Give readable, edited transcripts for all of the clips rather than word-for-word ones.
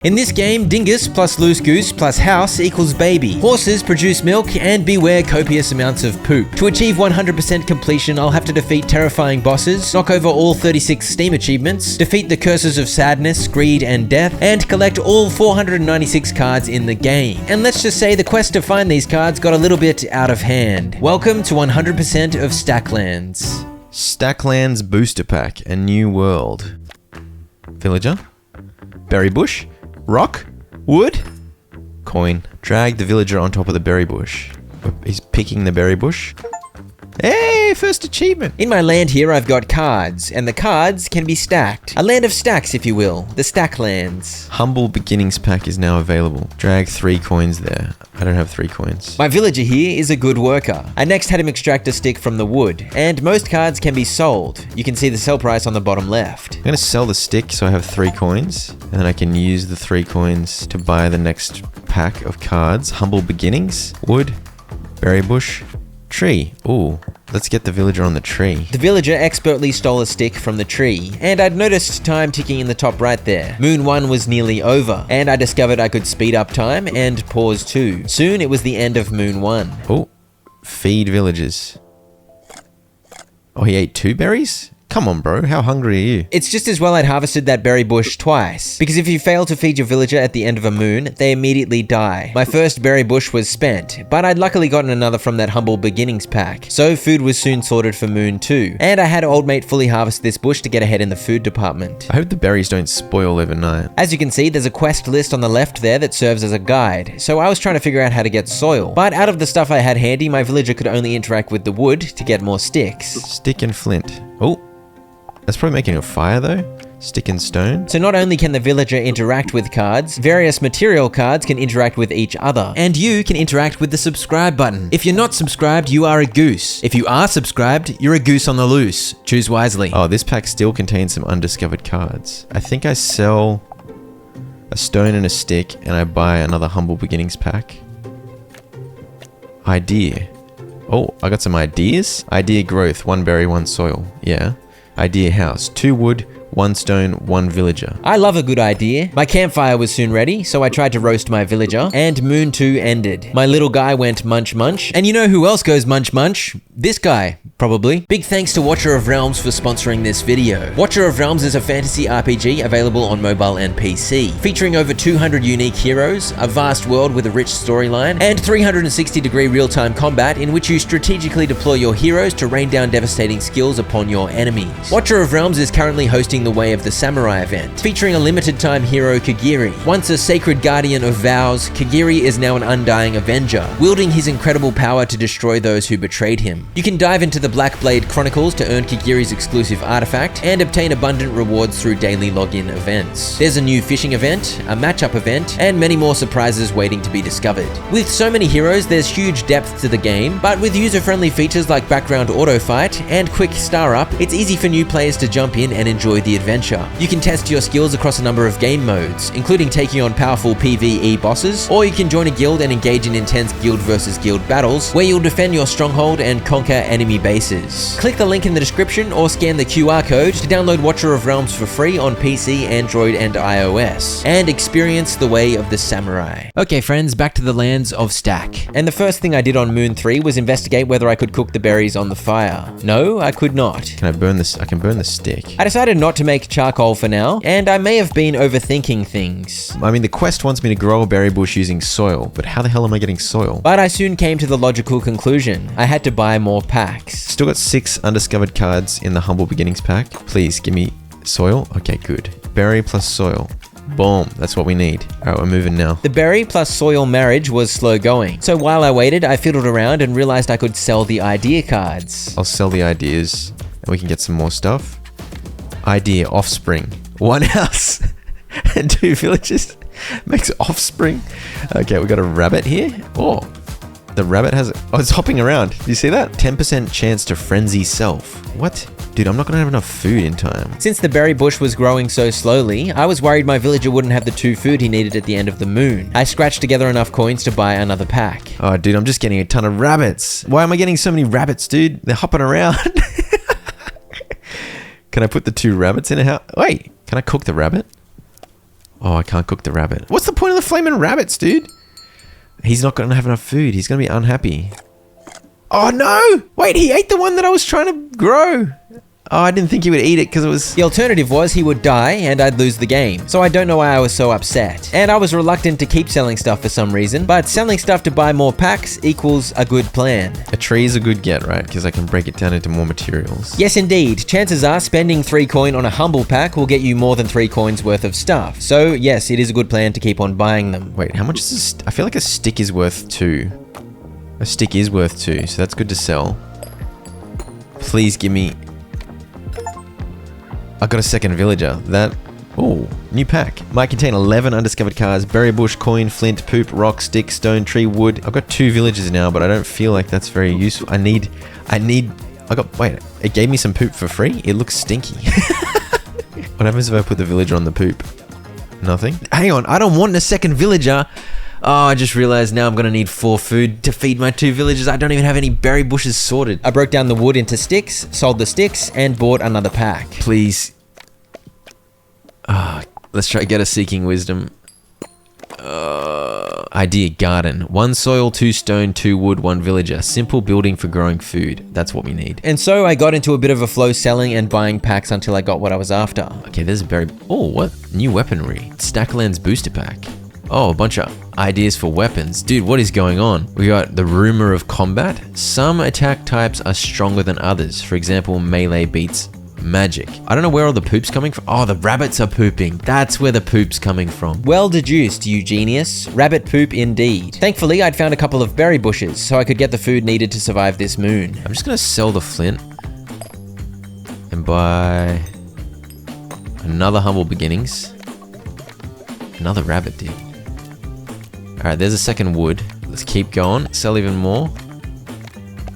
In this game, dingus plus loose goose plus house equals baby. Horses produce milk and beware copious amounts of poop. To achieve 100% completion, I'll have to defeat terrifying bosses, knock over all 36 Steam achievements, defeat the curses of sadness, greed, and death, and collect all 496 cards in the game. And let's just say the quest to find these cards got a little bit out of hand. Welcome to 100% of Stacklands. Stacklands Booster Pack, a new world. Villager. Berry bush. Rock, wood, coin. Drag the villager on top of the berry bush. He's picking the berry bush. Hey, first achievement. In my land here, I've got cards, and the cards can be stacked. A land of stacks, if you will. The Stacklands. Humble Beginnings Pack is now available. Drag 3 coins there. I don't have 3 coins. My villager here is a good worker. I next had him extract a stick from the wood, and most cards can be sold. You can see the sell price on the bottom left. I'm going to sell the stick so I have 3 coins, and then I can use the 3 coins to buy the next pack of cards. Humble Beginnings, wood, berry bush, tree. Ooh, let's get the villager on the tree. The villager expertly stole a stick from the tree, and I'd noticed time ticking in the top right there. Moon 1 was nearly over, and I discovered I could speed up time and pause too. Soon it was the end of Moon 1. Oh, feed villagers. Oh, he ate 2 berries? Come on, bro. How hungry are you? It's just as well I'd harvested that berry bush twice, because if you fail to feed your villager at the end of a moon, they immediately die. My first berry bush was spent, but I'd luckily gotten another from that Humble Beginnings pack, so food was soon sorted for Moon 2, and I had old mate fully harvest this bush to get ahead in the food department. I hope the berries don't spoil overnight. As you can see, there's a quest list on the left there that serves as a guide, so I was trying to figure out how to get soil. But out of the stuff I had handy, my villager could only interact with the wood to get more sticks. Stick and flint. Oh. That's probably making a fire though. Stick and stone. So not only can the villager interact with cards, various material cards can interact with each other. And you can interact with the subscribe button. If you're not subscribed, you are a goose. If you are subscribed, you're a goose on the loose. Choose wisely. Oh, this pack still contains some undiscovered cards. I think I sell a stone and a stick and I buy another Humble Beginnings pack. Idea. Oh, I got some ideas. Idea growth, 1 berry, 1 soil. Yeah. Idea house, 2 wood, 1 stone, 1 villager. I love a good idea. My campfire was soon ready, so I tried to roast my villager, and Moon 2 ended. My little guy went munch munch, and you know who else goes munch munch? This guy. Probably. Big thanks to Watcher of Realms for sponsoring this video. Watcher of Realms is a fantasy RPG available on mobile and PC, featuring over 200 unique heroes, a vast world with a rich storyline, and 360-degree real-time combat in which you strategically deploy your heroes to rain down devastating skills upon your enemies. Watcher of Realms is currently hosting the Way of the Samurai event, featuring a limited-time hero Kagiri. Once a sacred guardian of vows, Kagiri is now an undying avenger, wielding his incredible power to destroy those who betrayed him. You can dive into the Black Blade Chronicles to earn Kagiri's exclusive artifact and obtain abundant rewards through daily login events. There's a new fishing event, a matchup event, and many more surprises waiting to be discovered. With so many heroes, there's huge depth to the game, but with user-friendly features like background auto fight and quick star up, it's easy for new players to jump in and enjoy the adventure. You can test your skills across a number of game modes, including taking on powerful PvE bosses, or you can join a guild and engage in intense guild versus guild battles, where you'll defend your stronghold and conquer enemy bases. Click the link in the description or scan the QR code to download Watcher of Realms for free on PC, Android, and iOS, and experience the Way of the Samurai. Okay friends, back to the lands of Stack. And the first thing I did on Moon 3 was investigate whether I could cook the berries on the fire. No, I could not. Can I burn this? I can burn the stick. I decided not to make charcoal for now, and I may have been overthinking things. I mean, the quest wants me to grow a berry bush using soil, but how the hell am I getting soil? But I soon came to the logical conclusion. I had to buy more packs. Still got 6 undiscovered cards in the Humble Beginnings pack. Please give me soil. Okay, good. Berry plus soil. Boom, that's what we need. All right, we're moving now. The berry plus soil marriage was slow going. So while I waited, I fiddled around and realized I could sell the idea cards. I'll sell the ideas and we can get some more stuff. Idea offspring. 1 house and 2 villages makes offspring. Okay, we got a rabbit here. Oh, the rabbit has, it's hopping around. Do you see that? 10% chance to frenzy self. What? Dude, I'm not gonna have enough food in time. Since the berry bush was growing so slowly, I was worried my villager wouldn't have the 2 food he needed at the end of the moon. I scratched together enough coins to buy another pack. Oh, dude, I'm just getting a ton of rabbits. Why am I getting so many rabbits, dude? They're hopping around. Can I put the 2 rabbits in a house? Wait, can I cook the rabbit? Oh, I can't cook the rabbit. What's the point of the flaming rabbits, dude? He's not gonna have enough food. He's gonna be unhappy. Oh no! Wait, he ate the one that I was trying to grow. Oh, I didn't think he would eat it because it was... The alternative was he would die and I'd lose the game. So I don't know why I was so upset. And I was reluctant to keep selling stuff for some reason, but selling stuff to buy more packs equals a good plan. A tree is a good get, right? Because I can break it down into more materials. Yes, indeed. Chances are spending 3 coin on a humble pack will get you more than 3 coins worth of stuff. So yes, it is a good plan to keep on buying them. Wait, how much is this? I feel like a stick is worth 2. A stick is worth 2, so that's good to sell. Please give me... I got a second villager. That... Oh, new pack. Might contain 11 undiscovered cards. Berry bush, coin, flint, poop, rock, stick, stone, tree, wood. I've got 2 villagers now, but I don't feel like that's very useful. Wait, it gave me some poop for free? It looks stinky. What happens if I put the villager on the poop? Nothing? Hang on, I don't want a second villager. Oh, I just realized now I'm gonna need 4 food to feed my 2 villagers. I don't even have any berry bushes sorted. I broke down the wood into sticks, sold the sticks, and bought another pack. Please. Let's try get a seeking wisdom. Idea garden. 1 soil, 2 stone, 2 wood, 1 villager. Simple building for growing food. That's what we need. And so I got into a bit of a flow selling and buying packs until I got what I was after. Okay, there's a berry... Oh, what? New weaponry. Stacklands booster pack. Oh, a bunch of ideas for weapons. Dude, what is going on? We got the rumor of combat. Some attack types are stronger than others. For example, melee beats magic. I don't know where all the poop's coming from. Oh, the rabbits are pooping. That's where the poop's coming from. Well deduced, you genius. Rabbit poop indeed. Thankfully, I'd found a couple of berry bushes, so I could get the food needed to survive this moon. I'm just gonna sell the flint and buy another humble beginnings. Another rabbit, dude. Alright, there's a second wood. Let's keep going. Sell even more.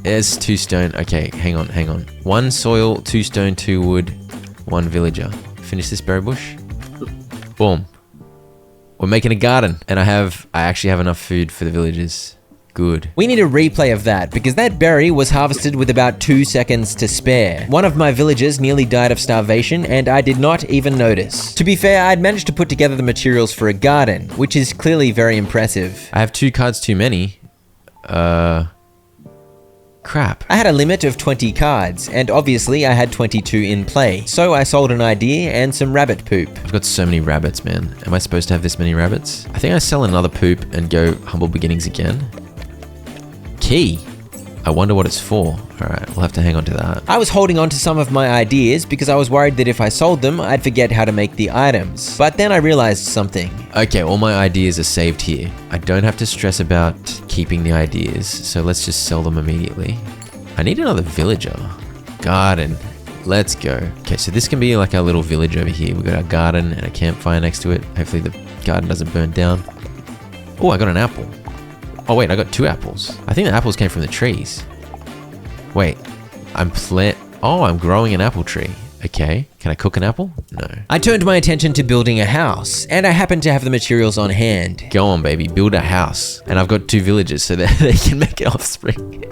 There's 2 stone. Okay, hang on. 1 soil, 2 stone, 2 wood, 1 villager. Finish this berry bush. Boom. We're making a garden. And I actually have enough food for the villagers. Good. We need a replay of that, because that berry was harvested with about 2 seconds to spare. One of my villagers nearly died of starvation, and I did not even notice. To be fair, I'd managed to put together the materials for a garden, which is clearly very impressive. I have 2 cards too many. Crap. I had a limit of 20 cards, and obviously I had 22 in play, so I sold an idea and some rabbit poop. I've got so many rabbits, man. Am I supposed to have this many rabbits? I think I sell another poop and go humble beginnings again. Key. I wonder what it's for. Alright, we'll have to hang on to that. I was holding on to some of my ideas because I was worried that if I sold them, I'd forget how to make the items. But then I realized something. Okay, all my ideas are saved here. I don't have to stress about keeping the ideas, so let's just sell them immediately. I need another villager. Garden. Let's go. Okay, so this can be like our little village over here. We've got our garden and a campfire next to it. Hopefully the garden doesn't burn down. Oh, I got an apple. Oh wait, I got 2 apples. I think the apples came from the trees. Wait, I'm growing an apple tree. Okay, can I cook an apple? No. I turned my attention to building a house, and I happened to have the materials on hand. Go on, baby, build a house. And I've got 2 villagers so that they can make an offspring.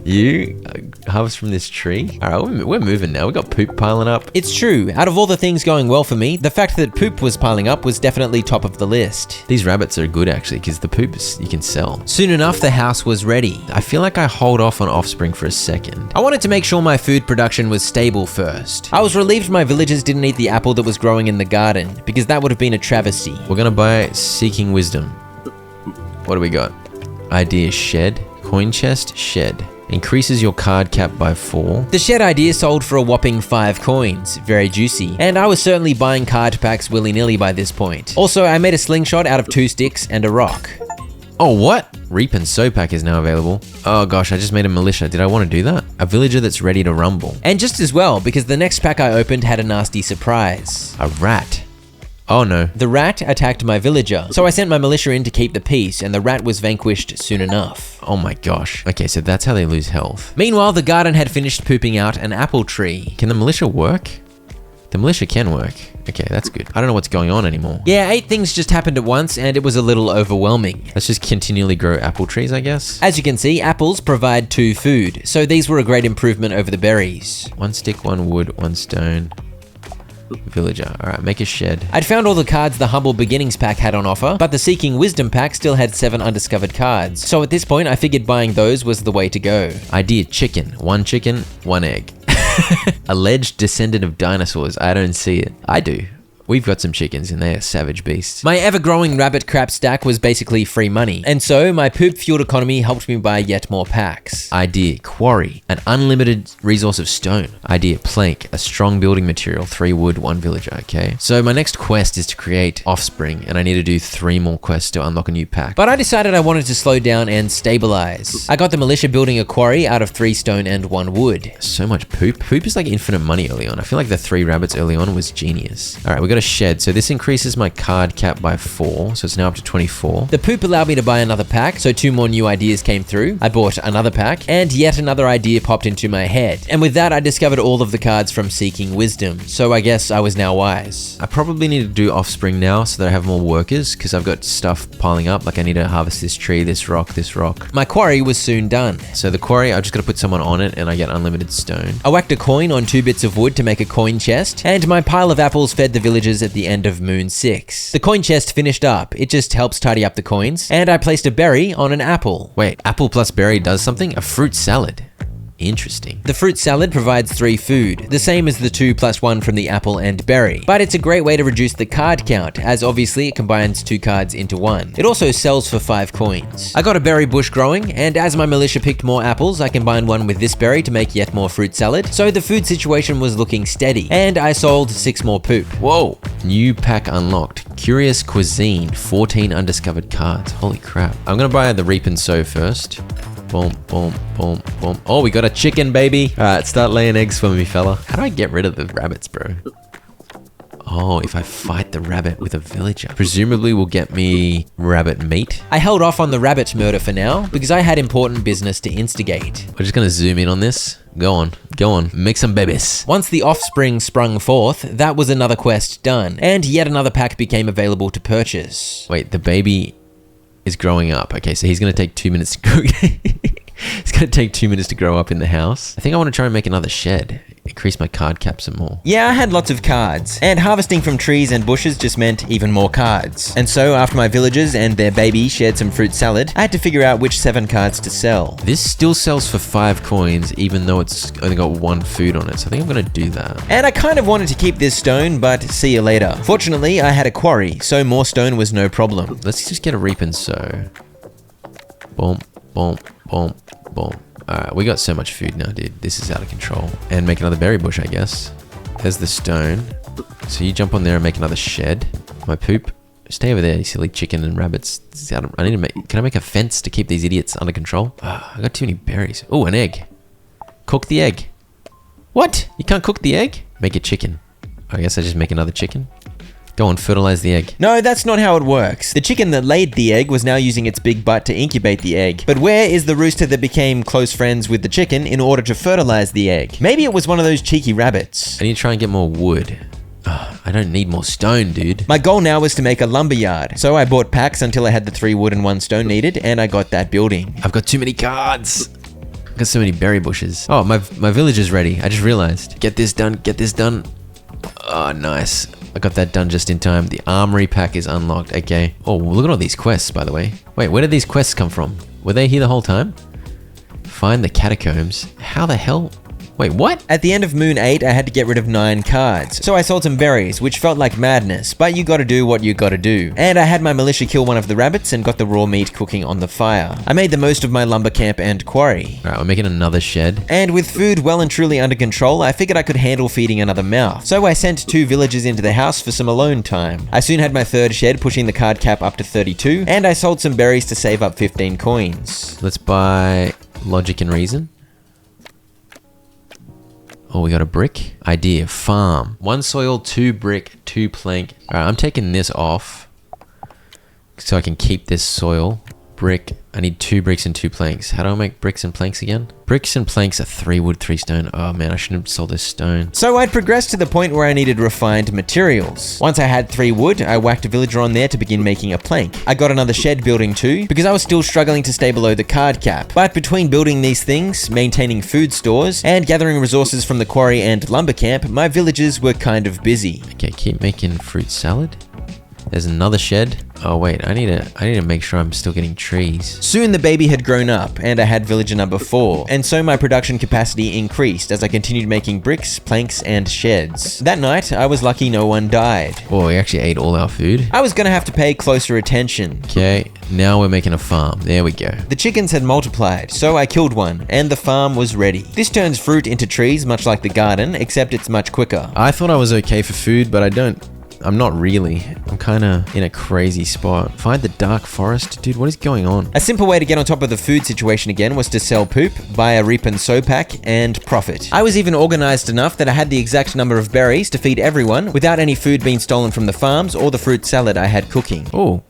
You harvest from this tree? All right, we're moving now. We got poop piling up. It's true. Out of all the things going well for me, the fact that poop was piling up was definitely top of the list. These rabbits are good actually, because the poops you can sell. Soon enough, the house was ready. I feel like I hold off on offspring for a second. I wanted to make sure my food production was stable first. I was relieved my villagers didn't eat the apple that was growing in the garden, because that would have been a travesty. We're gonna buy seeking wisdom. What do we got? Idea shed, coin chest, shed. Increases your card cap by 4. The shed idea sold for a whopping 5 coins, very juicy, and I was certainly buying card packs willy-nilly by this point. Also, I made a slingshot out of 2 sticks and a rock. Oh, what? Reap and sow pack is now available. Oh gosh, I just made a militia. Did I want to do that? A villager that's ready to rumble. And just as well, because the next pack I opened had a nasty surprise. A rat. Oh no. The rat attacked my villager, so I sent my militia in to keep the peace, and the rat was vanquished soon enough. Oh my gosh. Okay, so that's how they lose health. Meanwhile, the garden had finished pooping out an apple tree. Can the militia work? The militia can work. Okay, that's good. I don't know what's going on anymore. Yeah, 8 things just happened at once, and it was a little overwhelming. Let's just continually grow apple trees, I guess. As you can see, apples provide 2 food, so these were a great improvement over the berries. 1 stick, 1 wood, 1 stone. villager. All right, make a shed. I'd found all the cards the Humble Beginnings pack had on offer, but the Seeking Wisdom pack still had 7 undiscovered cards. So at this point, I figured buying those was the way to go. Idea chicken, one egg. Alleged descendant of dinosaurs. I don't see it. I do. We've got some chickens and they are savage beasts. My ever-growing rabbit crap stack was basically free money, and so my poop-fueled economy helped me buy yet more packs. Idea quarry, an unlimited resource of stone. Idea plank, a strong building material, 3 wood, 1 villager, okay? So my next quest is to create offspring, and I need to do 3 more quests to unlock a new pack. But I decided I wanted to slow down and stabilize. I got the militia building a quarry out of 3 stone and 1 wood. So much poop. Poop is like infinite money early on. I feel like the 3 rabbits early on was genius. All right, we got a shed. So this increases my card cap by 4. So it's now up to 24. The poop allowed me to buy another pack, so 2 more new ideas came through. I bought another pack, and yet another idea popped into my head. And with that, I discovered all of the cards from Seeking Wisdom. So I guess I was now wise. I probably need to do offspring now so that I have more workers because I've got stuff piling up. Like I need to harvest this tree, this rock, this rock. My quarry was soon done. So the quarry, I've just got to put someone on it and I get unlimited stone. I whacked a coin on 2 bits of wood to make a coin chest, and my pile of apples fed the villagers at the end of Moon 6. The coin chest finished up. It just helps tidy up the coins, and I placed a berry on an apple. Wait, apple plus berry does something? A fruit salad. Interesting. The fruit salad provides 3 food, the same as the 2 plus 1 from the apple and berry. But it's a great way to reduce the card count, as obviously it combines 2 cards into 1. It also sells for 5 coins. I got a berry bush growing, and as my militia picked more apples, I combined one with this berry to make yet more fruit salad. So the food situation was looking steady, and I sold 6 more poop. Whoa! New pack unlocked. Curious Cuisine, 14 undiscovered cards. Holy crap. I'm gonna buy the Reap and Sow first. Boom, boom, boom, boom. Oh, we got a chicken, baby. All right, start laying eggs for me, fella. How do I get rid of the rabbits, bro? Oh, if I fight the rabbit with a villager. Presumably will get me rabbit meat. I held off on the rabbit murder for now, because I had important business to instigate. We're just gonna zoom in on this. Go on, make some babies. Once the offspring sprung forth, that was another quest done, and yet another pack became available to purchase. Wait, the baby is growing up. Okay, so he's gonna take 2 minutes to grow. It's gonna take 2 minutes to grow up in the house. I think I want to try and make another shed. Increase my card cap some more. Yeah, I had lots of cards, and harvesting from trees and bushes just meant even more cards. And so after my villagers and their baby shared some fruit salad, I had to figure out which 7 cards to sell. This still sells for 5 coins, even though it's only got 1 food on it. So I think I'm gonna do that. And I kind of wanted to keep this stone, but see you later. Fortunately, I had a quarry, so more stone was no problem. Let's just get a Reap and Sow. Boom, boom, boom, boom. Alright, we got so much food now, dude. This is out of control. And make another berry bush, I guess. There's the stone. So you jump on there and make another shed. My poop. Stay over there, you silly chicken and rabbits. I need to make... Can I make a fence to keep these idiots under control? I got too many berries. Oh, an egg. Cook the egg. What? You can't cook the egg? Make a chicken. I guess I just make another chicken. Go on, fertilize the egg. No, that's not how it works. The chicken that laid the egg was now using its big butt to incubate the egg. But where is the rooster that became close friends with the chicken in order to fertilize the egg? Maybe it was one of those cheeky rabbits. I need to try and get more wood. I don't need more stone, dude. My goal now was to make a lumber yard. So I bought packs until I had the 3 wood and 1 stone needed, and I got that building. I've got too many cards. I've got so many berry bushes. Oh, my village is ready. I just realized. Get this done, get this done. Oh, nice. I got that done just in time. The armory pack is unlocked. Okay. Oh, look at all these quests, by the way. Wait, where did these quests come from? Were they here the whole time? Find the catacombs. How the hell? Wait, what? At the end of Moon 8, I had to get rid of 9 cards. So I sold some berries, which felt like madness, but you gotta do what you gotta do. And I had my militia kill one of the rabbits and got the raw meat cooking on the fire. I made the most of my lumber camp and quarry. Alright, we're making another shed. And with food well and truly under control, I figured I could handle feeding another mouth. So I sent 2 villagers into the house for some alone time. I soon had my 3rd shed, pushing the card cap up to 32, and I sold some berries to save up 15 coins. Let's buy Logic and Reason. Oh, we got a brick. Idea, farm. 1 soil, 2 brick, 2 plank. All right, I'm taking this off so I can keep this soil. brick. I need 2 bricks and 2 planks. How do I make bricks and planks again? Bricks and planks are 3 wood, 3 stone. Oh man, I shouldn't have sold this stone. So I'd progressed to the point where I needed refined materials. Once I had 3 wood, I whacked a villager on there to begin making a plank. I got another shed building too, because I was still struggling to stay below the card cap. But between building these things, maintaining food stores, and gathering resources from the quarry and lumber camp, my villagers were kind of busy. Okay, keep making fruit salad. There's another shed. Oh wait, I need to make sure I'm still getting trees. Soon the baby had grown up, and I had villager number 4, and so my production capacity increased as I continued making bricks, planks, and sheds. That night, I was lucky no one died. Oh, we actually ate all our food. I was gonna have to pay closer attention. Okay, now we're making a farm. There we go. The chickens had multiplied, so I killed one, and the farm was ready. This turns fruit into trees much like the garden, except it's much quicker. I thought I was okay for food, but I'm not really. I'm kind of in a crazy spot. Find the dark forest? Dude, what is going on? A simple way to get on top of the food situation again was to sell poop, buy a reap and sow pack, and profit. I was even organized enough that I had the exact number of berries to feed everyone without any food being stolen from the farms or the fruit salad I had cooking. Oh,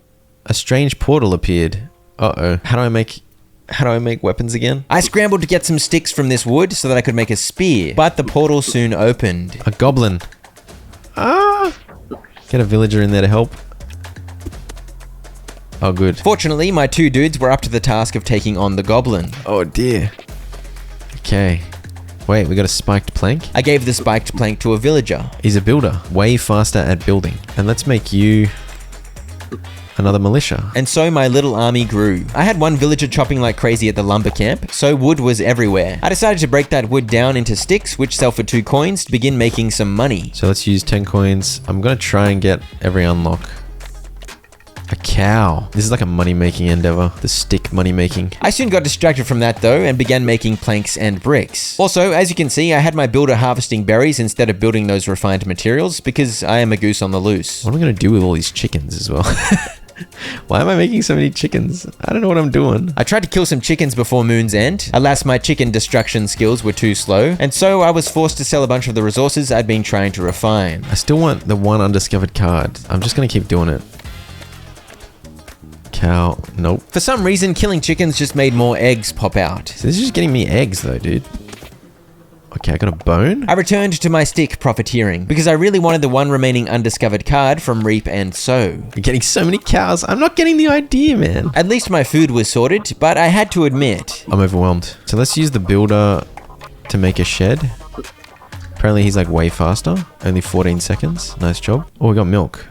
a strange portal appeared. Uh-oh. How do I make weapons again? I scrambled to get some sticks from this wood so that I could make a spear, but the portal soon opened. A goblin. Ah! Get a villager in there to help. Oh, good. Fortunately, my 2 dudes were up to the task of taking on the goblin. Oh, dear. Okay. Wait, we got a spiked plank? I gave the spiked plank to a villager. He's a builder. Way faster at building. And let's make you another militia. And so my little army grew. I had one villager chopping like crazy at the lumber camp, so wood was everywhere. I decided to break that wood down into sticks, which sell for 2 coins, to begin making some money. So let's use 10 coins. I'm gonna try and get every unlock. A cow. This is like a money-making endeavor. The stick money-making. I soon got distracted from that though and began making planks and bricks. Also, as you can see, I had my builder harvesting berries instead of building those refined materials because I am a goose on the loose. What am I gonna do with all these chickens as well? Why am I making so many chickens? I don't know what I'm doing. I tried to kill some chickens before Moon's End. Alas, my chicken destruction skills were too slow, and so I was forced to sell a bunch of the resources I'd been trying to refine. I still want the 1 undiscovered card. I'm just gonna keep doing it. Cow. Nope. For some reason, killing chickens just made more eggs pop out. So this is just getting me eggs though, dude. Okay, I got a bone. I returned to my stick profiteering because I really wanted the 1 remaining undiscovered card from Reap and Sow. You're getting so many cows. I'm not getting the idea, man. At least my food was sorted, but I had to admit, I'm overwhelmed. So let's use the builder to make a shed. Apparently he's like way faster. Only 14 seconds. Nice job. Oh, we got milk.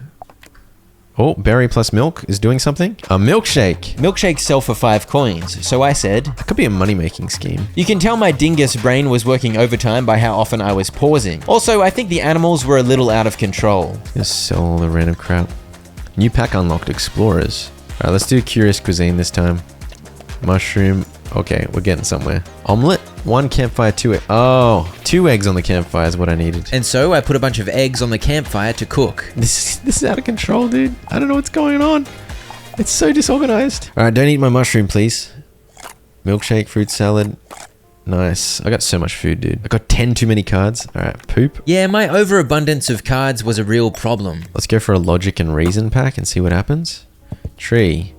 Oh, berry plus milk is doing something. A milkshake. Milkshakes sell for 5 coins, so I said, That could be a money-making scheme. You can tell my dingus brain was working overtime by how often I was pausing. Also, I think the animals were a little out of control. Just sell all the random crap. New pack unlocked, explorers. All right, let's do curious cuisine this time. Mushroom. Okay, we're getting somewhere. Omelette. 1 campfire, 2 eggs. Oh, 2 eggs on the campfire is what I needed. And so I put a bunch of eggs on the campfire to cook. This is out of control, dude. I don't know what's going on. It's so disorganized. All right, don't eat my mushroom, please. Milkshake, fruit salad. Nice. I got so much food, dude. I got 10 too many cards. All right, poop. Yeah, my overabundance of cards was a real problem. Let's go for a logic and reason pack and see what happens. Tree,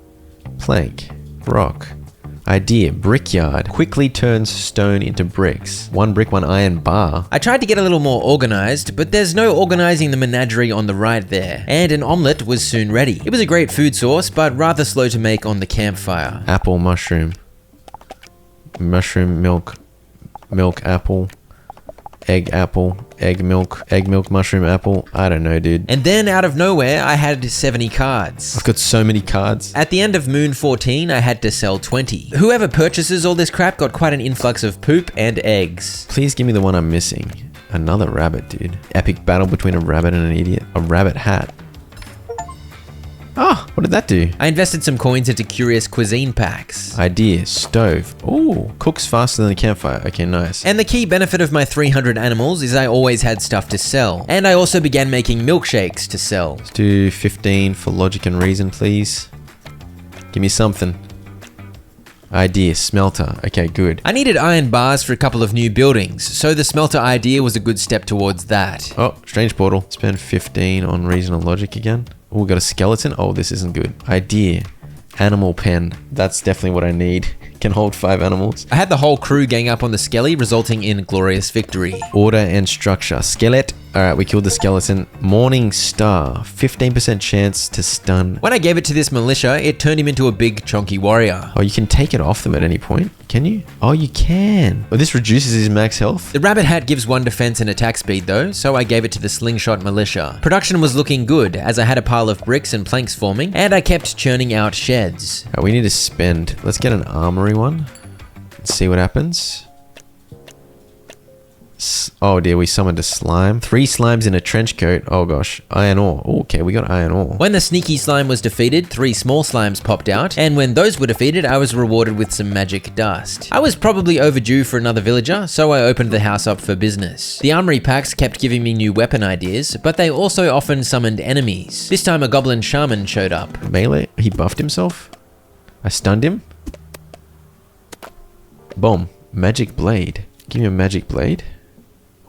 plank, rock. Idea, brickyard. Quickly turns stone into bricks. 1 brick, 1 iron bar. I tried to get a little more organized, but there's no organizing the menagerie on the right there. And an omelette was soon ready. It was a great food source, but rather slow to make on the campfire. Apple, mushroom. Mushroom, milk. Milk, apple. Egg, milk, mushroom, apple. I don't know, dude. And then out of nowhere, I had 70 cards. I've got so many cards. At the end of Moon 14, I had to sell 20. Whoever purchases all this crap got quite an influx of poop and eggs. Please give me the one I'm missing. Another rabbit, dude. Epic battle between a rabbit and an idiot. A rabbit hat. Oh, what did that do? I invested some coins into curious cuisine packs. Idea, stove. Ooh, cooks faster than a campfire. Okay, nice. And the key benefit of my 300 animals is I always had stuff to sell. And I also began making milkshakes to sell. Let's do 15 for logic and reason, please. Give me something. Idea, smelter. Okay, good. I needed iron bars for a couple of new buildings, so the smelter idea was a good step towards that. Oh, strange portal. Spend 15 on reason and logic again. Oh, we got a skeleton. Oh, this isn't good. Idea. Animal pen. That's definitely what I need. Can hold 5 animals. I had the whole crew gang up on the skelly, resulting in glorious victory. Order and structure. Skelet. Alright, we killed the skeleton. Morning Star. 15% chance to stun. When I gave it to this militia, it turned him into a big chonky warrior. Oh, you can take it off them at any point. Can you? Oh, you can. Oh, this reduces his max health. The rabbit hat gives 1 defense and attack speed though, so I gave it to the slingshot militia. Production was looking good, as I had a pile of bricks and planks forming, and I kept churning out sheds. Alright, we need to spend. Let's get an armory one. Let's see what happens. Oh dear, we summoned a slime. 3 slimes in a trench coat. Oh gosh. Iron ore. Oh, okay, we got iron ore. When the sneaky slime was defeated, 3 small slimes popped out, and when those were defeated, I was rewarded with some magic dust. I was probably overdue for another villager, so I opened the house up for business. The armory packs kept giving me new weapon ideas, but they also often summoned enemies. This time a goblin shaman showed up. Melee? He buffed himself? I stunned him? Boom. Magic blade. Give me a magic blade.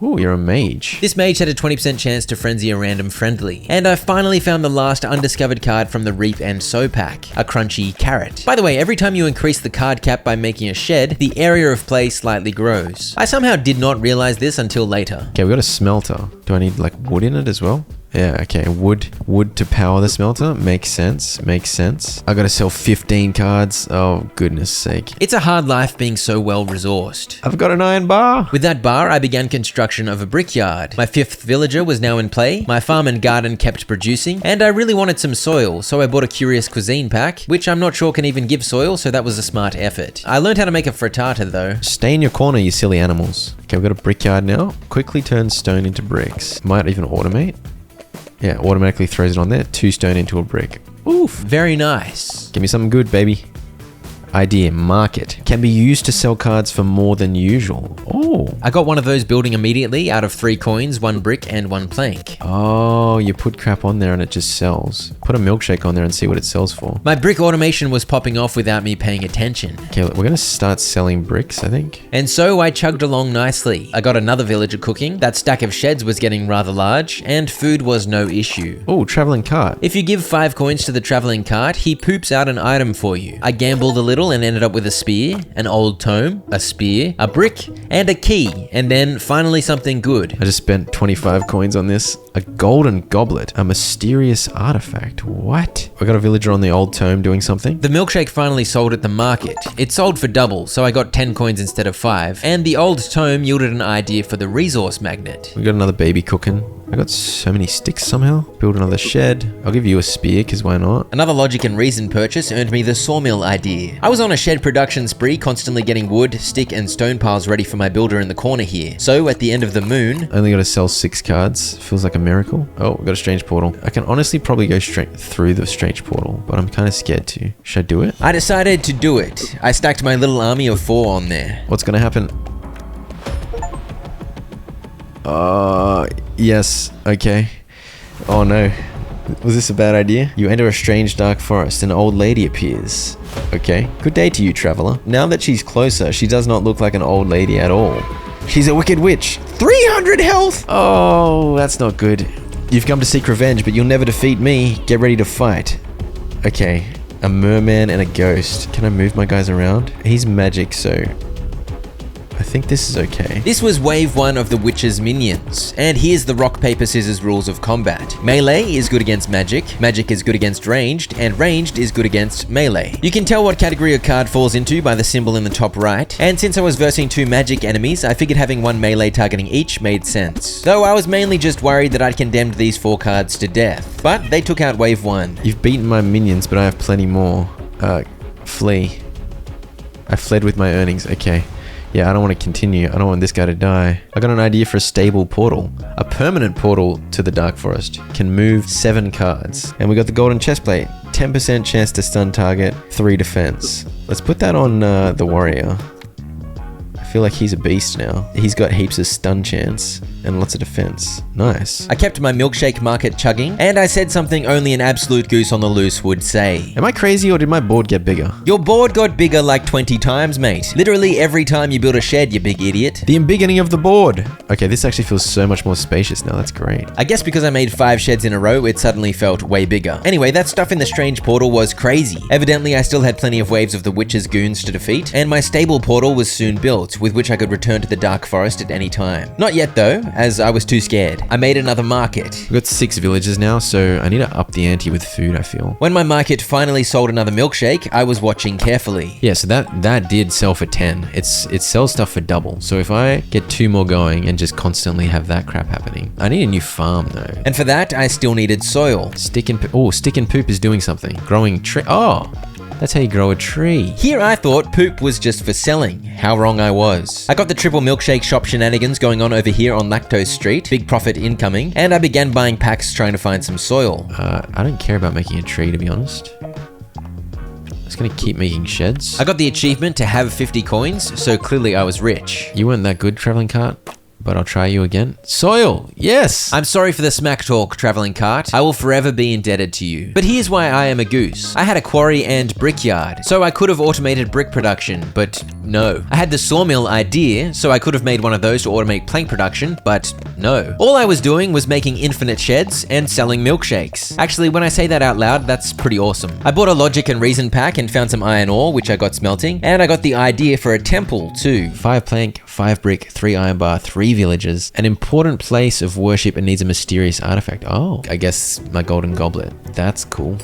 Ooh, you're a mage. This mage had a 20% chance to frenzy a random friendly. And I finally found the last undiscovered card from the Reap and Sow pack, a crunchy carrot. By the way, every time you increase the card cap by making a shed, the area of play slightly grows. I somehow did not realize this until later. Okay, we got a smelter. Do I need like wood in it as well? Yeah, okay, wood to power the smelter. Makes sense, makes sense. I gotta sell 15 cards. Oh, goodness sake. It's a hard life being so well resourced. I've got an iron bar. With that bar, I began construction of a brickyard. My 5th villager was now in play, my farm and garden kept producing, and I really wanted some soil, so I bought a curious cuisine pack, which I'm not sure can even give soil, so that was a smart effort. I learned how to make a frittata though. Stay in your corner, you silly animals. Okay, we've got a brickyard now. Quickly turn stone into bricks. Might even automate. Yeah, automatically throws it on there. 2 stone into a brick. Oof, very nice. Give me something good, baby. Idea, market. Can be used to sell cards for more than usual. Oh. I got one of those building immediately out of 3 coins, 1 brick and 1 plank. Oh, you put crap on there and it just sells. Put a milkshake on there and see what it sells for. My brick automation was popping off without me paying attention. Okay, we're gonna start selling bricks, I think. And so I chugged along nicely. I got another villager cooking, that stack of sheds was getting rather large, and food was no issue. Oh, traveling cart. If you give 5 coins to the traveling cart, he poops out an item for you. I gambled a little and ended up with a spear, an old tome, a spear, a brick, and a key, and then finally something good. I just spent 25 coins on this. A golden goblet, a mysterious artifact. What? I got a villager on the old tome doing something. The milkshake finally sold at the market. It sold for double, so I got 10 coins instead of 5, and the old tome yielded an idea for the resource magnet. We got another baby cooking. I got so many sticks somehow. Build another shed. I'll give you a spear, because why not? Another logic and reason purchase earned me the sawmill idea. I was on a shed production spree, constantly getting wood, stick, and stone piles ready for my builder in the corner here. So at the end of the moon... I only got to sell 6 cards. Feels like a miracle. Oh, we got a strange portal. I can honestly probably go straight through the strange portal, but I'm kind of scared to. Should I do it? I decided to do it. I stacked my little army of 4 on there. What's gonna happen? Yes. Okay. Oh no. Was this a bad idea? You enter a strange dark forest. An old lady appears. Okay. Good day to you, traveler. Now that she's closer, she does not look like an old lady at all. She's a wicked witch. 300 health! Oh, that's not good. You've come to seek revenge, but you'll never defeat me. Get ready to fight. Okay. A merman and a ghost. Can I move my guys around? He's magic, so... I think this is okay. This was wave 1 of the Witch's minions, and here's the rock, paper, scissors rules of combat. Melee is good against magic, magic is good against ranged, and ranged is good against melee. You can tell what category a card falls into by the symbol in the top right, and since I was versing 2 magic enemies, I figured having 1 melee targeting each made sense. Though I was mainly just worried that I'd condemned these 4 cards to death, but they took out wave 1. You've beaten my minions, but I have plenty more. Flee. I fled with my earnings, okay. Yeah, I don't want to continue. I don't want this guy to die. I got an idea for a stable portal. A permanent portal to the Dark Forest. Can move 7 cards. And we got the golden chestplate. 10% chance to stun target, 3 defense. Let's put that on the warrior. I feel like he's a beast now. He's got heaps of stun chance and lots of defense. Nice. I kept my milkshake market chugging, and I said something only an absolute goose on the loose would say. Am I crazy or did my board get bigger? Your board got bigger like 20 times, mate. Literally every time you build a shed, you big idiot. The beginning of the board. Okay, this actually feels so much more spacious now. That's great. I guess because I made 5 sheds in a row, it suddenly felt way bigger. Anyway, that stuff in the strange portal was crazy. Evidently, I still had plenty of waves of the witch's goons to defeat, and my stable portal was soon built, with which I could return to the dark forest at any time. Not yet though, as I was too scared. I made another market. We've got 6 villages now, so I need to up the ante with food, I feel. When my market finally sold another milkshake, I was watching carefully. Yeah, so that did sell for 10. It sells stuff for double. So if I get 2 more going and just constantly have that crap happening. I need a new farm though. And for that, I still needed soil. Stick and poop is doing something. Growing tree. Oh, that's how you grow a tree. Here I thought poop was just for selling. How wrong I was. I got the triple milkshake shop shenanigans going on over here on Lactose Street. Big profit incoming. And I began buying packs trying to find some soil. I don't care about making a tree, to be honest. Just gonna keep making sheds. I got the achievement to have 50 coins, so clearly I was rich. You weren't that good, traveling cart, but I'll try you again. Soil, yes! I'm sorry for the smack talk, traveling cart. I will forever be indebted to you. But here's why I am a goose. I had a quarry and brickyard, so I could have automated brick production, but no. I had the sawmill idea, so I could have made one of those to automate plank production, but no. All I was doing was making infinite sheds and selling milkshakes. Actually, when I say that out loud, that's pretty awesome. I bought a logic and reason pack and found some iron ore, which I got smelting, and I got the idea for a temple too. 5 plank, 5 brick, 3 iron bar, 3 villages. An important place of worship and needs a mysterious artifact. Oh, I guess my golden goblet. That's cool.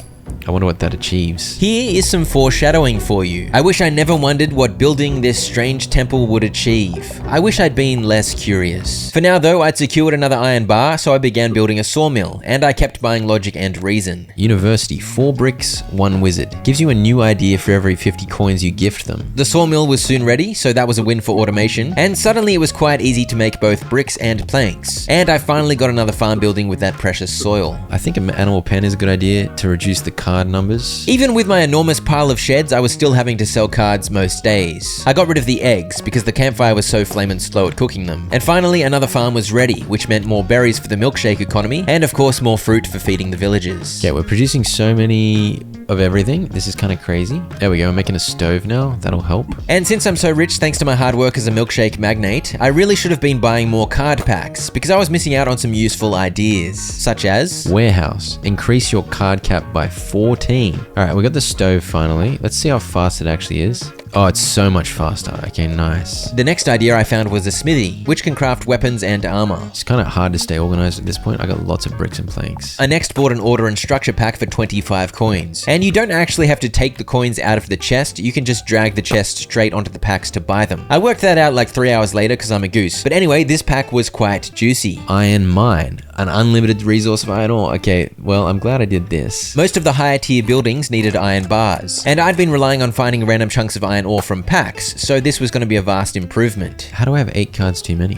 I wonder what that achieves. Here is some foreshadowing for you. I wish I never wondered what building this strange temple would achieve. I wish I'd been less curious. For now though, I'd secured another iron bar, so I began building a sawmill, and I kept buying logic and reason. University, 4 bricks, 1 wizard. Gives you a new idea for every 50 coins you gift them. The sawmill was soon ready, so that was a win for automation, and suddenly it was quite easy to make both bricks and planks. And I finally got another farm building with that precious soil. I think an animal pen is a good idea to reduce the card numbers. Even with my enormous pile of sheds, I was still having to sell cards most days. I got rid of the eggs because the campfire was so flaming slow at cooking them. And finally, another farm was ready, which meant more berries for the milkshake economy, and of course more fruit for feeding the villagers. Yeah, we're producing so many of everything. This is kind of crazy. There we go, we're making a stove now. That'll help. And since I'm so rich thanks to my hard work as a milkshake magnate, I really should have been buying more card packs because I was missing out on some useful ideas, such as warehouse. Increase your card cap by 14. All right, we got the stove finally. Let's see how fast it actually is. Oh, it's so much faster. Okay, nice. The next idea I found was a smithy, which can craft weapons and armor. It's kind of hard to stay organized at this point. I got lots of bricks and planks. I next bought an order and structure pack for 25 coins. And you don't actually have to take the coins out of the chest, you can just drag the chest straight onto the packs to buy them. I worked that out like 3 hours later because I'm a goose. But anyway, this pack was quite juicy. Iron mine. An unlimited resource of iron ore. Okay, well, I'm glad I did this. Most of the higher tier buildings needed iron bars. And I'd been relying on finding random chunks of iron ore from packs, so this was going to be a vast improvement. How do I have 8 cards too many?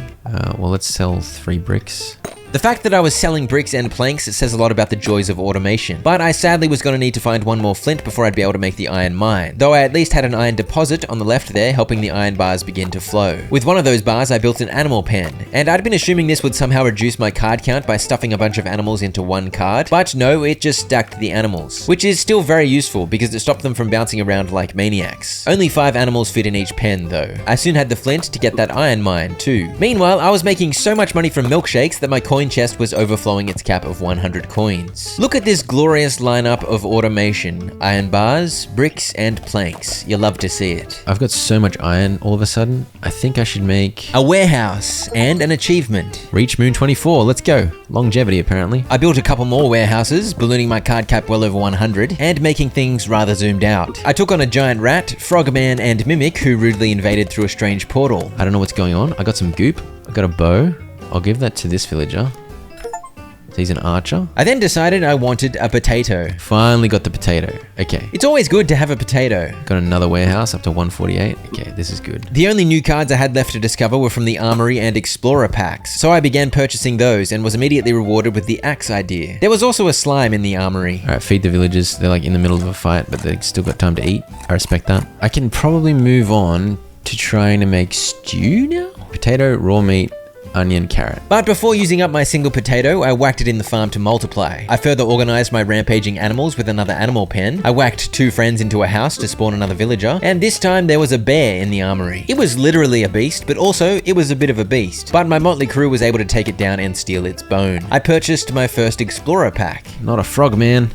Well, let's sell 3 bricks. The fact that I was selling bricks and planks says a lot about the joys of automation, but I sadly was going to need to find one more flint before I'd be able to make the iron mine, though I at least had an iron deposit on the left there helping the iron bars begin to flow. With one of those bars I built an animal pen, and I'd been assuming this would somehow reduce my card count by stuffing a bunch of animals into one card, but no, it just stacked the animals, which is still very useful because it stopped them from bouncing around like maniacs. Only 5 animals fit in each pen though. I soon had the flint to get that iron mine too. Meanwhile, I was making so much money from milkshakes that my coin chest was overflowing its cap of 100 coins. Look at this glorious lineup of automation. Iron bars, bricks, and planks. You'll love to see it. I've got so much iron all of a sudden. I think I should make a warehouse and an achievement. Reach Moon 24. Let's go. Longevity, apparently. I built a couple more warehouses, ballooning my card cap well over 100, and making things rather zoomed out. I took on a giant rat, frogman, and mimic who rudely invaded through a strange portal. I don't know what's going on. I got some goop. I got a bow. I'll give that to this villager. He's an archer. I then decided I wanted a potato. Finally got the potato. Okay. It's always good to have a potato. Got another warehouse up to 148. Okay, this is good. The only new cards I had left to discover were from the Armory and Explorer packs, so I began purchasing those and was immediately rewarded with the axe idea. There was also a slime in the Armory. Alright, feed the villagers. They're like in the middle of a fight, but they still got time to eat. I respect that. I can probably move on to trying to make stew now? Potato, raw meat, onion, carrot. But before using up my single potato, I whacked it in the farm to multiply. I further organized my rampaging animals with another animal pen. I whacked 2 friends into a house to spawn another villager. And this time there was a bear in the armory. It was literally a beast, but also it was a bit of a beast. But my motley crew was able to take it down and steal its bone. I purchased my first explorer pack. Not a frog, man.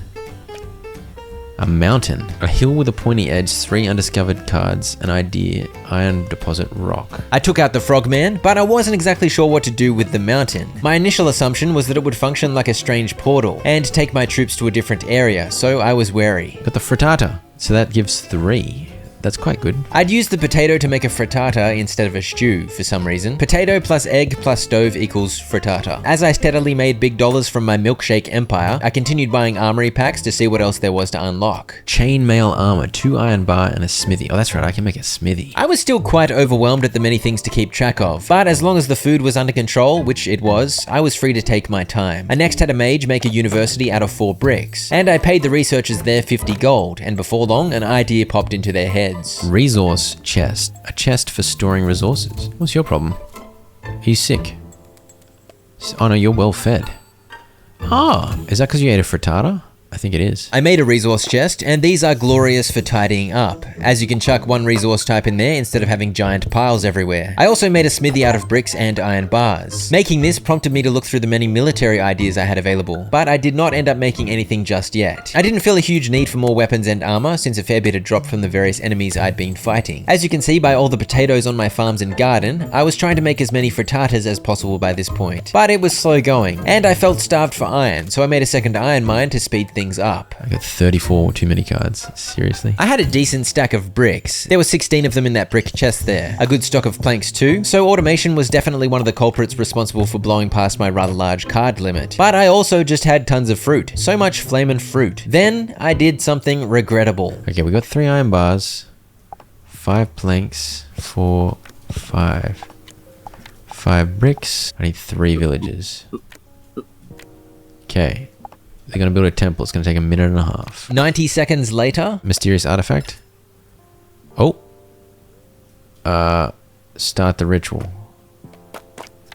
A mountain. A hill with a pointy edge, 3 undiscovered cards, an idea, iron deposit rock. I took out the frogman, but I wasn't exactly sure what to do with the mountain. My initial assumption was that it would function like a strange portal and take my troops to a different area, so I was wary. Got the frittata, so that gives 3. That's quite good. I'd used the potato to make a frittata instead of a stew for some reason. Potato plus egg plus stove equals frittata. As I steadily made big dollars from my milkshake empire, I continued buying armory packs to see what else there was to unlock. Chainmail armor, 2 iron bar, and a smithy. Oh, that's right, I can make a smithy. I was still quite overwhelmed at the many things to keep track of, but as long as the food was under control, which it was, I was free to take my time. I next had a mage make a university out of 4 bricks, and I paid the researchers their 50 gold, and before long, an idea popped into their heads. Resource chest. A chest for storing resources. What's your problem? Are you sick? Oh no, you're well fed. Ah, is that because you ate a frittata? I think it is. I made a resource chest, and these are glorious for tidying up, as you can chuck 1 resource type in there instead of having giant piles everywhere. I also made a smithy out of bricks and iron bars. Making this prompted me to look through the many military ideas I had available, but I did not end up making anything just yet. I didn't feel a huge need for more weapons and armor, since a fair bit had dropped from the various enemies I'd been fighting. As you can see by all the potatoes on my farms and garden, I was trying to make as many frittatas as possible by this point, but it was slow going, and I felt starved for iron, so I made a second iron mine to speed things up. I got 34 too many cards. Seriously? I had a decent stack of bricks. There were 16 of them in that brick chest there. A good stock of planks too, so automation was definitely one of the culprits responsible for blowing past my rather large card limit. But I also just had tons of fruit. So much flamin' fruit. Then I did something regrettable. Okay, we got 3 iron bars, 5 planks, 4, 5. 5 bricks. I need 3 villages. Okay. They're gonna build a temple. It's gonna take a minute and a half. 90 seconds later. Mysterious artifact. Oh. Start the ritual.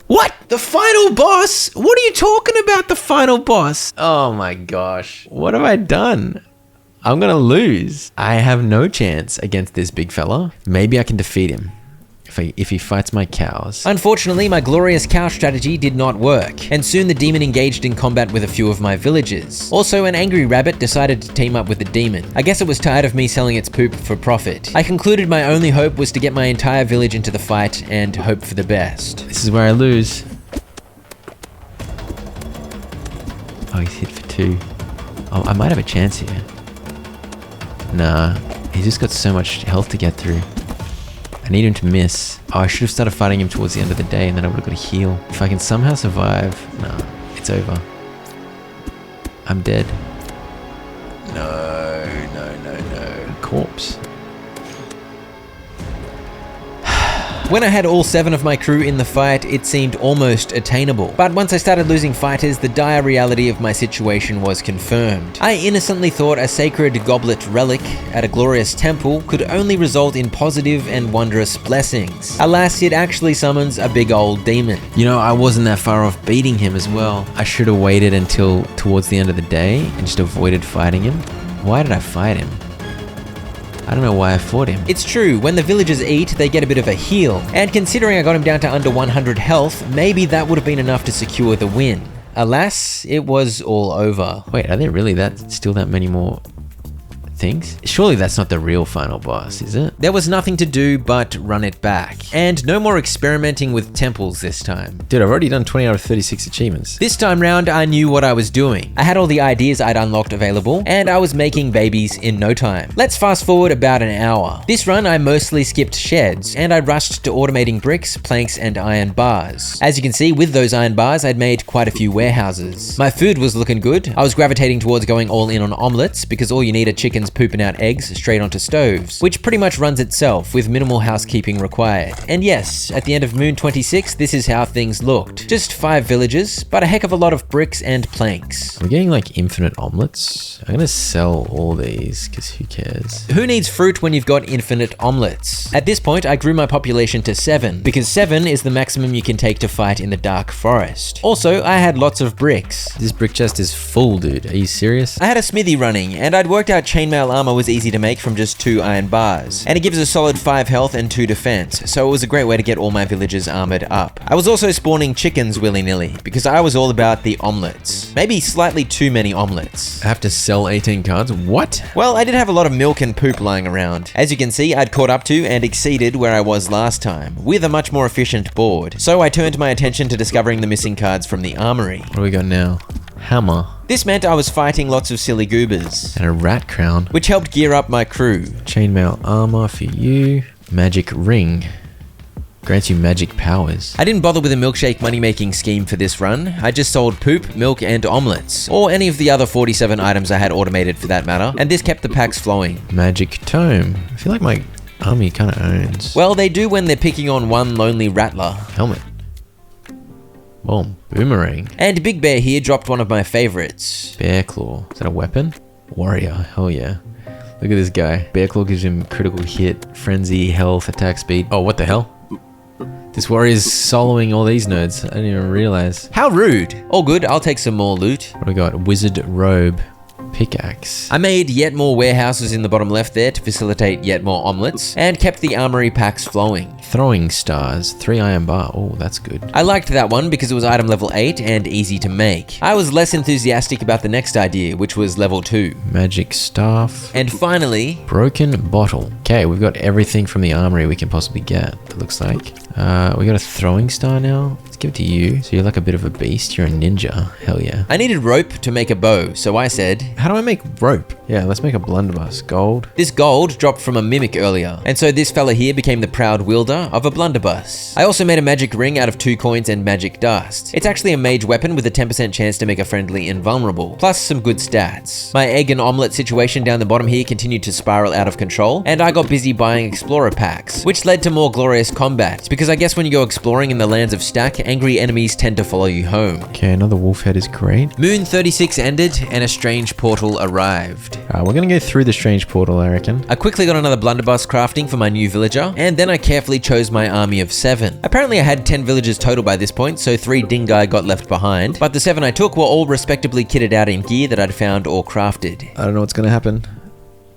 What? The final boss? What are you talking about, the final boss? Oh my gosh. What have I done? I'm gonna lose. I have no chance against this big fella. Maybe I can defeat him. If he fights my cows. Unfortunately, my glorious cow strategy did not work, and soon the demon engaged in combat with a few of my villagers. Also, an angry rabbit decided to team up with the demon. I guess it was tired of me selling its poop for profit. I concluded my only hope was to get my entire village into the fight and hope for the best. This is where I lose. Oh, he's hit for 2. Oh, I might have a chance here. Nah, he's just got so much health to get through. I need him to miss. Oh, I should have started fighting him towards the end of the day and then I would have got a heal. If I can somehow survive... Nah, it's over. I'm dead. No. Corpse. When I had all 7 of my crew in the fight, it seemed almost attainable. But once I started losing fighters, the dire reality of my situation was confirmed. I innocently thought a sacred goblet relic at a glorious temple could only result in positive and wondrous blessings. Alas, it actually summons a big old demon. You know, I wasn't that far off beating him as well. I should have waited until towards the end of the day and just avoided fighting him. Why did I fight him? I don't know why I fought him. It's true, when the villagers eat, they get a bit of a heal. And considering I got him down to under 100 health, maybe that would have been enough to secure the win. Alas, it was all over. Wait, are there really still that many more things? Surely that's not the real final boss, is it? There was nothing to do but run it back. And no more experimenting with temples this time. Dude, I've already done 20 out of 36 achievements. This time round, I knew what I was doing. I had all the ideas I'd unlocked available, and I was making babies in no time. Let's fast forward about an hour. This run, I mostly skipped sheds, and I rushed to automating bricks, planks, and iron bars. As you can see, with those iron bars, I'd made quite a few warehouses. My food was looking good. I was gravitating towards going all in on omelets, because all you need are chickens, chickens pooping out eggs straight onto stoves, which pretty much runs itself with minimal housekeeping required. And yes, at the end of Moon 26, this is how things looked. Just 5 villages, but a heck of a lot of bricks and planks. We're getting like infinite omelets. I'm gonna sell all these because who cares? Who needs fruit when you've got infinite omelets? At this point, I grew my population to 7, because 7 is the maximum you can take to fight in the dark forest. Also, I had lots of bricks. This brick chest is full, dude. Are you serious? I had a smithy running, and I'd worked out chainmail armor was easy to make from just 2 iron bars. And it gives a solid 5 health and 2 defense, so it was a great way to get all my villagers armored up. I was also spawning chickens willy-nilly, because I was all about the omelets. Maybe slightly too many omelets. I have to sell 18 cards? What? Well, I did have a lot of milk and poop lying around. As you can see, I'd caught up to and exceeded where I was last time, with a much more efficient board. So I turned my attention to discovering the missing cards from the armory. What do we got now? Hammer. This meant I was fighting lots of silly goobers, And a rat crown. which helped gear up my crew. Chainmail armor for you. Magic ring. Grants you magic powers. I didn't bother with a milkshake money-making scheme for this run. I just sold poop, milk, and omelets, or any of the other 47 items I had automated for that matter, and this kept the packs flowing. Magic tome. I feel like my army kind of owns. Well, they do when they're picking on one lonely rattler. Helmet. Boom. Boomerang. And Big Bear here dropped one of my favorites. Bear claw. Is that a weapon? Warrior. Hell yeah. Look at this guy. Bear claw gives him critical hit, frenzy, health, attack speed. Oh, what the hell? This warrior's soloing all these nerds. I didn't even realize. How rude. All good, I'll take some more loot. What do we got? Wizard robe. Pickaxe. I made yet more warehouses in the bottom left there to facilitate yet more omelets, and kept the armory packs flowing. Throwing stars. 3 iron bar. Oh, that's good. I liked that one because it was item level 8 and easy to make. I was less enthusiastic about the next idea, which was level 2. Magic staff. And finally, Broken bottle. Okay, we've got everything from the armory we can possibly get, it looks like. We got a throwing star now. Let's give it to you. So you're like a bit of a beast. You're a ninja. Hell yeah. I needed rope to make a bow, so I said, How do I make rope? Yeah, let's make a blunderbuss. Gold. this gold dropped from a mimic earlier, and so this fella here became the proud wielder of a blunderbuss. I also made a magic ring out of 2 coins and magic dust. It's actually a mage weapon with a 10% chance to make a friendly invulnerable, plus some good stats. My egg and omelette situation down the bottom here continued to spiral out of control, and I got busy buying explorer packs, which led to more glorious combat, because I guess when you go exploring in the lands of Stack, angry enemies tend to follow you home. Okay, another wolf head is great. Moon 36 ended, and a strange portal arrived. We're gonna go through the strange portal, I reckon. I quickly got another blunderbuss crafting for my new villager, and then I carefully chose my army of 7. Apparently I had 10 villagers total by this point, so 3 dingai got left behind, but the 7 I took were all respectably kitted out in gear that I'd found or crafted. I don't know what's gonna happen.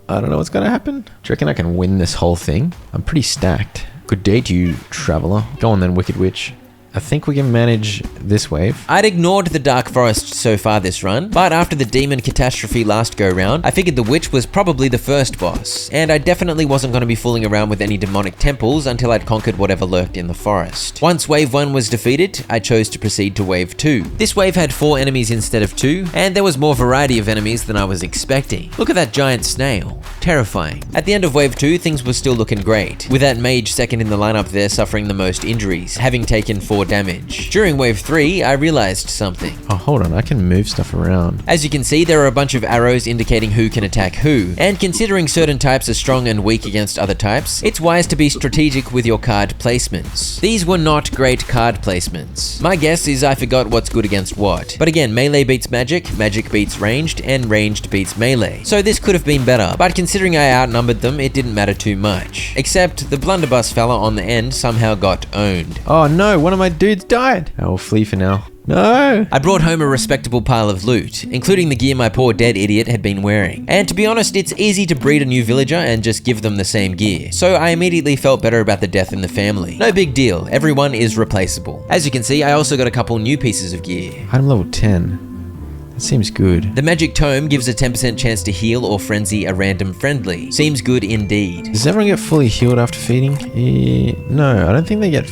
I don't know what's gonna happen. Do you reckon I can win this whole thing? I'm pretty stacked. Good day to you, traveler. Go on then, Wicked Witch. I think we can manage this wave. I'd ignored the Dark Forest so far this run, but after the demon catastrophe last go round, I figured the witch was probably the first boss, and I definitely wasn't going to be fooling around with any demonic temples until I'd conquered whatever lurked in the forest. Once wave 1 was defeated, I chose to proceed to wave 2. This wave had 4 enemies instead of 2, and there was more variety of enemies than I was expecting. Look at that giant snail. Terrifying. At the end of wave 2, things were still looking great, with that mage second in the lineup there suffering the most injuries, having taken 4 damage. During wave 3, I realized something. Oh, hold on. I can move stuff around. As you can see, there are a bunch of arrows indicating who can attack who, and considering certain types are strong and weak against other types, it's wise to be strategic with your card placements. These were not great card placements. My guess is I forgot what's good against what. But again, melee beats magic, magic beats ranged, and ranged beats melee. So this could have been better, but considering I outnumbered them, it didn't matter too much. Except the blunderbuss fella on the end somehow got owned. Oh no, one of my dudes died. I will flee for now. No! I brought home a respectable pile of loot, including the gear my poor dead idiot had been wearing. And to be honest, it's easy to breed a new villager and just give them the same gear, so I immediately felt better about the death in the family. No big deal, everyone is replaceable. As you can see, I also got a couple new pieces of gear. Item level 10. That seems good. The magic tome gives a 10% chance to heal or frenzy a random friendly. Seems good indeed. Does everyone get fully healed after feeding? No, I don't think they get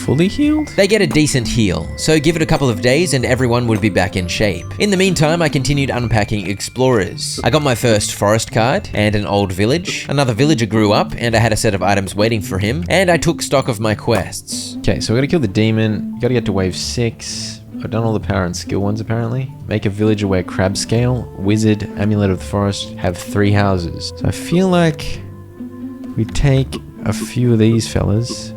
fully healed? They get a decent heal, so give it a couple of days and everyone would be back in shape. In the meantime, I continued unpacking explorers. I got my first forest card and an old village. Another villager grew up and I had a set of items waiting for him, and I took stock of my quests. Okay, so we gotta kill the demon. You gotta get to wave 6. I've done all the power and skill ones apparently. Make a villager wear crab scale, wizard, amulet of the forest, have 3 houses. So I feel like we take a few of these fellas.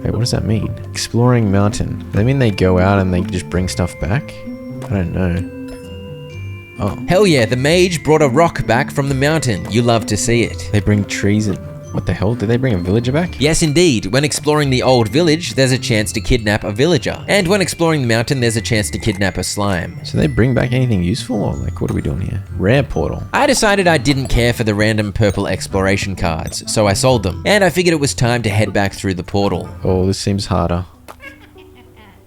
Wait, what does that mean? Exploring mountain. Does that mean they go out and they just bring stuff back? I don't know. Oh. Hell yeah, the mage brought a rock back from the mountain. You love to see it. They bring trees in. What the hell? Did they bring a villager back? Yes, indeed. When exploring the old village, there's a chance to kidnap a villager. And when exploring the mountain, there's a chance to kidnap a slime. So they bring back anything useful, or like what are we doing here? Rare portal. I decided I didn't care for the random purple exploration cards, so I sold them. And I figured it was time to head back through the portal. Oh, this seems harder.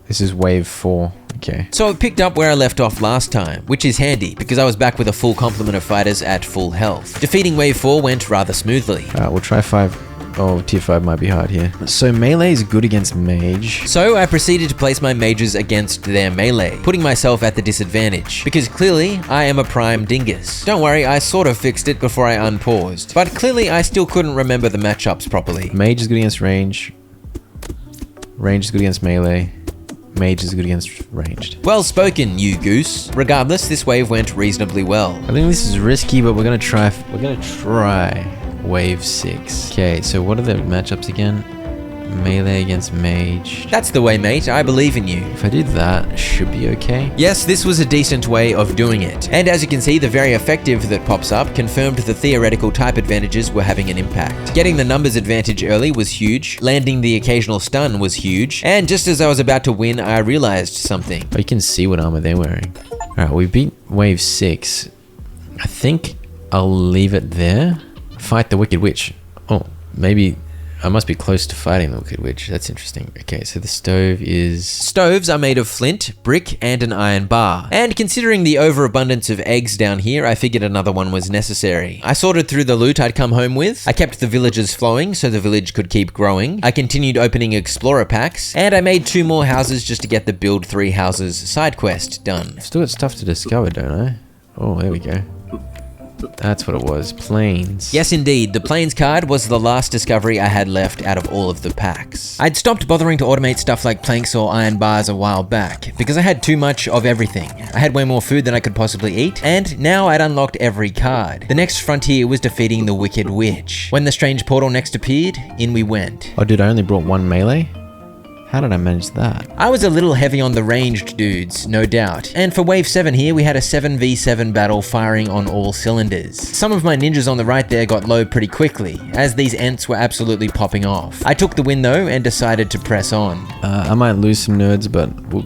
This is wave 4. Okay. So I picked up where I left off last time, which is handy because I was back with a full complement of fighters at full health. Defeating wave 4 went rather smoothly. Alright, we'll try 5. Oh, tier 5 might be hard here. So melee is good against mage. So I proceeded to place my mages against their melee, putting myself at the disadvantage, because clearly I am a prime dingus. Don't worry, I sort of fixed it before I unpaused, but clearly I still couldn't remember the matchups properly. Mage is good against range. Range is good against melee. Mage is good against ranged. Well spoken, you goose. Regardless, this wave went reasonably well. I think this is risky, but we're gonna try wave 6. Okay, so what are the matchups again? Melee against mage. That's the way, mate. I believe in you. If I do that, it should be okay. Yes, this was a decent way of doing it. And as you can see, the very effective that pops up confirmed the theoretical type advantages were having an impact. Getting the numbers advantage early was huge. Landing the occasional stun was huge. And just as I was about to win, I realized something. Oh, you can see what armor they're wearing. Alright, we beat wave 6. I think I'll leave it there. Fight the Wicked Witch. Oh, maybe I must be close to fighting the Wicked Witch. That's interesting. Okay, so the stove is... Stoves are made of flint, brick, and an iron bar. And considering the overabundance of eggs down here, I figured another one was necessary. I sorted through the loot I'd come home with. I kept the villagers flowing so the village could keep growing. I continued opening explorer packs. And I made 2 more houses just to get the build 3 houses side quest done. Still got stuff to discover, don't I? Oh, there we go. That's what it was. Plains. Yes, indeed. The Plains card was the last discovery I had left out of all of the packs. I'd stopped bothering to automate stuff like planks or iron bars a while back because I had too much of everything. I had way more food than I could possibly eat, and now I'd unlocked every card. The next frontier was defeating the Wicked Witch. When the strange portal next appeared, in we went. Oh, dude, I only brought 1 melee? How did I manage that? I was a little heavy on the ranged dudes, no doubt. And for wave 7 here, we had a 7v7 battle firing on all cylinders. Some of my ninjas on the right there got low pretty quickly, as these ents were absolutely popping off. I took the win though, and decided to press on. I might lose some nerds, but we'll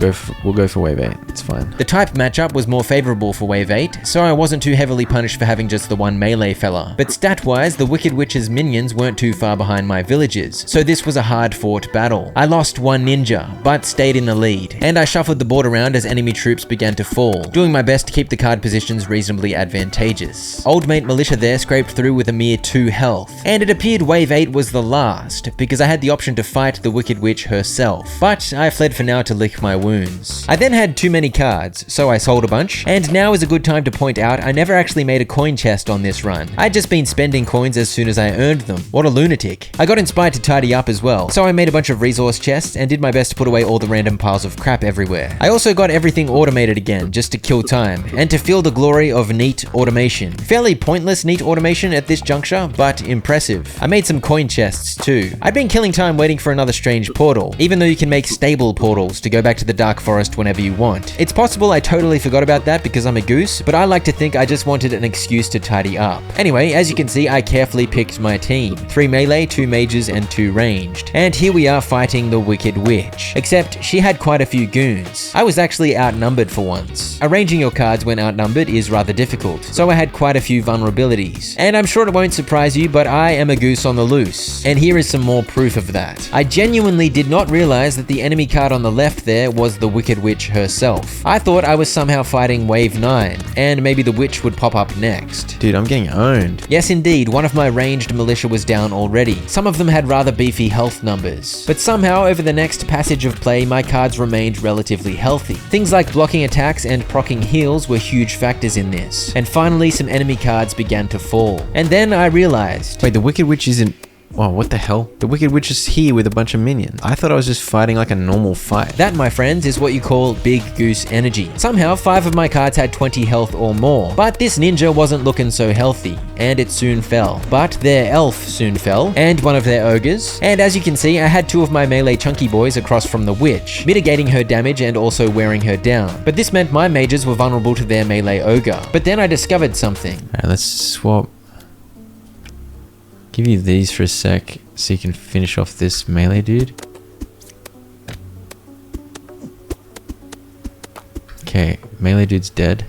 go for wave 8. It's fine. The type matchup was more favorable for wave 8, so I wasn't too heavily punished for having just the 1 melee fella. But stat-wise, the Wicked Witch's minions weren't too far behind my villagers, so this was a hard-fought battle. I lost 1 ninja, but stayed in the lead, and I shuffled the board around as enemy troops began to fall, doing my best to keep the card positions reasonably advantageous. Old mate Militia there scraped through with a mere 2 health, and it appeared wave 8 was the last, because I had the option to fight the Wicked Witch herself, but I fled for now to lick my wounds. I then had too many cards, so I sold a bunch, and now is a good time to point out I never actually made a coin chest on this run. I'd just been spending coins as soon as I earned them. What a lunatic. I got inspired to tidy up as well, so I made a bunch of resource chests and did my best to put away all the random piles of crap everywhere. I also got everything automated again, just to kill time, and to feel the glory of neat automation. Fairly pointless neat automation at this juncture, but impressive. I made some coin chests too. I'd been killing time waiting for another strange portal, even though you can make stable portals to go back to the Dark Forest whenever you want. It's possible I totally forgot about that because I'm a goose, but I like to think I just wanted an excuse to tidy up. Anyway, as you can see, I carefully picked my team. 3 melee, 2 mages, and 2 ranged. And here we are fighting the Wicked Witch. Except she had quite a few goons. I was actually outnumbered for once. Arranging your cards when outnumbered is rather difficult, so I had quite a few vulnerabilities. And I'm sure it won't surprise you, but I am a goose on the loose. And here is some more proof of that. I genuinely did not realize that the enemy card on the left there was the Wicked Witch herself. I thought I was somehow fighting wave 9, and maybe the witch would pop up next. Dude, I'm getting owned. Yes indeed, one of my ranged militia was down already. Some of them had rather beefy health numbers. But somehow over the next passage of play, my cards remained relatively healthy. Things like blocking attacks and proccing heals were huge factors in this. And finally, some enemy cards began to fall. And then I realized... Wait, the Wicked Witch isn't Oh, what the hell? The Wicked Witch is here with a bunch of minions. I thought I was just fighting like a normal fight. That, my friends, is what you call Big Goose energy. Somehow, 5 of my cards had 20 health or more, but this ninja wasn't looking so healthy, and it soon fell. But their elf soon fell, and one of their ogres, and as you can see, I had 2 of my melee chunky boys across from the witch, mitigating her damage and also wearing her down. But this meant my mages were vulnerable to their melee ogre. But then I discovered something. Alright, let's swap. Give you these for a sec so you can finish off this melee dude. Okay, melee dude's dead.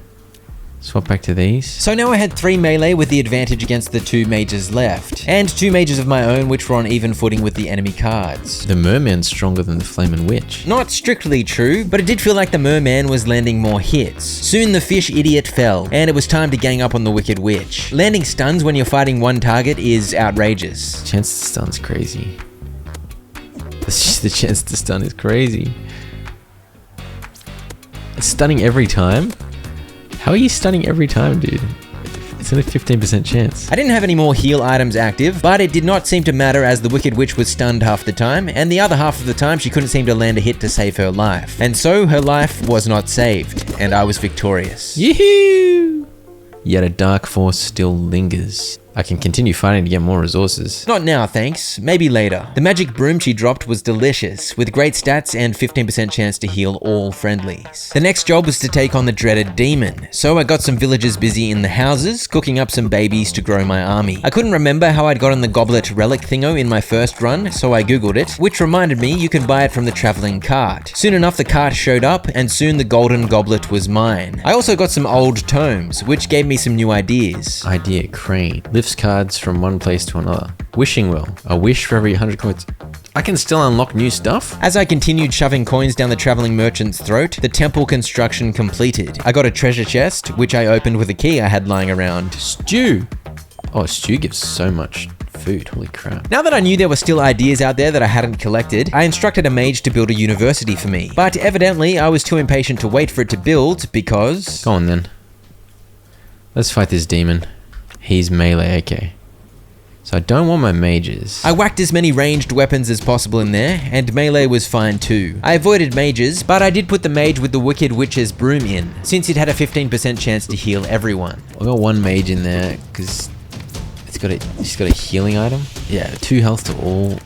Swap back to these. So now I had 3 melee with the advantage against the 2 mages left, and 2 mages of my own which were on even footing with the enemy cards. The merman's stronger than the flaming witch. Not strictly true, but it did feel like the merman was landing more hits. Soon the fish idiot fell, and it was time to gang up on the Wicked Witch. Landing stuns when you're fighting one target is outrageous. Chance to stun's crazy. The chance to stun is crazy. It's stunning every time? How are you stunning every time, dude? It's only 15% chance. I didn't have any more heal items active, but it did not seem to matter as the Wicked Witch was stunned half the time, and the other half of the time she couldn't seem to land a hit to save her life. And so her life was not saved, and I was victorious. Yee-hoo! Yet a dark force still lingers. I can continue fighting to get more resources. Not now, thanks. Maybe later. The magic broom she dropped was delicious, with great stats and 15% chance to heal all friendlies. The next job was to take on the dreaded demon, so I got some villagers busy in the houses, cooking up some babies to grow my army. I couldn't remember how I'd gotten the goblet relic thingo in my first run, so I googled it, which reminded me you can buy it from the traveling cart. Soon enough the cart showed up, and soon the golden goblet was mine. I also got some old tomes, which gave me some new ideas. Idea crane. Lifts cards from one place to another. Wishing well. A wish for every 100 coins. I can still unlock new stuff? As I continued shoving coins down the traveling merchant's throat, the temple construction completed. I got a treasure chest, which I opened with a key I had lying around. Stew! Oh, stew gives so much food, holy crap. Now that I knew there were still ideas out there that I hadn't collected, I instructed a mage to build a university for me. But evidently, I was too impatient to wait for it to build because... Go on then. Let's fight this demon. He's melee, okay. So I don't want my mages. I whacked as many ranged weapons as possible in there, and melee was fine too. I avoided mages, but I did put the mage with the Wicked Witch's broom in, since it had a 15% chance to heal everyone. I got one mage in there, because it's got a healing item. Yeah, 2 health to all.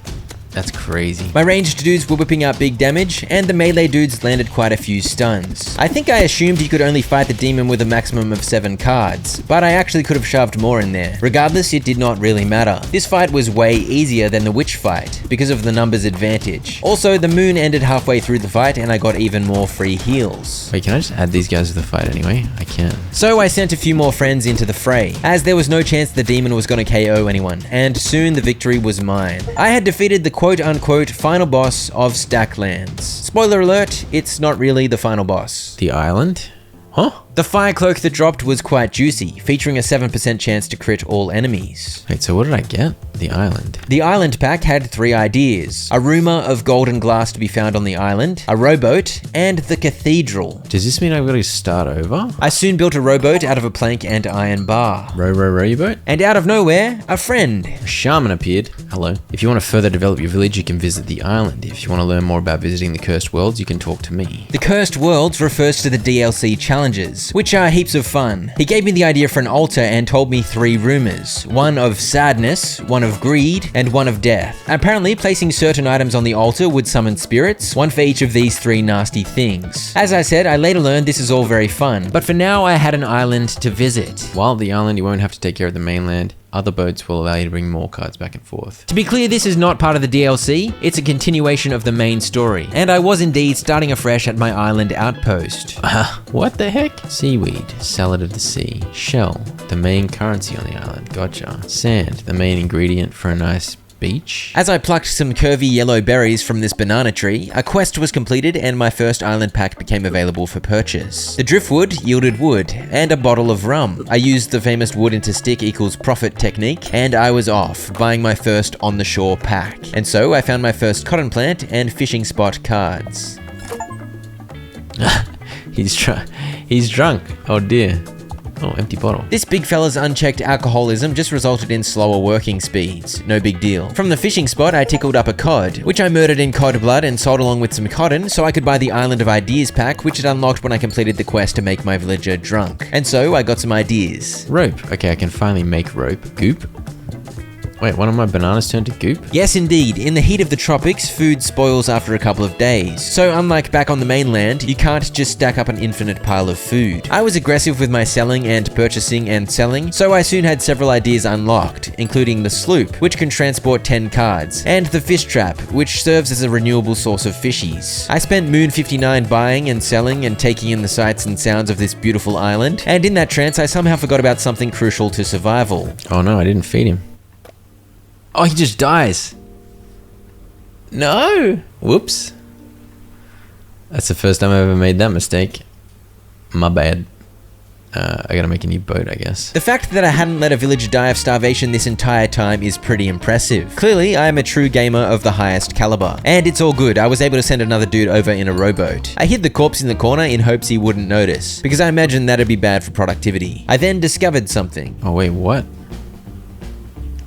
That's crazy. My ranged dudes were whipping out big damage, and the melee dudes landed quite a few stuns. I think I assumed he could only fight the demon with a maximum of 7 cards, but I actually could have shoved more in there. Regardless, it did not really matter. This fight was way easier than the witch fight, because of the numbers advantage. Also, the moon ended halfway through the fight, and I got even more free heals. Wait, can I just add these guys to the fight anyway? I can. So I sent a few more friends into the fray, as there was no chance the demon was going to KO anyone, and soon the victory was mine. I had defeated the quote-unquote final boss of Stacklands. Spoiler alert, it's not really the final boss. The island? Huh? The fire cloak that dropped was quite juicy, featuring a 7% chance to crit all enemies. Wait, so what did I get? The island. The island pack had 3 ideas: a rumor of golden glass to be found on the island, a rowboat, and the cathedral. Does this mean I've got to start over? I soon built a rowboat out of a plank and iron bar. Row your boat? And out of nowhere, a friend. A shaman appeared. Hello. If you want to further develop your village, you can visit the island. If you want to learn more about visiting the Cursed Worlds, you can talk to me. The Cursed Worlds refers to the DLC challenges, which are heaps of fun. He gave me the idea for an altar and told me 3 rumors. One of sadness, one of greed, and one of death. Apparently, placing certain items on the altar would summon spirits, one for each of these 3 nasty things. As I said, I later learned this is all very fun, but for now I had an island to visit. While at the island, you won't have to take care of the mainland. Other boats will allow you to bring more cards back and forth. To be clear, this is not part of the DLC, it's a continuation of the main story, and I was indeed starting afresh at my island outpost. What the heck? Seaweed, salad of the sea. Shell, the main currency on the island. Gotcha. Sand, the main ingredient for a nice beach. As I plucked some curvy yellow berries from this banana tree, a quest was completed and my first island pack became available for purchase. The driftwood yielded wood and a bottle of rum. I used the famous wood into stick equals profit technique, and I was off, buying my first on the shore pack. And so I found my first cotton plant and fishing spot cards. He's drunk. Oh dear. Oh, empty bottle. This big fella's unchecked alcoholism just resulted in slower working speeds. No big deal. From the fishing spot, I tickled up a cod, which I murdered in cod blood and sold along with some cotton so I could buy the Island of Ideas pack, which it unlocked when I completed the quest to make my villager drunk. And so I got some ideas. Rope. Okay, I can finally make rope. Goop. Wait, one of my bananas turned to goop? Yes, indeed. In the heat of the tropics, food spoils after a couple of days. So unlike back on the mainland, you can't just stack up an infinite pile of food. I was aggressive with my selling and purchasing and selling, so I soon had several ideas unlocked, including the sloop, which can transport 10 cards, and the fish trap, which serves as a renewable source of fishies. I spent Moon 59 buying and selling and taking in the sights and sounds of this beautiful island, and in that trance I somehow forgot about something crucial to survival. Oh no, I didn't feed him. Oh, he just dies. No. Whoops. That's the first time I ever made that mistake. My bad. I gotta make a new boat, I guess. The fact that I hadn't let a villager die of starvation this entire time is pretty impressive. Clearly, I am a true gamer of the highest caliber. And it's all good, I was able to send another dude over in a rowboat. I hid the corpse in the corner in hopes he wouldn't notice, because I imagined that'd be bad for productivity. I then discovered something. Oh wait, what?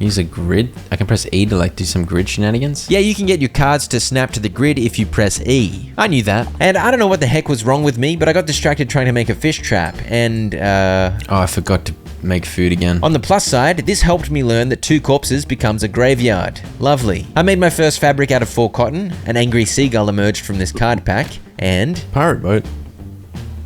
Use a grid? I can press E to like do some grid shenanigans? Yeah, you can get your cards to snap to the grid if you press E. I knew that. And I don't know what the heck was wrong with me, but I got distracted trying to make a fish trap, and Oh, I forgot to make food again. on the plus side, this helped me learn that 2 corpses becomes a graveyard. Lovely. I made my first fabric out of 4 cotton, an angry seagull emerged from this card pack, and Pirate boat.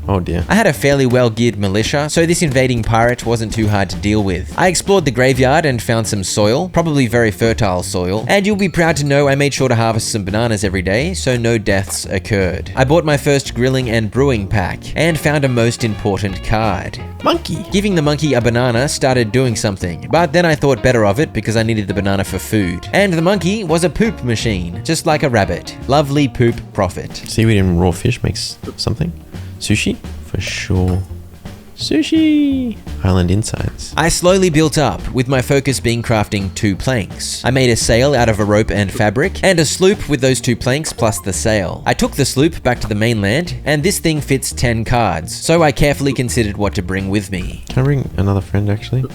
Oh dear. I had a fairly well-geared militia, so this invading pirate wasn't too hard to deal with. I explored the graveyard and found some soil, probably very fertile soil, and you'll be proud to know I made sure to harvest some bananas every day, so no deaths occurred. I bought my first grilling and brewing pack, and found a most important card. Monkey. Giving the monkey a banana started doing something, but then I thought better of it because I needed the banana for food. And the monkey was a poop machine, just like a rabbit. Lovely poop profit. Seaweed and raw fish makes something. Sushi? For sure. Sushi! Island insides. I slowly built up, with my focus being crafting 2 planks. I made a sail out of a rope and fabric, and a sloop with those 2 planks plus the sail. I took the sloop back to the mainland, and this thing fits 10 cards, so I carefully considered what to bring with me. Can I bring another friend actually?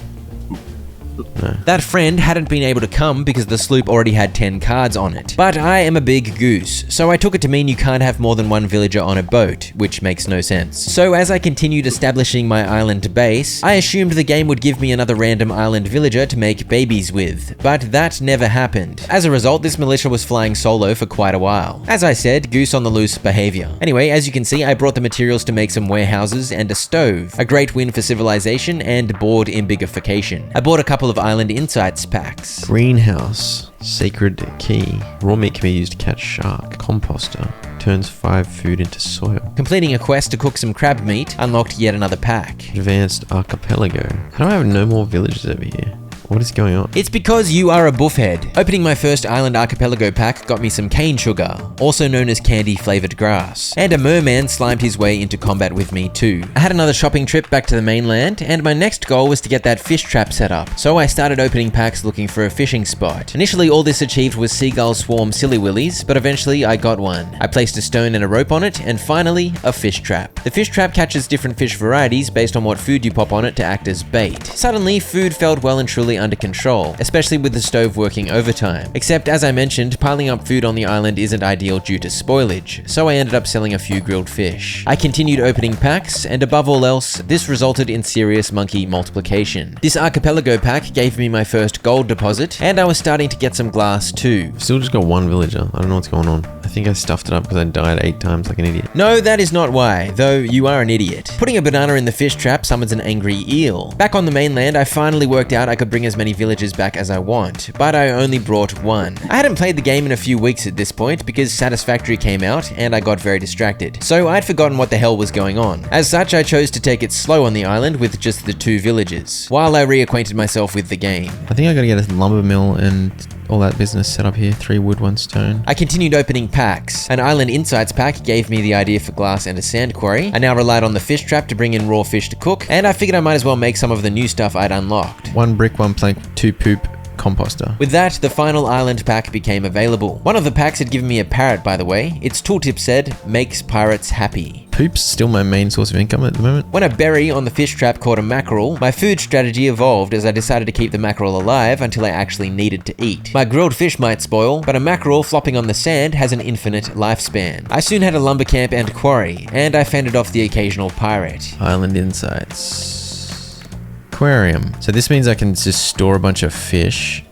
No. That friend hadn't been able to come because the sloop already had 10 cards on it. But I am a big goose, so I took it to mean you can't have more than 1 villager on a boat, which makes no sense. So as I continued establishing my island base, I assumed the game would give me another random island villager to make babies with, but that never happened. As a result, this militia was flying solo for quite a while. As I said, goose on the loose behavior. Anyway, as you can see, I brought the materials to make some warehouses and a stove, a great win for civilization and board embiggification. I bought a couple of island insights packs. Greenhouse. Sacred key. Raw meat can be used to catch shark. Composter. Turns 5 food into soil. Completing a quest to cook some crab meat unlocked yet another pack. Advanced archipelago. How do I have no more villages over here? What is going on? It's because you are a buffhead. Opening my first island archipelago pack got me some cane sugar, also known as candy flavored grass, and a merman slimed his way into combat with me too. I had another shopping trip back to the mainland, and my next goal was to get that fish trap set up, so I started opening packs looking for a fishing spot. Initially all this achieved was seagull swarm silly willies, but eventually I got one. I placed a stone and a rope on it, and finally a fish trap. The fish trap catches different fish varieties based on what food you pop on it to act as bait. Suddenly food felt well and truly under control, especially with the stove working overtime. Except as I mentioned, piling up food on the island isn't ideal due to spoilage, so I ended up selling a few grilled fish. I continued opening packs, and above all else, this resulted in serious monkey multiplication. This archipelago pack gave me my first gold deposit, and I was starting to get some glass too. I've still just got 1 villager. I don't know what's going on. I think I stuffed it up because I died 8 times like an idiot. No, that is not why, though you are an idiot. Putting a banana in the fish trap summons an angry eel. Back on the mainland, I finally worked out I could bring as many villagers back as I want, but I only brought 1. I hadn't played the game in a few weeks at this point because Satisfactory came out and I got very distracted, so I'd forgotten what the hell was going on. As such, I chose to take it slow on the island with just the 2 villages, while I reacquainted myself with the game. I think I gotta get a lumber mill and all that business set up here. 3 wood, 1 stone. I continued opening packs. An Island Insights pack gave me the idea for glass and a sand quarry. I now relied on the fish trap to bring in raw fish to cook, and I figured I might as well make some of the new stuff I'd unlocked. 1 brick, 1 plank, 2 poop, composter. With that, the final island pack became available. One of the packs had given me a parrot, by the way. Its tooltip said, "Makes pirates happy." Poop's still my main source of income at the moment. When a berry on the fish trap caught a mackerel, my food strategy evolved as I decided to keep the mackerel alive until I actually needed to eat. My grilled fish might spoil, but a mackerel flopping on the sand has an infinite lifespan. I soon had a lumber camp and quarry, and I fended off the occasional pirate. Island insights. Aquarium. So this means I can just store a bunch of fish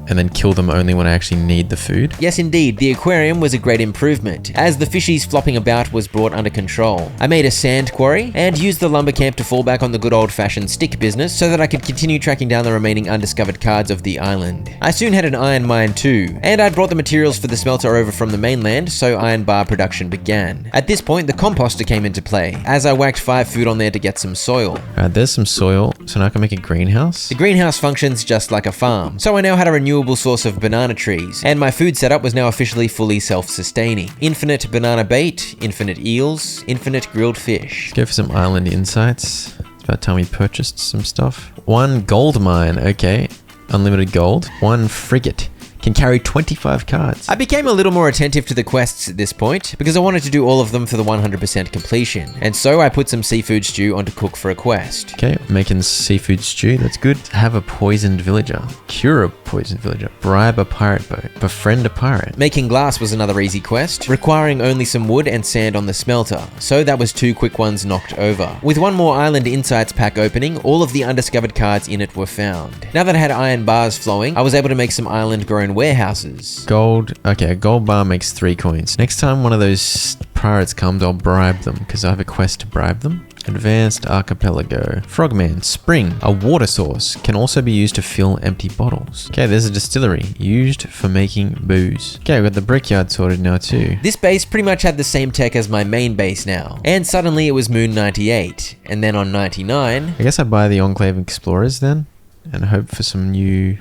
and then kill them only when I actually need the food. Yes, indeed, the aquarium was a great improvement, as the fishies flopping about was brought under control. I made a sand quarry and used the lumber camp to fall back on the good old-fashioned stick business so that I could continue tracking down the remaining undiscovered cards of the island. I soon had an iron mine too, and I'd brought the materials for the smelter over from the mainland, so iron bar production began. At this point, the composter came into play, as I whacked 5 food on there to get some soil. Alright, there's some soil, so now I can make a greenhouse. The greenhouse functions just like a farm, so I now had a renewable source of banana trees, and my food setup was now officially fully self-sustaining. Infinite banana bait, infinite eels, infinite grilled fish. Let's go for some island insights. It's about time we purchased some stuff. 1 gold mine, okay. Unlimited gold. 1 frigate. Can carry 25 cards. I became a little more attentive to the quests at this point, because I wanted to do all of them for the 100% completion, and so I put some seafood stew on to cook for a quest. Okay, making seafood stew, that's good. Have a poisoned villager. Cure a poisoned villager. Bribe a pirate boat. Befriend a pirate. Making glass was another easy quest, requiring only some wood and sand on the smelter, so that was 2 quick ones knocked over. With 1 more Island Insights pack opening, all of the undiscovered cards in it were found. Now that I had iron bars flowing, I was able to make some island-grown warehouses. Gold. Okay, a gold bar makes 3 coins. Next time one of those pirates comes, I'll bribe them, because I have a quest to bribe them. Advanced Archipelago. Frogman. Spring. A water source. Can also be used to fill empty bottles. Okay, there's a distillery. Used for making booze. Okay, we've got the brickyard sorted now too. This base pretty much had the same tech as my main base now. And suddenly it was Moon 98. And then on 99... I guess I buy the Enclave Explorers then, and hope for some new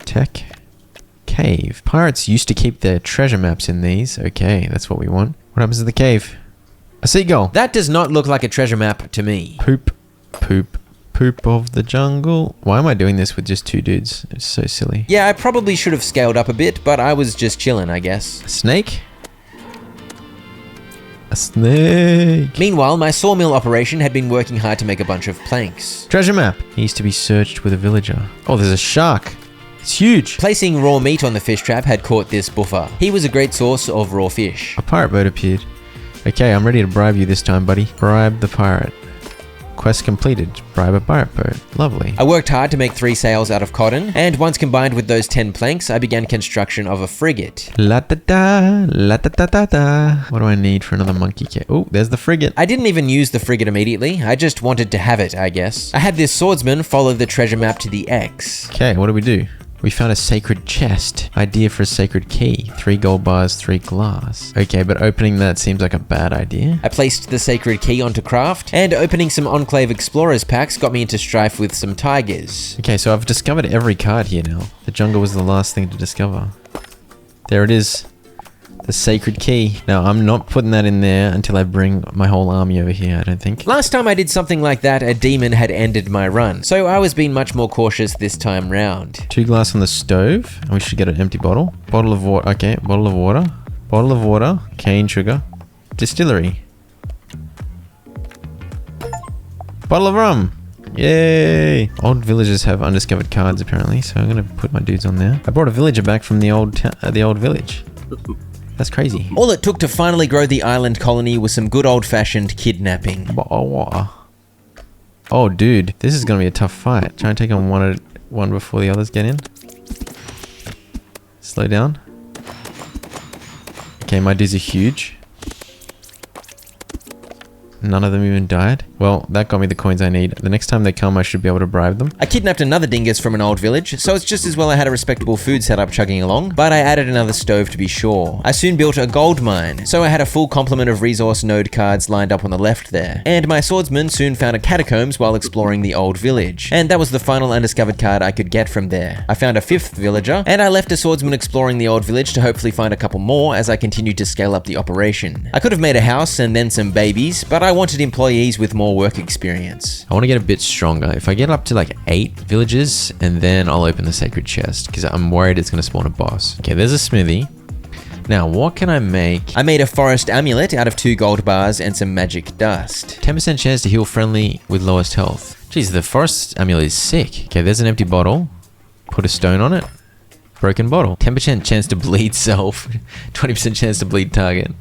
tech. Cave. Pirates used to keep their treasure maps in these. Okay, that's what we want. What happens to the cave? A seagull. That does not look like a treasure map to me. Poop, poop, poop of the jungle. Why am I doing this with just 2 dudes? It's so silly. Yeah, I probably should have scaled up a bit, but I was just chilling, I guess. A snake? A snake. Meanwhile, my sawmill operation had been working hard to make a bunch of planks. Treasure map. Needs to be searched with a villager. Oh, there's a shark. It's huge. Placing raw meat on the fish trap had caught this buffer. He was a great source of raw fish. A pirate boat appeared. Okay, I'm ready to bribe you this time, buddy. Bribe the pirate. Quest completed. Bribe a pirate boat. Lovely. I worked hard to make 3 sails out of cotton, and once combined with those 10 planks, I began construction of a frigate. La-da-da, la-da-da-da-da. What do I need for another monkey cat? Oh, there's the frigate. I didn't even use the frigate immediately, I just wanted to have it, I guess. I had this swordsman follow the treasure map to the X. Okay, what do we do? We found a sacred chest. Idea for a sacred key. 3 gold bars, 3 glass. Okay, but opening that seems like a bad idea. I placed the sacred key onto craft, and opening some Enclave Explorers packs got me into strife with some tigers. Okay, so I've discovered every card here now. The jungle was the last thing to discover. There it is. The sacred key. Now, I'm not putting that in there until I bring my whole army over here, I don't think. Last time I did something like that, a demon had ended my run, so I was being much more cautious this time round. 2 glass on the stove, and we should get an empty bottle. Bottle of water, okay, bottle of water. Bottle of water, cane sugar. Distillery. Bottle of rum. Yay! Old villagers have undiscovered cards apparently, so I'm gonna put my dudes on there. I brought a villager back from the old village. That's crazy. All it took to finally grow the island colony was some good old-fashioned kidnapping. Oh, dude, this is gonna be a tough fight. Try and take on one before the others get in. Slow down. Okay, my dudes are huge. None of them even died. Well, that got me the coins I need. The next time they come, I should be able to bribe them. I kidnapped another dingus from an old village, so it's just as well I had a respectable food setup chugging along, but I added another stove to be sure. I soon built a gold mine, so I had a full complement of resource node cards lined up on the left there. And my swordsman soon found a catacombs while exploring the old village. And that was the final undiscovered card I could get from there. I found a 5th villager, and I left a swordsman exploring the old village to hopefully find a couple more as I continued to scale up the operation. I could have made a house and then some babies, but I wanted employees with more work experience. I want to get a bit stronger. If I get up to like 8 villages, and then I'll open the sacred chest, because I'm worried it's going to spawn a boss. Okay, there's a smithy. Now, what can I make? I made a forest amulet out of 2 gold bars and some magic dust. 10% chance to heal friendly with lowest health. Jeez, the forest amulet is sick. Okay, there's an empty bottle. Put a stone on it. Broken bottle. 10% chance to bleed self. 20% chance to bleed target.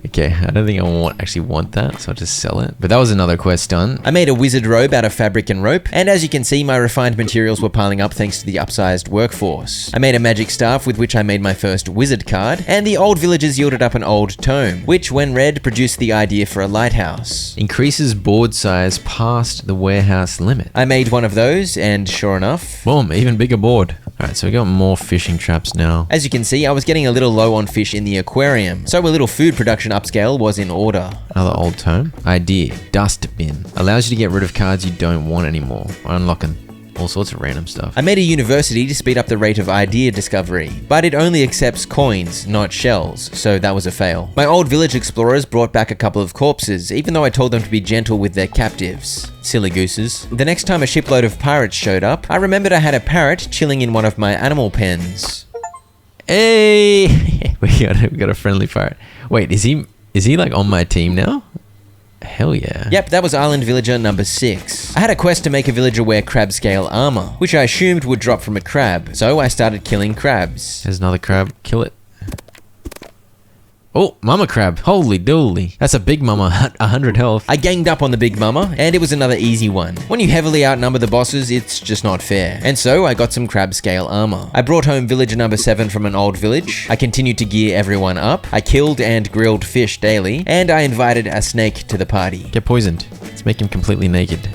Okay, I don't think I actually want that, so I'll just sell it. But that was another quest done. I made a wizard robe out of fabric and rope, and as you can see, my refined materials were piling up thanks to the upsized workforce. I made a magic staff with which I made my first wizard card, and the old villagers yielded up an old tome, which when read produced the idea for a lighthouse. Increases board size past the warehouse limit. I made one of those, and sure enough, boom, even bigger board. Alright, so we got more fishing traps now. As you can see, I was getting a little low on fish in the aquarium, so a little food production upscale was in order. Another old tome. Idea, dust bin. Allows you to get rid of cards you don't want anymore. Unlocking all sorts of random stuff. I made a university to speed up the rate of idea discovery, but it only accepts coins, not shells, so that was a fail. My old village explorers brought back a couple of corpses, even though I told them to be gentle with their captives. Silly gooses. The next time a shipload of pirates showed up, I remembered I had a parrot chilling in one of my animal pens. Hey! we got a friendly pirate. Wait, is he like on my team now? Hell yeah. Yep, that was island villager number 6. I had a quest to make a villager wear crab scale armor, which I assumed would drop from a crab, so I started killing crabs. There's another crab. Kill it. Oh, mama crab. Holy dooly. That's a big mama. 100 health. I ganged up on the big mama, and it was another easy one. When you heavily outnumber the bosses, it's just not fair. And so I got some crab scale armor. I brought home villager number 7 from an old village. I continued to gear everyone up. I killed and grilled fish daily, and I invited a snake to the party. Get poisoned. Let's make him completely naked.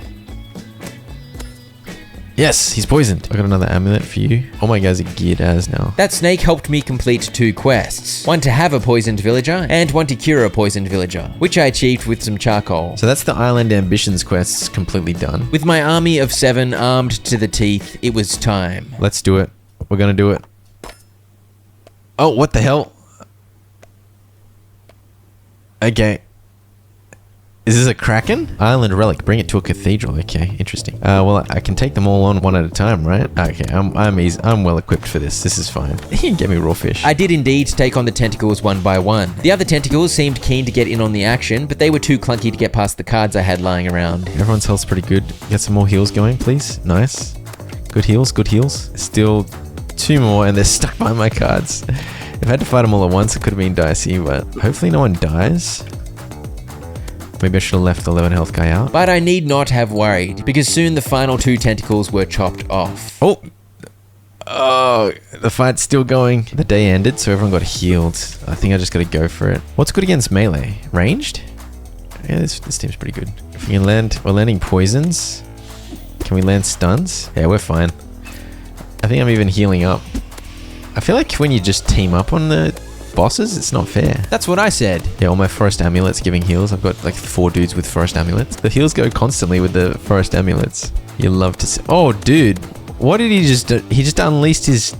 Yes, he's poisoned. I got another amulet for you. All my guys are geared as now. That snake helped me complete 2 quests. One to have a poisoned villager, and one to cure a poisoned villager, which I achieved with some charcoal. So that's the Island Ambitions quests completely done. With my army of 7 armed to the teeth, it was time. Let's do it. We're gonna do it. Oh, what the hell? Okay. Is this a kraken? Island relic. Bring it to a cathedral. Okay, interesting. Well, I can take them all on one at a time, right? Okay, I'm easy. I'm well equipped for this. This is fine. You can get me raw fish. I did indeed take on the tentacles one by one. The other tentacles seemed keen to get in on the action, but they were too clunky to get past the cards I had lying around. Everyone's health's pretty good. Get some more heals going, please. Nice. Good heals, good heals. Still 2 more, and they're stuck by my cards. If I had to fight them all at once, it could have been dicey, but hopefully no one dies. Maybe I should have left the 11 health guy out. But I need not have worried, because soon the final 2 tentacles were chopped off. Oh! Oh, the fight's still going. The day ended, so everyone got healed. I think I just gotta go for it. What's good against melee? Ranged? Yeah, this team's pretty good. If we can land, we're landing poisons. Can we land stuns? Yeah, we're fine. I think I'm even healing up. I feel like when you just team up on the bosses, it's not fair. That's what I said. Yeah, all my forest amulets giving heals. I've got like 4 dudes with forest amulets. The heals go constantly with the forest amulets. You love to see. Oh, dude. What did he just do? He just unleashed his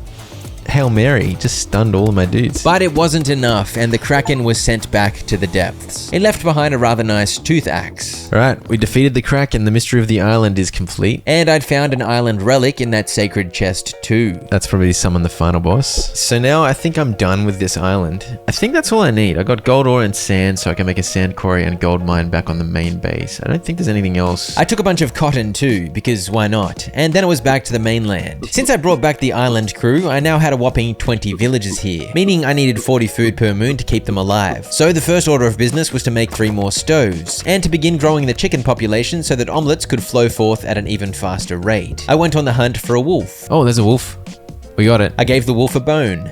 Hail Mary. Just stunned all of my dudes. But it wasn't enough, and the Kraken was sent back to the depths. It left behind a rather nice tooth axe. Alright, we defeated the Kraken. The mystery of the island is complete. And I'd found an island relic in that sacred chest too. That's probably summoned the final boss. So now I think I'm done with this island. I think that's all I need. I got gold ore and sand, so I can make a sand quarry and gold mine back on the main base. I don't think there's anything else. I took a bunch of cotton too, because why not? And then it was back to the mainland. Since I brought back the island crew, I now had a whopping 20 villagers here, meaning I needed 40 food per moon to keep them alive. So the first order of business was to make 3 more stoves, and to begin growing the chicken population so that omelets could flow forth at an even faster rate. I went on the hunt for a wolf. Oh, there's a wolf. We got it. I gave the wolf a bone.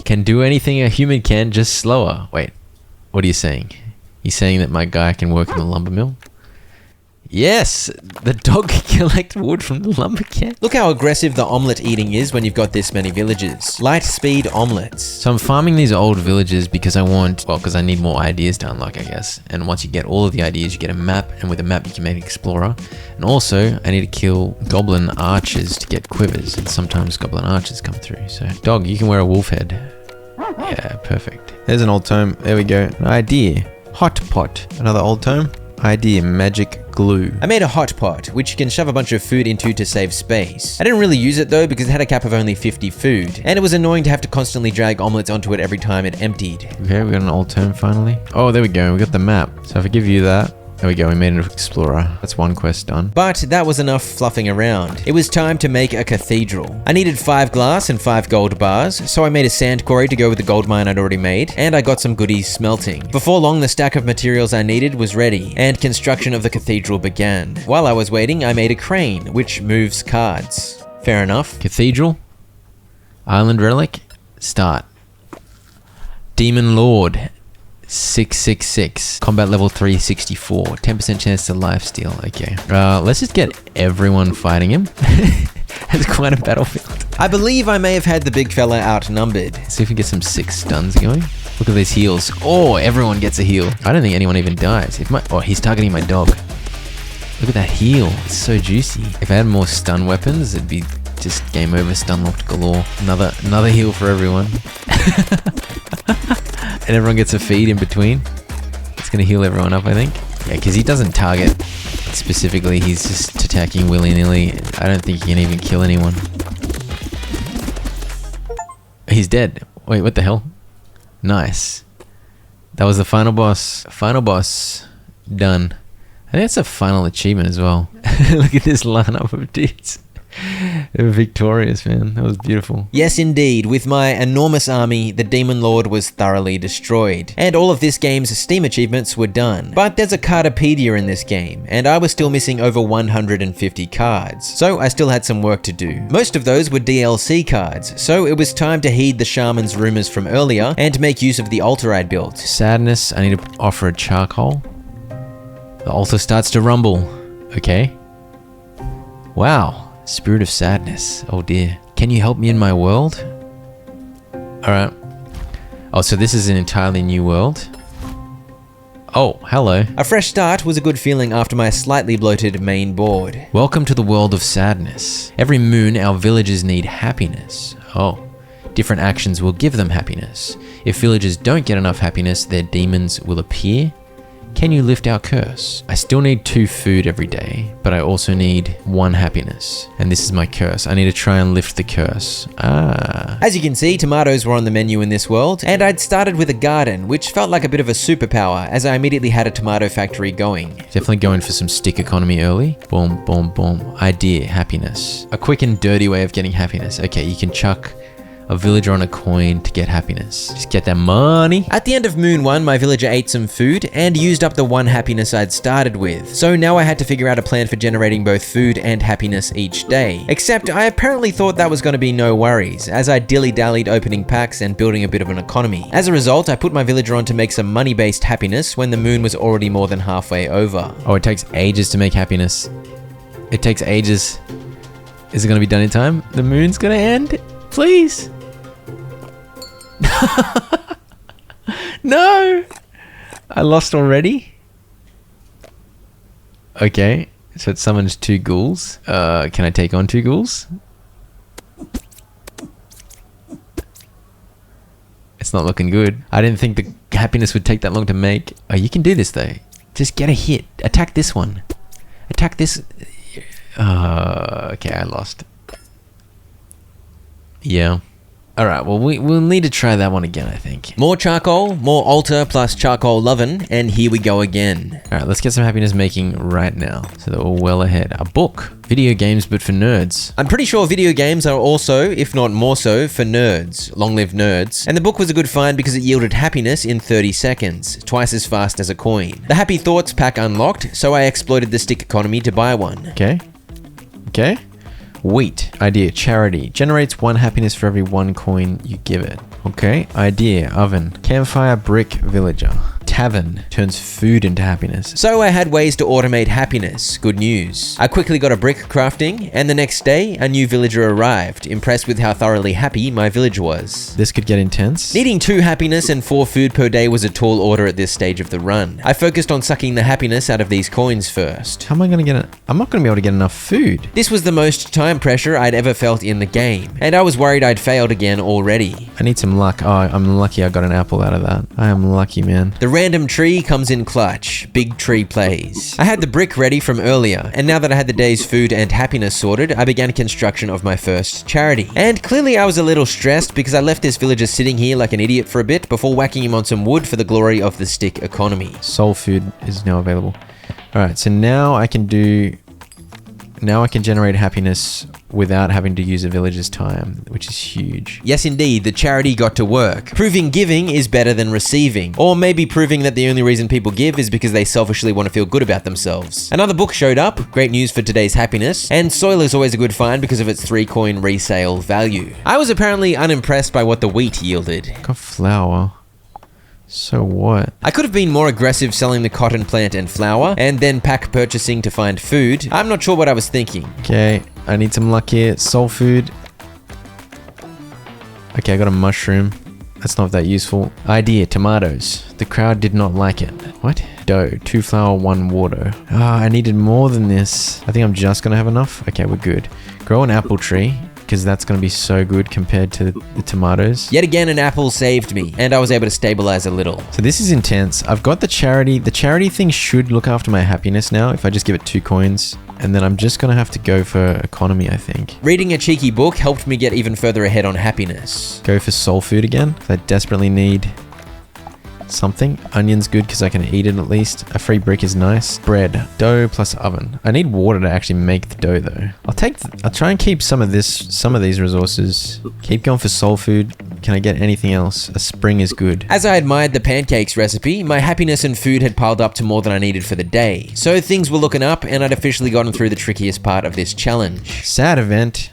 Can do anything a human can, just slower. Wait, what are you saying? You saying that my guy can work in the lumber mill? Yes, the dog can collect wood from the lumber can. Look how aggressive the omelet eating is when you've got this many villagers. Light speed omelets. So I'm farming these old villages because I want, well, because I need more ideas to unlock, I guess. And once you get all of the ideas, you get a map, and with a map you can make an explorer. And also, I need to kill goblin archers to get quivers, and sometimes goblin archers come through. So, dog, you can wear a wolf head. Yeah, perfect. There's an old tome. There we go. An idea. Hot pot. Another old tome. Idea, magic glue. I made a hot pot, which you can shove a bunch of food into to save space. I didn't really use it though because it had a cap of only 50 food, and it was annoying to have to constantly drag omelets onto it every time it emptied. Okay, we got an old term finally. Oh, there we go. We got the map. So if I give you that, there we go. We made an explorer. That's one quest done. But that was enough fluffing around. It was time to make a cathedral. I needed 5 glass and 5 gold bars, so I made a sand quarry to go with the gold mine I'd already made, and I got some goodies smelting. Before long, the stack of materials I needed was ready, and construction of the cathedral began. While I was waiting, I made a crane, which moves cards. Fair enough. Cathedral. Island relic. Start. Demon Lord. 666. Combat level 364. 10% chance to lifesteal. Okay. Let's just get everyone fighting him. It's quite a battlefield. I believe I may have had the big fella outnumbered. Let's see if we get some 6 stuns going. Look at these heals. Oh, everyone gets a heal. I don't think anyone even dies. Oh, he's targeting my dog. Look at that heal. It's so juicy. If I had more stun weapons, it'd be just game over. Stun locked galore. Another heal for everyone. And everyone gets a feed in between. It's gonna heal everyone up, I think. Yeah, because he doesn't target specifically. He's just attacking willy-nilly. I don't think he can even kill anyone. He's dead. Wait, what the hell? Nice. That was the final boss. Final boss. Done. I think that's a final achievement as well. Look at this lineup of dudes. They were victorious, man. That was beautiful. Yes, indeed. With my enormous army, the Demon Lord was thoroughly destroyed. And all of this game's Steam achievements were done. But there's a Cardopedia in this game, and I was still missing over 150 cards. So I still had some work to do. Most of those were DLC cards, so it was time to heed the shaman's rumors from earlier and make use of the altar I'd built. Sadness. I need to offer a charcoal. The altar starts to rumble. Okay. Wow. Spirit of sadness. Oh dear. Can you help me in my world? Alright. Oh, so this is an entirely new world. Oh, hello. A fresh start was a good feeling after my slightly bloated main board. Welcome to the world of sadness. Every moon, our villagers need happiness. Oh. Different actions will give them happiness. If villagers don't get enough happiness, their demons will appear. Can you lift our curse? I still need 2 food every day, but I also need 1 happiness. And this is my curse. I need to try and lift the curse. As you can see, tomatoes were on the menu in this world, and I'd started with a garden, which felt like a bit of a superpower, as I immediately had a tomato factory going. Definitely going for some stick economy early. Boom, boom, boom. Idea, happiness. A quick and dirty way of getting happiness. Okay, you can chuck a villager on a coin to get happiness. Just get that money. At the end of Moon 1, my villager ate some food and used up the 1 happiness I'd started with. So now I had to figure out a plan for generating both food and happiness each day. Except I apparently thought that was going to be no worries, as I dilly-dallied opening packs and building a bit of an economy. As a result, I put my villager on to make some money-based happiness when the moon was already more than halfway over. Oh, it takes ages to make happiness. It takes ages. Is it going to be done in time? The moon's going to end? Please. No! I lost already? Okay, so it summons 2 ghouls. Can I take on 2 ghouls? It's not looking good. I didn't think the happiness would take that long to make. Oh, you can do this though. Just get a hit. Attack this one. Attack this. Okay, I lost. Yeah. Alright, well, we'll need to try that one again, I think. More charcoal, more altar plus charcoal lovin', and here we go again. Alright, let's get some happiness making right now, so that we're well ahead. A book. Video games, but for nerds. I'm pretty sure video games are also, if not more so, for nerds. Long live nerds. And the book was a good find because it yielded happiness in 30 seconds, twice as fast as a coin. The Happy Thoughts pack unlocked, so I exploited the stick economy to buy one. Okay. Okay. Wheat. Idea. Charity. Generates 1 happiness for every 1 coin you give it. Okay. Idea. Oven. Campfire. Brick. Villager. Tavern. Turns food into happiness. So I had ways to automate happiness. Good news. I quickly got a brick crafting, and the next day, a new villager arrived, impressed with how thoroughly happy my village was. This could get intense. Needing 2 happiness and 4 food per day was a tall order at this stage of the run. I focused on sucking the happiness out of these coins first. How am I going to get it? I'm not going to be able to get enough food. This was the most time pressure I'd ever felt in the game, and I was worried I'd failed again already. I need some luck. Oh, I'm lucky I got an apple out of that. I am lucky, man. The random tree comes in clutch. Big tree plays. I had the brick ready from earlier, and now that I had the day's food and happiness sorted, I began construction of my first charity. And clearly I was a little stressed because I left this villager sitting here like an idiot for a bit before whacking him on some wood for the glory of the stick economy. Soul food is now available. All right, so now I can generate happiness without having to use a villager's time, which is huge. Yes, indeed, the charity got to work. Proving giving is better than receiving. Or maybe proving that the only reason people give is because they selfishly want to feel good about themselves. Another book showed up, great news for today's happiness, and soil is always a good find because of its 3-coin resale value. I was apparently unimpressed by what the wheat yielded. Got flour. So what? I could have been more aggressive selling the cotton plant and flour, and then pack purchasing to find food. I'm not sure what I was thinking. Okay, I need some luck here. Soul food. Okay, I got a mushroom. That's not that useful. Idea, tomatoes. The crowd did not like it. What? Dough, 2 flour, 1 water. I needed more than this. I think I'm just gonna have enough. Okay, we're good. Grow an apple tree, because that's going to be so good compared to the tomatoes. Yet again, an apple saved me, and I was able to stabilize a little. So this is intense. I've got the charity. The charity thing should look after my happiness now if I just give it 2 coins. And then I'm just going to have to go for economy, I think. Reading a cheeky book helped me get even further ahead on happiness. Go for soul food again. I desperately need something. Onion's good because I can eat it at least. A free brick is nice. Bread, dough plus oven. I need water to actually make the dough though. I'll try and keep some of these resources. Keep going for soul food. Can I get anything else? A spring is good. As I admired the pancakes recipe, my happiness and food had piled up to more than I needed for the day. So things were looking up and I'd officially gotten through the trickiest part of this challenge. Sad event.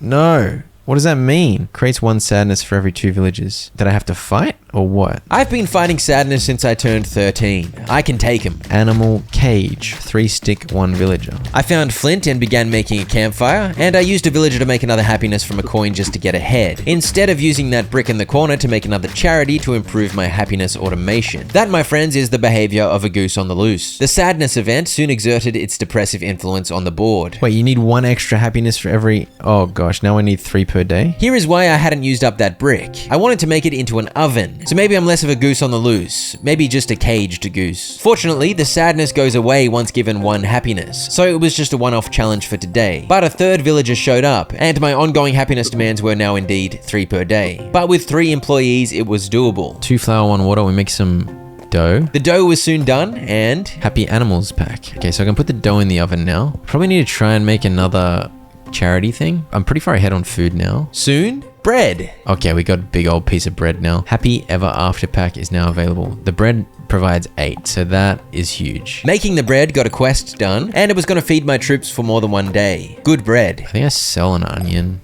No. What does that mean? Creates 1 sadness for every 2 villagers. Did I have to fight or what? I've been fighting sadness since I turned 13. I can take him. Animal cage. 3 stick, 1 villager. I found flint and began making a campfire, and I used a villager to make another happiness from a coin just to get ahead, instead of using that brick in the corner to make another charity to improve my happiness automation. That, my friends, is the behavior of a goose on the loose. The sadness event soon exerted its depressive influence on the board. Wait, you need 1 extra happiness for every... Oh gosh, now I need 3 per day? Here is why I hadn't used up that brick. I wanted to make it into an oven. So maybe I'm less of a goose on the loose. Maybe just a caged goose. Fortunately, the sadness goes away once given 1 happiness. So it was just a one-off challenge for today. But a 3rd villager showed up, and my ongoing happiness demands were now indeed 3 per day. But with 3 employees, it was doable. 2 flour, 1 water. We make some dough. The dough was soon done, and... Happy animals pack. Okay, so I can put the dough in the oven now. Probably need to try and make another charity thing. I'm pretty far ahead on food now. Soon, bread. Okay, we got a big old piece of bread now. Happy Ever After pack is now available. The bread provides 8, so that is huge. Making the bread got a quest done, and it was going to feed my troops for more than 1 day. Good bread. I think I sell an onion.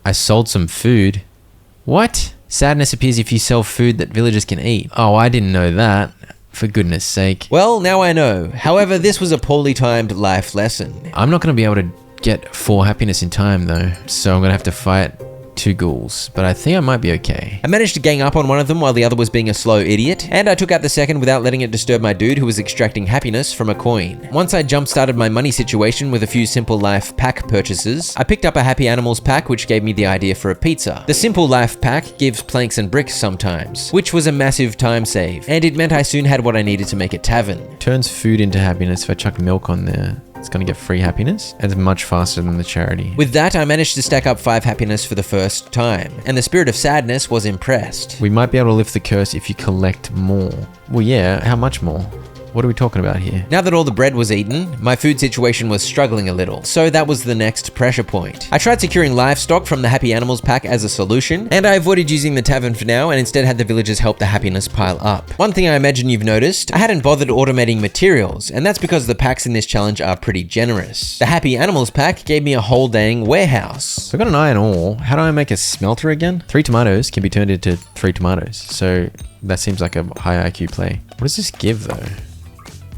I sold some food. What? Sadness appears if you sell food that villagers can eat. Oh, I didn't know that. For goodness sake. Well, now I know. However, this was a poorly timed life lesson. I'm not going to be able to get 4 happiness in time though, so I'm going to have to fight 2 ghouls, but I think I might be okay. I managed to gang up on one of them while the other was being a slow idiot, and I took out the second without letting it disturb my dude who was extracting happiness from a coin. Once I jump-started my money situation with a few Simple Life pack purchases, I picked up a Happy Animals pack which gave me the idea for a pizza. The Simple Life pack gives planks and bricks sometimes, which was a massive time save, and it meant I soon had what I needed to make a tavern. Turns food into happiness if I chuck milk on there. It's going to get free happiness, and it's much faster than the charity. With that, I managed to stack up 5 happiness for the first time, and the Spirit of Sadness was impressed. We might be able to lift the curse if you collect more. Well, yeah, how much more? What are we talking about here? Now that all the bread was eaten, my food situation was struggling a little, so that was the next pressure point. I tried securing livestock from the Happy Animals pack as a solution, and I avoided using the tavern for now and instead had the villagers help the happiness pile up. One thing I imagine you've noticed, I hadn't bothered automating materials, and that's because the packs in this challenge are pretty generous. The Happy Animals pack gave me a whole dang warehouse. So I got an iron ore. How do I make a smelter again? 3 tomatoes can be turned into 3 tomatoes, so that seems like a high IQ play. What does this give though?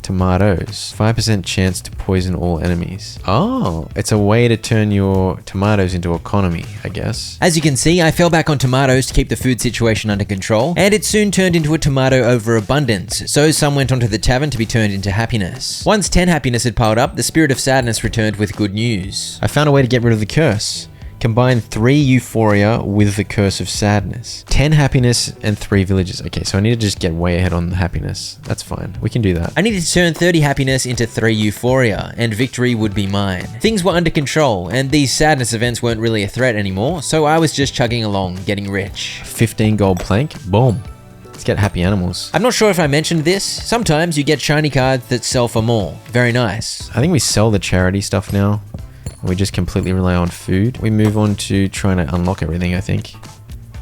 Tomatoes. 5% chance to poison all enemies. Oh, it's a way to turn your tomatoes into economy, I guess. As you can see, I fell back on tomatoes to keep the food situation under control, and it soon turned into a tomato overabundance, so some went onto the tavern to be turned into happiness. Once 10 happiness had piled up, the Spirit of Sadness returned with good news. I found a way to get rid of the curse. Combine 3 euphoria with the curse of sadness. 10 happiness and 3 villages. Okay, so I need to just get way ahead on the happiness. That's fine. We can do that. I needed to turn 30 happiness into 3 euphoria, and victory would be mine. Things were under control, and these sadness events weren't really a threat anymore, so I was just chugging along, getting rich. 15 gold plank. Boom. Let's get happy animals. I'm not sure if I mentioned this. Sometimes you get shiny cards that sell for more. Very nice. I think we sell the charity stuff now. We just completely rely on food. We move on to trying to unlock everything, I think.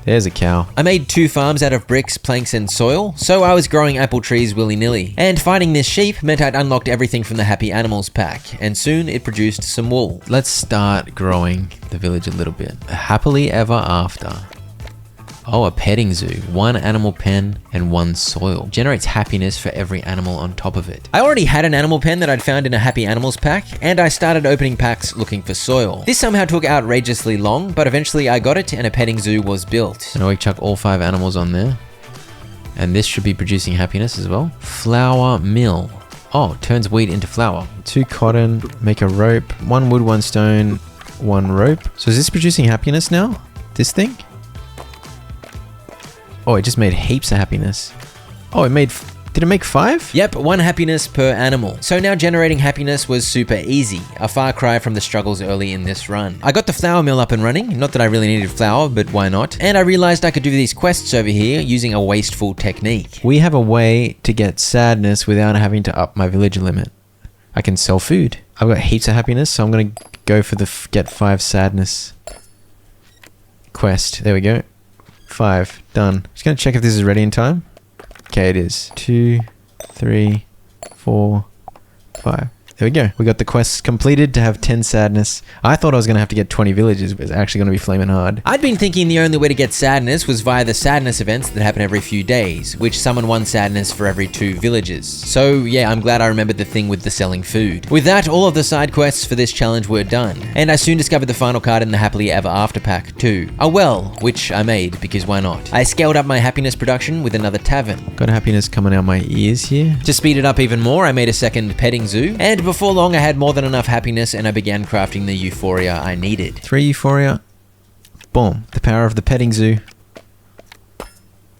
There's a cow. I made 2 farms out of bricks, planks, and soil, so I was growing apple trees willy-nilly. And finding this sheep meant I'd unlocked everything from the Happy Animals pack, and soon it produced some wool. Let's start growing the village a little bit. Happily ever after. Oh, a petting zoo. 1 animal pen and 1 soil. Generates happiness for every animal on top of it. I already had an animal pen that I'd found in a Happy Animals pack, and I started opening packs looking for soil. This somehow took outrageously long, but eventually I got it and a petting zoo was built. So now we chuck all 5 animals on there. And this should be producing happiness as well. Flour mill. Oh, turns wheat into flour. 2 cotton, make a rope. 1 wood, 1 stone, 1 rope. So is this producing happiness now? This thing? Oh, it just made heaps of happiness. Oh, did it make 5? Yep, 1 happiness per animal. So now generating happiness was super easy, a far cry from the struggles early in this run. I got the flour mill up and running, not that I really needed flour, but why not? And I realized I could do these quests over here using a wasteful technique. We have a way to get sadness without having to up my village limit. I can sell food. I've got heaps of happiness, so I'm going to go for the get 5 sadness quest. There we go. 5. Done. Just going to check if this is ready in time. Okay, it is. 2, 3, 4, 5. There we go. We got the quest completed to have 10 sadness. I thought I was going to have to get 20 villages, but it's actually going to be flaming hard. I'd been thinking the only way to get sadness was via the sadness events that happen every few days, which summon 1 sadness for every 2 villages. So yeah, I'm glad I remembered the thing with the selling food. With that, all of the side quests for this challenge were done, and I soon discovered the final card in the Happily Ever After pack too. A well, which I made because why not? I scaled up my happiness production with another tavern. Got happiness coming out my ears here. To speed it up even more, I made a second petting zoo, and before long I had more than enough happiness and I began crafting the euphoria I needed. 3 euphoria. Boom. The power of the petting zoo.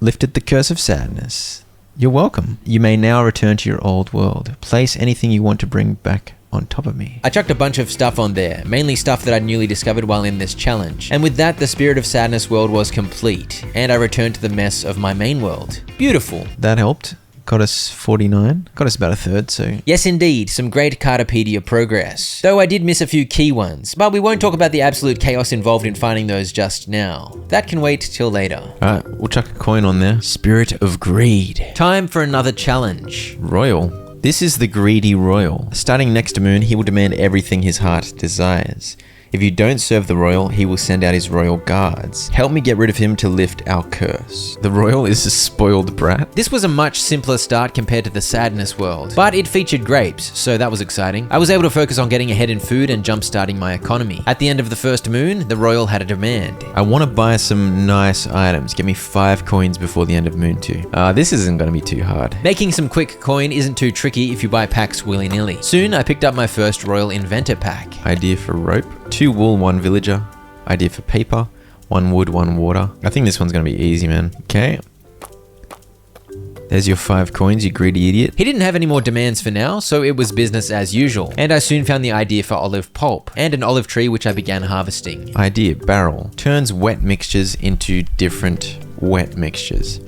Lifted the curse of sadness. You're welcome. You may now return to your old world. Place anything you want to bring back on top of me. I chucked a bunch of stuff on there, mainly stuff that I'd newly discovered while in this challenge. And with that, the Spirit of Sadness world was complete, and I returned to the mess of my main world. Beautiful. That helped. Got us 49. Got us about a third, so... Yes, indeed. Some great Cardopedia progress. Though I did miss a few key ones, but we won't talk about the absolute chaos involved in finding those just now. That can wait till later. Alright, we'll chuck a coin on there. Spirit of Greed. Time for another challenge. Royal. This is the Greedy Royal. Starting next to Moon, he will demand everything his heart desires. If you don't serve the royal, he will send out his royal guards. Help me get rid of him to lift our curse. The royal is a spoiled brat. This was a much simpler start compared to the sadness world, but it featured grapes, so that was exciting. I was able to focus on getting ahead in food and jump-starting my economy. At the end of the first moon, the royal had a demand. I want to buy some nice items. Give me 5 coins before the end of moon 2. This isn't going to be too hard. Making some quick coin isn't too tricky if you buy packs willy-nilly. Soon, I picked up my first royal inventor pack. Idea for rope. 2 wool, 1 villager. Idea for paper. 1 wood, 1 water. I think this one's going to be easy, man. Okay. There's your 5 coins, you greedy idiot. He didn't have any more demands for now, so it was business as usual. And I soon found the idea for olive pulp, and an olive tree which I began harvesting. Idea, barrel. Turns wet mixtures into different wet mixtures.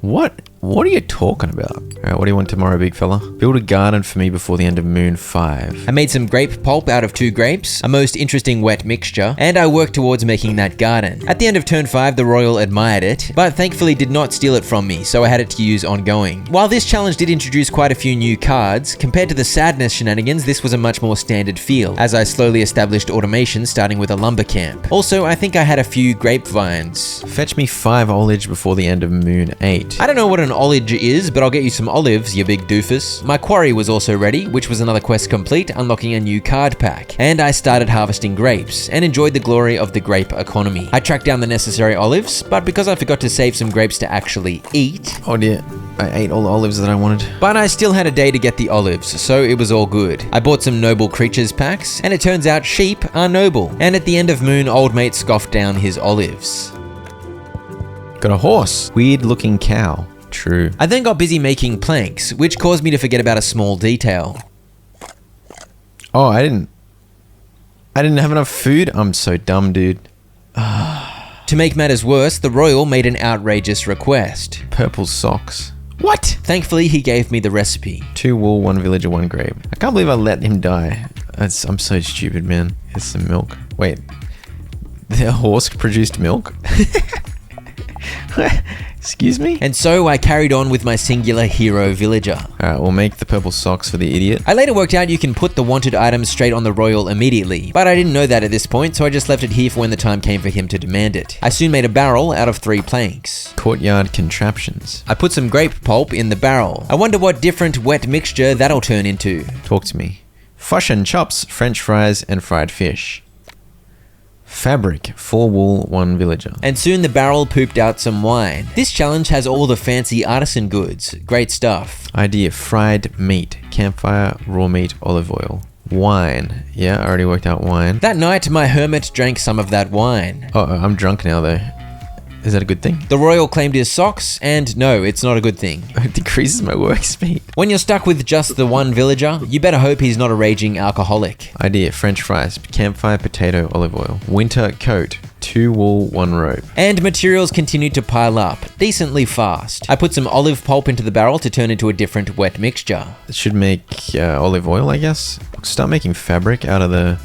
What are you talking about? Alright, what do you want tomorrow, big fella? Build a garden for me before the end of moon 5. I made some grape pulp out of 2 grapes, a most interesting wet mixture, and I worked towards making that garden. At the end of turn 5, the royal admired it, but thankfully did not steal it from me, so I had it to use ongoing. While this challenge did introduce quite a few new cards, compared to the sadness shenanigans, this was a much more standard feel, as I slowly established automation starting with a lumber camp. Also, I think I had a few grapevines. Fetch me 5 olive before the end of moon 8. I don't know what an olive is, but I'll get you some olives, you big doofus. My quarry was also ready, which was another quest complete, unlocking a new card pack. And I started harvesting grapes, and enjoyed the glory of the grape economy. I tracked down the necessary olives, but because I forgot to save some grapes to actually eat... Oh dear. I ate all the olives that I wanted. But I still had a day to get the olives, so it was all good. I bought some noble creatures packs, and it turns out sheep are noble. And at the end of Moon, old mate scoffed down his olives. Got a horse. Weird looking cow. True. I then got busy making planks, which caused me to forget about a small detail. Oh, I didn't have enough food? I'm so dumb, dude. To make matters worse, the royal made an outrageous request. Purple socks. What? Thankfully, he gave me the recipe. 2 wool, 1 villager, 1 grape. I can't believe I let him die. I'm so stupid, man. Here's some milk. Wait. The horse produced milk? Excuse me? And so I carried on with my singular hero villager. Alright, we'll make the purple socks for the idiot. I later worked out you can put the wanted items straight on the royal immediately, but I didn't know that at this point, so I just left it here for when the time came for him to demand it. I soon made a barrel out of 3 planks. Courtyard contraptions. I put some grape pulp in the barrel. I wonder what different wet mixture that'll turn into. Talk to me. Fish and chops, French fries, and fried fish. Fabric, 4 wool, 1 villager. And soon the barrel pooped out some wine. This challenge has all the fancy artisan goods. Great stuff. Idea, fried meat, campfire, raw meat, olive oil. Wine. Yeah, I already worked out wine. That night, my hermit drank some of that wine. Oh, I'm drunk now though. Is that a good thing? The royal claimed his socks, and no, it's not a good thing. It decreases my work speed. When you're stuck with just the 1 villager, you better hope he's not a raging alcoholic. Idea, French fries, campfire, potato, olive oil. Winter coat, 2 wool, 1 rope. And materials continued to pile up, decently fast. I put some olive pulp into the barrel to turn into a different wet mixture. It should make olive oil, I guess. Start making fabric out of the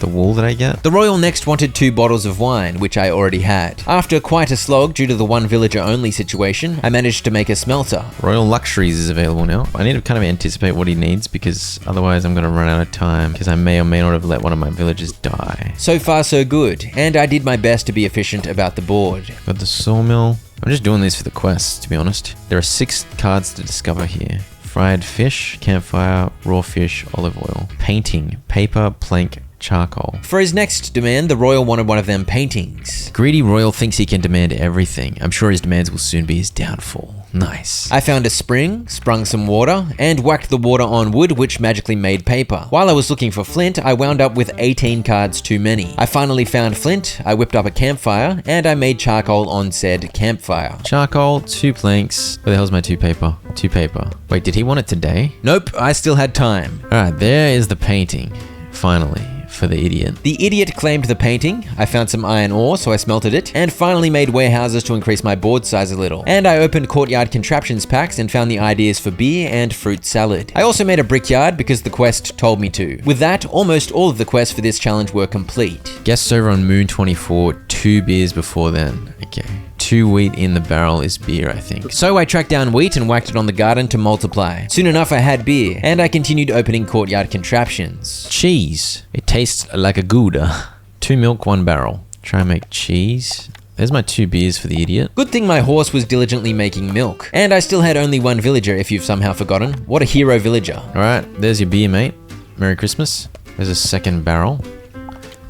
wool that I get. The royal next wanted 2 bottles of wine, which I already had. After quite a slog due to the 1 villager only situation, I managed to make a smelter. Royal Luxuries is available now. I need to kind of anticipate what he needs because otherwise I'm going to run out of time because I may or may not have let one of my villagers die. So far so good, and I did my best to be efficient about the board. Got the sawmill. I'm just doing this for the quests, to be honest. There are 6 cards to discover here. Fried fish, campfire, raw fish, olive oil. Painting, paper, plank, charcoal. For his next demand, the royal wanted one of them paintings. Greedy royal thinks he can demand everything. I'm sure his demands will soon be his downfall. Nice. I found a spring, sprung some water, and whacked the water on wood, which magically made paper. While I was looking for flint, I wound up with 18 cards too many. I finally found flint, I whipped up a campfire, and I made charcoal on said campfire. Charcoal, 2 planks. Where the hell's my 2 paper? 2 paper. Wait, did he want it today? Nope, I still had time. Alright, there is the painting. Finally. For the idiot. The idiot claimed the painting, I found some iron ore so I smelted it, and finally made warehouses to increase my board size a little. And I opened courtyard contraptions packs and found the ideas for beer and fruit salad. I also made a brickyard because the quest told me to. With that, almost all of the quests for this challenge were complete. Guests over on Moon 24, 2 beers before then. Okay. 2 wheat in the barrel is beer, I think. So I tracked down wheat and whacked it on the garden to multiply. Soon enough I had beer, and I continued opening courtyard contraptions. Cheese. It tastes like a Gouda. 2 milk, 1 barrel. Try and make cheese. There's my 2 beers for the idiot. Good thing my horse was diligently making milk. And I still had only 1 villager if you've somehow forgotten. What a hero villager. Alright, there's your beer, mate. Merry Christmas. There's a 2nd barrel.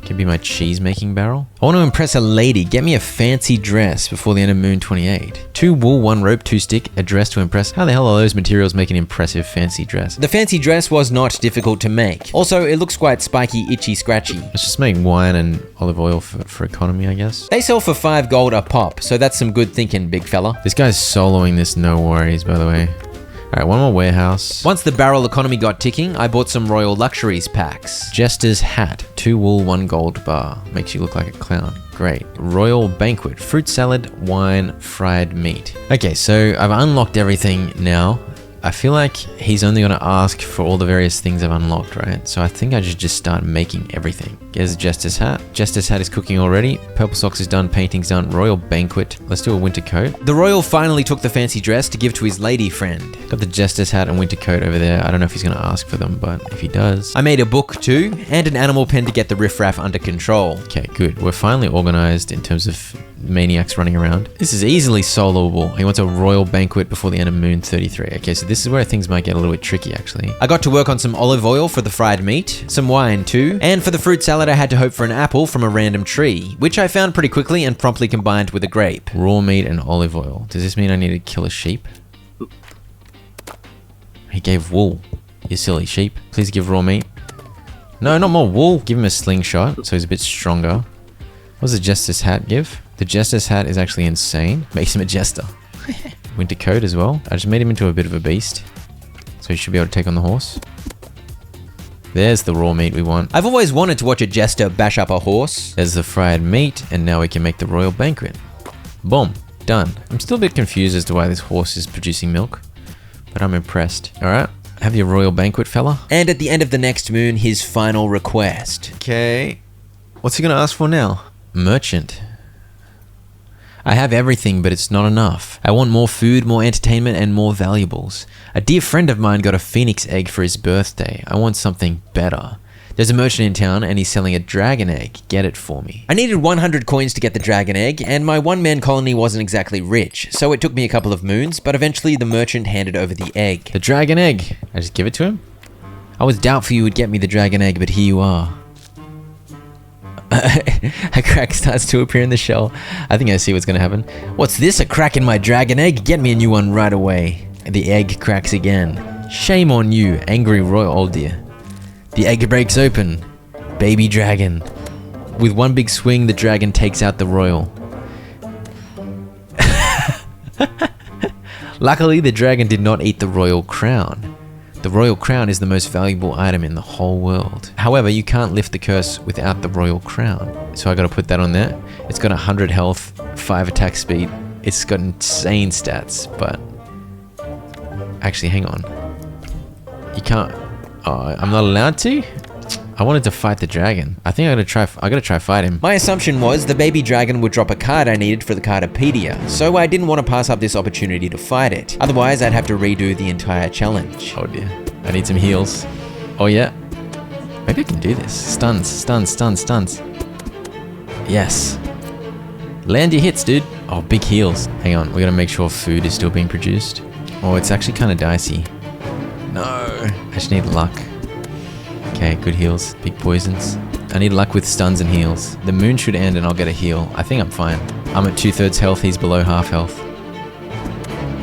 Could be my cheese making barrel. I want to impress a lady. Get me a fancy dress before the end of Moon 28. 2 wool, 1 rope, 2 stick, a dress to impress. How the hell are those materials make an impressive fancy dress? The fancy dress was not difficult to make. Also, it looks quite spiky, itchy, scratchy. Let's just make wine and olive oil for economy, I guess. They sell for 5 gold a pop, so that's some good thinking, big fella. This guy's soloing this, no worries, by the way. Alright, 1 more warehouse. Once the barrel economy got ticking, I bought some Royal Luxuries packs. Jester's hat, 2 wool, 1 gold bar. Makes you look like a clown. Great. Royal banquet, fruit salad, wine, fried meat. Okay, so I've unlocked everything now. I feel like he's only going to ask for all the various things I've unlocked, right? So I think I should just start making everything. Here's Jester's hat. Jester's hat is cooking already. Purple socks is done. Painting's done. Royal banquet. Let's do a winter coat. The royal finally took the fancy dress to give to his lady friend. Got the Jester's hat and winter coat over there. I don't know if he's going to ask for them, but if he does... I made a book too, and an animal pen to get the riffraff under control. Okay, good. We're finally organized in terms of maniacs running around. This is easily soloable. He wants a royal banquet before the end of Moon 33. Okay, so this is where things might get a little bit tricky, actually. I got to work on some olive oil for the fried meat, some wine too, and for the fruit salad I had to hope for an apple from a random tree, which I found pretty quickly and promptly combined with a grape. Raw meat and olive oil. Does this mean I need to kill a sheep? He gave wool. You silly sheep. Please give raw meat. No, not more wool. Give him a slingshot so he's a bit stronger. What does the Jester's hat give? The Jester's hat is actually insane. Makes him a Jester. Winter coat as well. I just made him into a bit of a beast. So he should be able to take on the horse. There's the raw meat we want. I've always wanted to watch a jester bash up a horse. There's the fried meat, and now we can make the royal banquet. Boom. Done. I'm still a bit confused as to why this horse is producing milk, but I'm impressed. Alright, have your royal banquet, fella. And at the end of the next moon, his final request. Okay. What's he gonna ask for now? Merchant. I have everything, but it's not enough. I want more food, more entertainment, and more valuables. A dear friend of mine got a phoenix egg for his birthday. I want something better. There's a merchant in town and he's selling a dragon egg. Get it for me. I needed 100 coins to get the dragon egg, and my one-man colony wasn't exactly rich, so it took me a couple of moons, but eventually the merchant handed over the egg. The dragon egg. I just give it to him? I was doubtful you would get me the dragon egg, but here you are. A crack starts to appear in the shell. I think I see what's gonna happen. What's this? A crack in my dragon egg? Get me a new one right away. The egg cracks again. Shame on you, angry royal old dear. The egg breaks open. Baby dragon. With one big swing, the dragon takes out the royal. Luckily, the dragon did not eat the royal crown. The royal crown is the most valuable item in the whole world. However, you can't lift the curse without the royal crown. So I gotta put that on there. It's got 100 health, 5 attack speed. It's got insane stats, but... Actually, hang on. You can't... Oh, I'm not allowed to? I wanted to fight the dragon. I think I gotta try fight him. My assumption was the baby dragon would drop a card I needed for the Cardopedia, so I didn't want to pass up this opportunity to fight it. Otherwise, I'd have to redo the entire challenge. Oh dear. I need some heals. Oh yeah. Maybe I can do this. Stuns, stuns, stuns, stuns. Yes. Land your hits, dude. Oh, big heals. Hang on, we gotta make sure food is still being produced. Oh, it's actually kind of dicey. No. I just need luck. Okay, good heals. Big poisons. I need luck with stuns and heals. The moon should end and I'll get a heal. I think I'm fine. I'm at 2/3 health, he's below half health.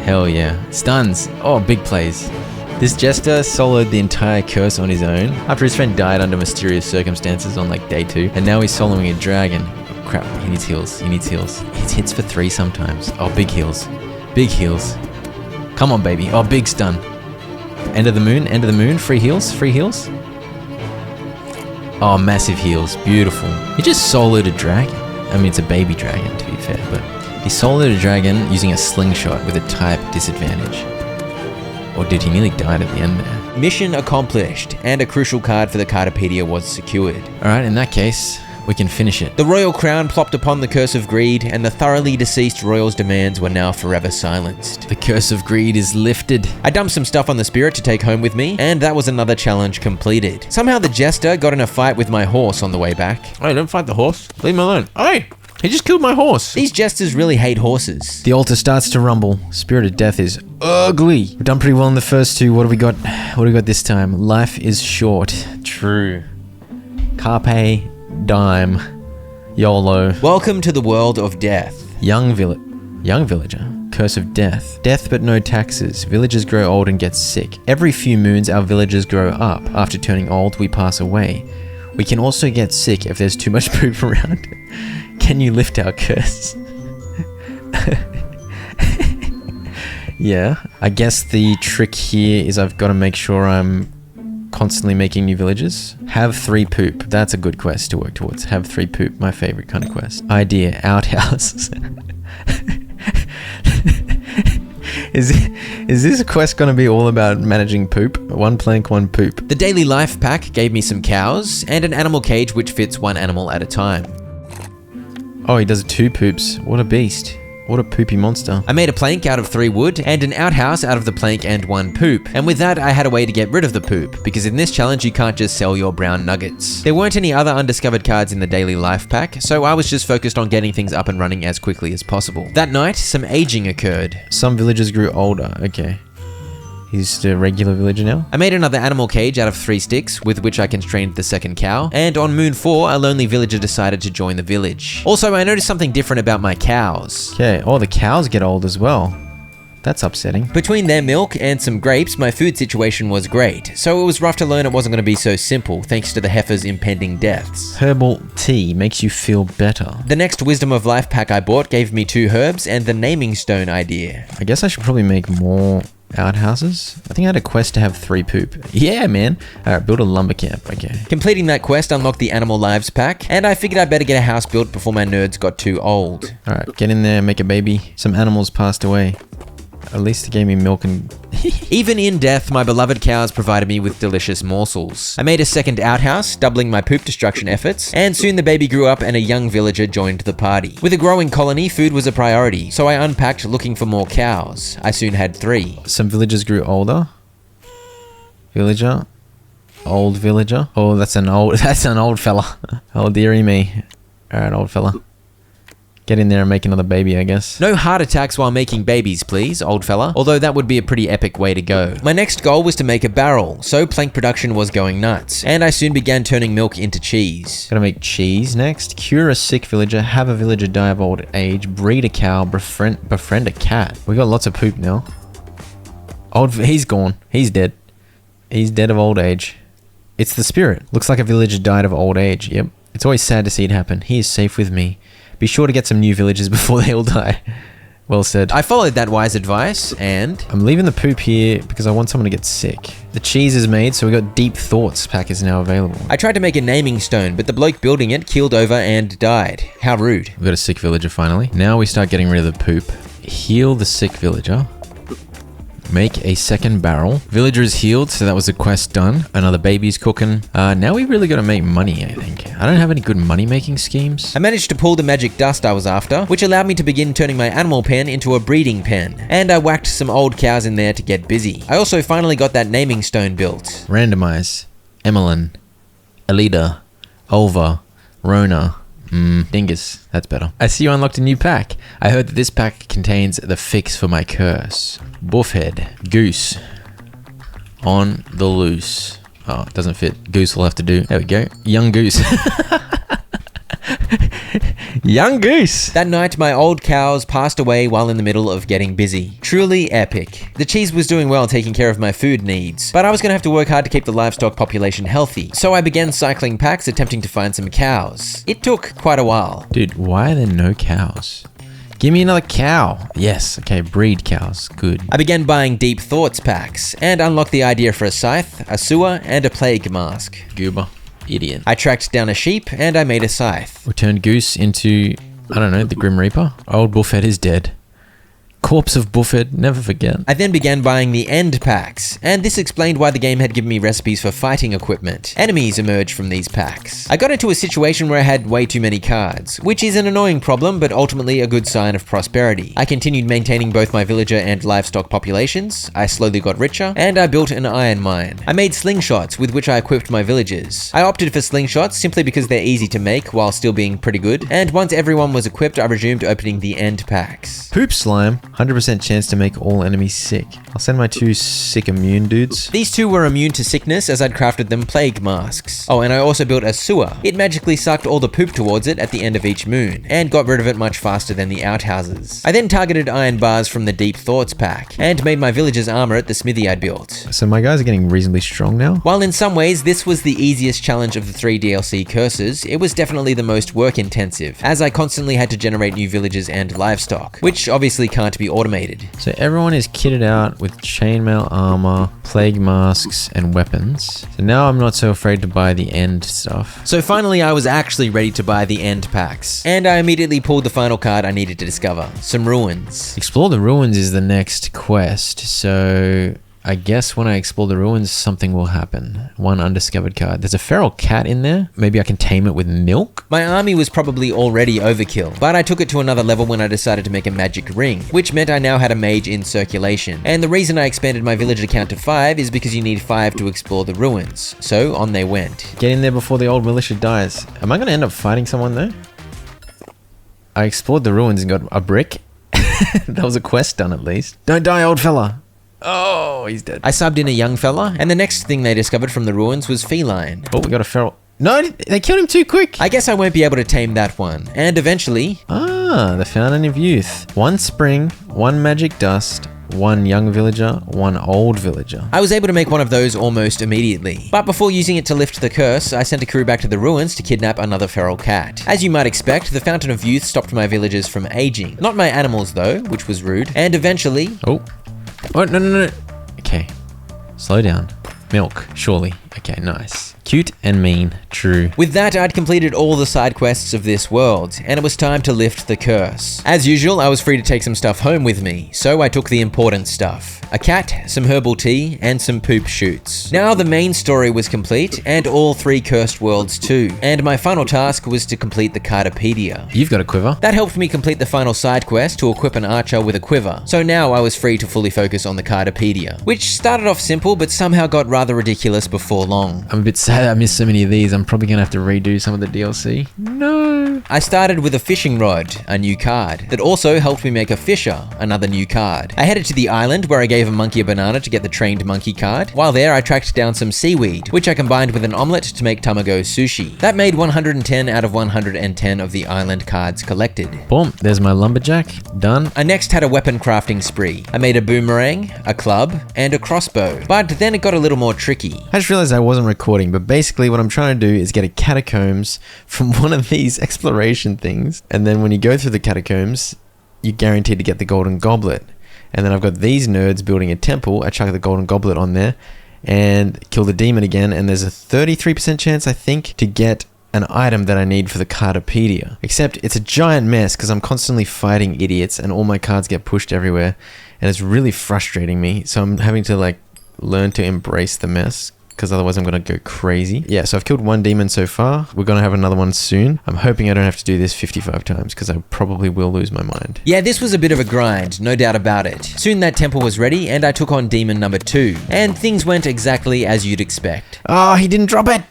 Hell yeah. Stuns! Oh, big plays. This jester soloed the entire curse on his own after his friend died under mysterious circumstances on like day 2. And now he's soloing a dragon. Oh, crap, he needs heals. He needs heals. He hits for 3 sometimes. Oh, big heals. Big heals. Come on, baby. Oh, big stun. End of the moon. Free heals, free heals. Oh, massive heals. Beautiful. He just soloed a dragon. I mean, it's a baby dragon, to be fair, but he soloed a dragon using a slingshot with a type disadvantage. Or did he nearly die at the end there? Mission accomplished, and a crucial card for the Cardopedia was secured. Alright, in that case, we can finish it. The royal crown plopped upon the curse of greed, and the thoroughly deceased royal's demands were now forever silenced. The curse of greed is lifted. I dumped some stuff on the spirit to take home with me, and that was another challenge completed. Somehow the jester got in a fight with my horse on the way back. Hey, don't fight the horse. Leave him alone. Hey! He just killed my horse. These jesters really hate horses. The altar starts to rumble. Spirit of death is ugly. We've done pretty well in the first 2. What do we got? What do we got this time? Life is short. True. Carpe dime. YOLO. Welcome to the world of death. Young villager. Curse of death. Death but no taxes. Villagers grow old and get sick. Every few moons our villagers grow up. After turning old, we pass away. We can also get sick if there's too much poop around. Can you lift our curse? Yeah, I guess the trick here is I've got to make sure I'm constantly making new villages. Have 3 poop. That's a good quest to work towards. Have 3 poop. My favorite kind of quest. Idea. Outhouse. Is this quest going to be all about managing poop? 1 plank, 1 poop. The daily life pack gave me some cows and an animal cage which fits 1 animal at a time. Oh, he does 2 poops. What a beast. What a poopy monster. I made a plank out of 3 wood and an outhouse out of the plank and 1 poop. And with that, I had a way to get rid of the poop, because in this challenge, you can't just sell your brown nuggets. There weren't any other undiscovered cards in the daily life pack, so I was just focused on getting things up and running as quickly as possible. That night, some aging occurred. Some villagers grew older. Okay. He's just a regular villager now. I made another animal cage out of 3 sticks, with which I constrained the 2nd cow, and on moon 4, a lonely villager decided to join the village. Also, I noticed something different about my cows. Okay, oh, the cows get old as well. That's upsetting. Between their milk and some grapes, my food situation was great, so it was rough to learn it wasn't going to be so simple thanks to the heifer's impending deaths. Herbal tea makes you feel better. The next Wisdom of Life pack I bought gave me 2 herbs and the naming stone idea. I guess I should probably make more outhouses. I think I had a quest to have 3 poop. Yeah, man. Alright, build a lumber camp. Okay. Completing that quest unlocked the Animal Lives pack, and I figured I'd better get a house built before my nerds got too old. Alright, get in there, make a baby. Some animals passed away. At least it gave me milk and... Even in death, my beloved cows provided me with delicious morsels. I made a second outhouse, doubling my poop destruction efforts, and soon the baby grew up and a young villager joined the party. With a growing colony, food was a priority, so I unpacked looking for more cows. I soon had 3. Some villagers grew older. Villager. Old villager. Oh, that's an old fella. Oh, dearie me. Alright, old fella. Get in there and make another baby, I guess. No heart attacks while making babies, please, old fella. Although that would be a pretty epic way to go. My next goal was to make a barrel, so plank production was going nuts, and I soon began turning milk into cheese. Gotta make cheese next. Cure a sick villager, have a villager die of old age, breed a cow, befriend a cat. We got lots of poop now. He's gone. He's dead. He's dead of old age. It's the spirit. Looks like a villager died of old age. Yep. It's always sad to see it happen. He is safe with me. Be sure to get some new villagers before they all die. Well said. I followed that wise advice, and... I'm leaving the poop here because I want someone to get sick. The cheese is made, so we got Deep Thoughts pack is now available. I tried to make a naming stone, but the bloke building it keeled over and died. How rude. We got a sick villager finally. Now we start getting rid of the poop. Heal the sick villager. Make a second barrel. Villager is healed, so that was the quest done. Another baby's cooking. Now we really got to make money, I think. I don't have any good money-making schemes. I managed to pull the magic dust I was after, which allowed me to begin turning my animal pen into a breeding pen. And I whacked some old cows in there to get busy. I also finally got that naming stone built. Randomize. Emmeline. Alida. Olva. Rona. Dingus. That's better. I see you unlocked a new pack. I heard that this pack contains the fix for my curse. Buffhead. Goose. On the loose. Oh, it doesn't fit. Goose will have to do. There we go. Young goose. Young goose. That night, my old cows passed away while in the middle of getting busy. Truly epic. The cheese was doing well taking care of my food needs, but I was going to have to work hard to keep the livestock population healthy, so I began cycling packs attempting to find some cows. It took quite a while. Dude, why are there no cows? Give me another cow. Yes, okay, breed cows. Good. I began buying Deep Thoughts packs, and unlocked the idea for a scythe, a sewer, and a plague mask. Goober. Idiot. I tracked down a sheep, and I made a scythe. We turned Goose into, I don't know, the Grim Reaper. Old Buffhead is dead. Corpse of Buffhead, never forget. I then began buying the end packs, and this explained why the game had given me recipes for fighting equipment. Enemies emerged from these packs. I got into a situation where I had way too many cards, which is an annoying problem, but ultimately a good sign of prosperity. I continued maintaining both my villager and livestock populations, I slowly got richer, and I built an iron mine. I made slingshots with which I equipped my villagers. I opted for slingshots simply because they're easy to make while still being pretty good, and once everyone was equipped, I resumed opening the end packs. Poop slime. 100% chance to make all enemies sick. I'll send my 2 sick immune dudes. These 2 were immune to sickness as I'd crafted them plague masks. Oh, and I also built a sewer. It magically sucked all the poop towards it at the end of each moon, and got rid of it much faster than the outhouses. I then targeted iron bars from the Deep Thoughts pack, and made my villagers armor at the smithy I'd built. So my guys are getting reasonably strong now? While in some ways this was the easiest challenge of the 3 DLC curses, it was definitely the most work intensive, as I constantly had to generate new villagers and livestock, which obviously can't be automated. So everyone is kitted out with chainmail armor, plague masks, and weapons. So now I'm not so afraid to buy the end stuff. So finally I was actually ready to buy the end packs, and I immediately pulled the final card I needed to discover, some ruins. Explore the ruins is the next quest, so I guess when I explore the ruins, something will happen. 1 undiscovered card. There's a feral cat in there. Maybe I can tame it with milk? My army was probably already overkill, but I took it to another level when I decided to make a magic ring, which meant I now had a mage in circulation. And the reason I expanded my villager count to 5 is because you need 5 to explore the ruins. So on they went. Get in there before the old militia dies. Am I going to end up fighting someone though? I explored the ruins and got a brick. That was a quest done at least. Don't die, old fella. Oh, he's dead. I subbed in a young fella, and the next thing they discovered from the ruins was feline. Oh, we got a feral. No, they killed him too quick. I guess I won't be able to tame that one. And eventually... Ah, the Fountain of Youth. 1 spring, 1 magic dust, one young villager, one old villager. I was able to make one of those almost immediately. But before using it to lift the curse, I sent a crew back to the ruins to kidnap another feral cat. As you might expect, the Fountain of Youth stopped my villagers from aging. Not my animals though, which was rude. And eventually... Oh, no. Okay, slow down. Milk, surely. Okay, nice. Cute and mean, true. With that, I'd completed all the side quests of this world, and it was time to lift the curse. As usual, I was free to take some stuff home with me, so I took the important stuff. A cat, some herbal tea, and some poop shoots. Now the main story was complete, and all 3 cursed worlds too. And my final task was to complete the Cardopedia. You've got a quiver. That helped me complete the final side quest to equip an archer with a quiver, so now I was free to fully focus on the Cardopedia, which started off simple but somehow got rather ridiculous before long. I'm a bit sad I missed so many of these. I'm probably gonna have to redo some of the DLC. No. I started with a fishing rod, a new card, that also helped me make a fisher, another new card. I headed to the island where I gave a monkey a banana to get the trained monkey card. While there, I tracked down some seaweed, which I combined with an omelette to make tamago sushi. That made 110 out of 110 of the island cards collected. Boom, there's my lumberjack. Done. I next had a weapon crafting spree. I made a boomerang, a club, and a crossbow. But then it got a little more tricky. I just realized I wasn't recording, but basically what I'm trying to do is get a catacombs from one of these exploration things. And then when you go through the catacombs, you're guaranteed to get the golden goblet. And then I've got these nerds building a temple. I chuck the golden goblet on there and kill the demon again. And there's a 33% chance, I think, to get an item that I need for the Cardopedia. Except it's a giant mess because I'm constantly fighting idiots and all my cards get pushed everywhere. And it's really frustrating me. So I'm having to learn to embrace the mess, because otherwise I'm going to go crazy. Yeah, so I've killed 1 demon so far. We're going to have another one soon. I'm hoping I don't have to do this 55 times, because I probably will lose my mind. Yeah, this was a bit of a grind, no doubt about it. Soon that temple was ready, and I took on demon number 2. And things went exactly as you'd expect. Oh, he didn't drop it!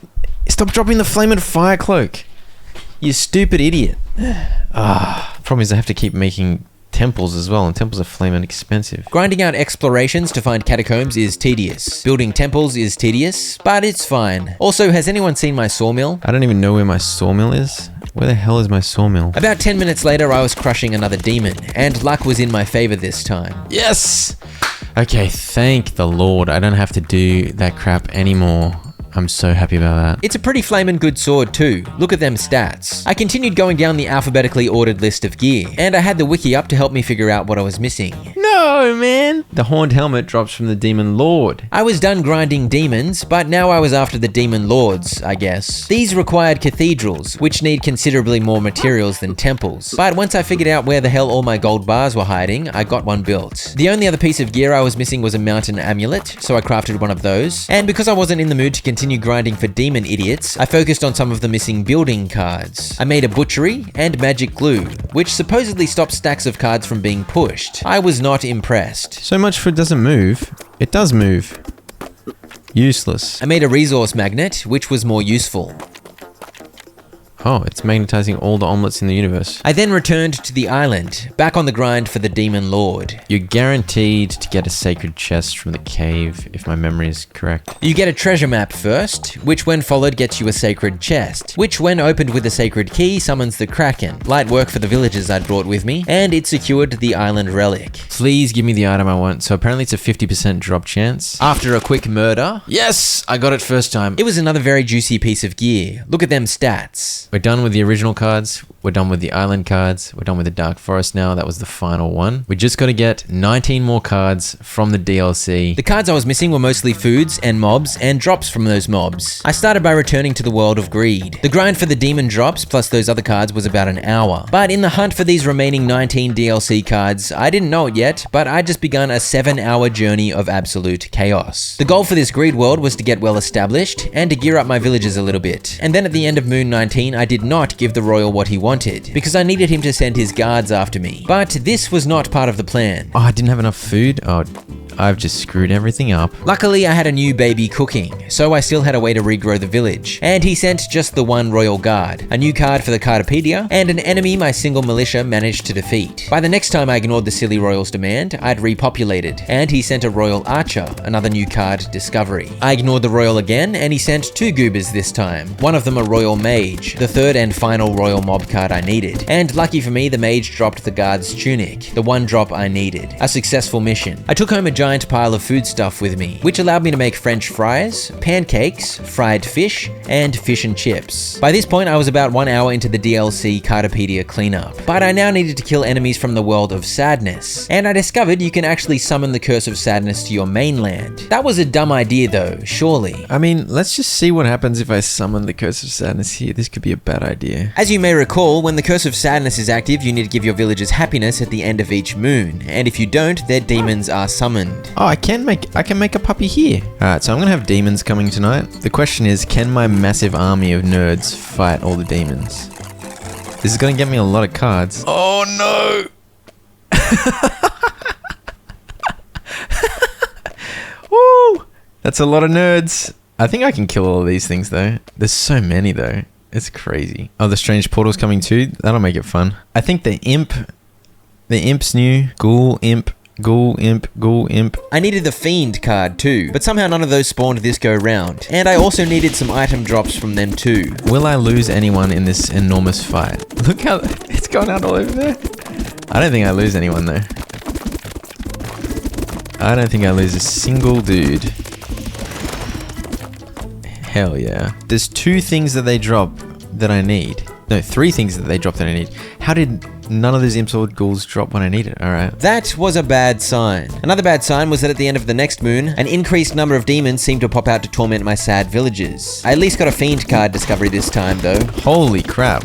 Stop dropping the flame and fire cloak! You stupid idiot. Problem is I have to keep making temples as well, and temples are flaming expensive. Grinding out explorations to find catacombs is tedious. Building temples is tedious, but it's fine. Also, has anyone seen my sawmill? I don't even know where my sawmill is. Where the hell is my sawmill? About 10 minutes later, I was crushing another demon, and luck was in my favor this time. Yes! Okay, thank the Lord. I don't have to do that crap anymore. I'm so happy about that. It's a pretty flamin' good sword too. Look at them stats. I continued going down the alphabetically ordered list of gear, and I had the wiki up to help me figure out what I was missing. No, man! The horned helmet drops from the Demon Lord. I was done grinding demons, but now I was after the demon lords, I guess. These required cathedrals, which need considerably more materials than temples. But once I figured out where the hell all my gold bars were hiding, I got one built. The only other piece of gear I was missing was a mountain amulet, so I crafted one of those. And because I wasn't in the mood to continue grinding for demon idiots, I focused on some of the missing building cards. I made a butchery and magic glue, which supposedly stops stacks of cards from being pushed. I was not impressed. So much for it doesn't move. It does move. Useless. I made a resource magnet, which was more useful. Oh, it's magnetizing all the omelets in the universe. I then returned to the island, back on the grind for the Demon Lord. You're guaranteed to get a sacred chest from the cave, if my memory is correct. You get a treasure map first, which when followed gets you a sacred chest, which when opened with a sacred key summons the Kraken. Light work for the villagers I'd brought with me, and it secured the island relic. Please give me the item I want. So apparently it's a 50% drop chance. After a quick murder, Yes! I got it first time. it was another very juicy piece of gear. Look at them stats. We're done with the original cards. We're done with the island cards. We're done with the Dark Forest now. That was the final one. We just got to get 19 more cards from the DLC. The cards I was missing were mostly foods and mobs and drops from those mobs. I started by returning to the world of greed. The grind for the demon drops plus those other cards was about an hour. But in the hunt for these remaining 19 DLC cards, I didn't know it yet, but I just begun a 7-hour journey of absolute chaos. The goal for this greed world was to get well established and to gear up my villagers a little bit. And then at the end of Moon 19, I did not give the royal what he wanted, because I needed him to send his guards after me. But this was not part of the plan. Oh, I didn't have enough food. Oh, I've just screwed everything up. Luckily, I had a new baby cooking, so I still had a way to regrow the village. And he sent just the one royal guard, a new card for the Cardopedia, and an enemy my single militia managed to defeat. By the next time I ignored the silly royal's demand, I'd repopulated, and he sent a royal archer, another new card, Discovery. I ignored the royal again, and he sent two goobers this time. One of them a royal mage, the third and final royal mob card I needed. And lucky for me, the mage dropped the guard's tunic, the one drop I needed. A successful mission. I took home a giant pile of foodstuff with me, which allowed me to make French fries, pancakes, fried fish, and fish and chips. By this point, I was about 1 hour into the DLC Cardopedia cleanup, but I now needed to kill enemies from the world of sadness, and I discovered you can actually summon the Curse of Sadness to your mainland. That was a dumb idea though, surely. I mean, let's just see what happens if I summon the Curse of Sadness here. This could be a bad idea. As you may recall, when the Curse of Sadness is active, you need to give your villagers happiness at the end of each moon, and if you don't, their demons are summoned. Oh, I can make a puppy here. Alright, so I'm gonna have demons coming tonight. The question is, can my massive army of nerds fight all the demons? This is gonna get me a lot of cards. Oh no! Woo! That's a lot of nerds. I think I can kill all of these things though. There's so many though. It's crazy. Oh, the strange portal's coming too. That'll make it fun. I think the imp's new. Ghoul, imp. Ghoul, imp, ghoul, imp. I needed the Fiend card too, but somehow none of those spawned this go round. And I also needed some item drops from them too. Will I lose anyone in this enormous fight? Look how it's gone out all over there. I don't think I lose anyone though. I don't think I lose a single dude. Hell yeah. There's 2 things that they drop that I need. No, 3 things that they drop that I need. How did none of those imps or ghouls drop when I need it? Alright. That was a bad sign. Another bad sign was that at the end of the next moon, an increased number of demons seemed to pop out to torment my sad villagers. I at least got a Fiend card discovery this time though. Holy crap.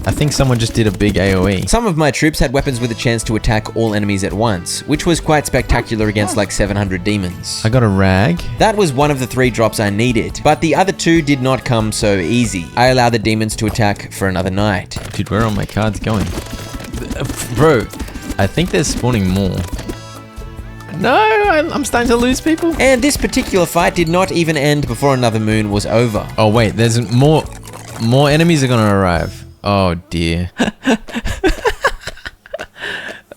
I think someone just did a big AoE. Some of my troops had weapons with a chance to attack all enemies at once, which was quite spectacular against like 700 demons. I got a rag. That was one of the 3 drops I needed, but the other 2 did not come so easy. I allowed the demons to attack for another night. Dude, where are all my cards going? Bro, I think they're spawning more. No, I'm starting to lose people. And this particular fight did not even end before another moon was over. Oh wait, there's more enemies are gonna arrive. Oh dear.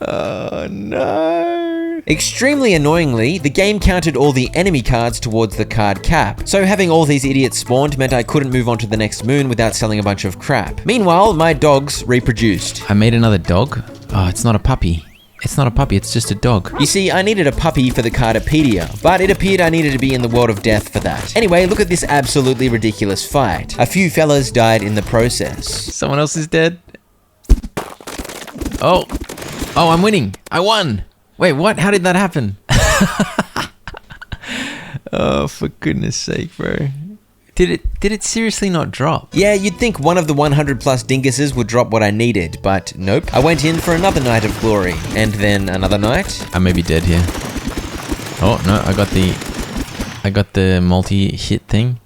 Oh no. Extremely annoyingly, the game counted all the enemy cards towards the card cap, so having all these idiots spawned meant I couldn't move on to the next moon without selling a bunch of crap. Meanwhile, my dogs reproduced. I made another dog? Oh, it's not a puppy. It's not a puppy, it's just a dog. You see, I needed a puppy for the Cardopedia, but it appeared I needed to be in the world of death for that. Anyway, look at this absolutely ridiculous fight. A few fellas died in the process. Someone else is dead. Oh, I'm winning. I won. Wait, what? How did that happen? Oh, for goodness sake, bro. Did it seriously not drop? Yeah, you'd think one of the 100 plus dinguses would drop what I needed, but nope. I went in for another night of glory, and then another night. I may be dead here. Oh no, I got the multi-hit thing.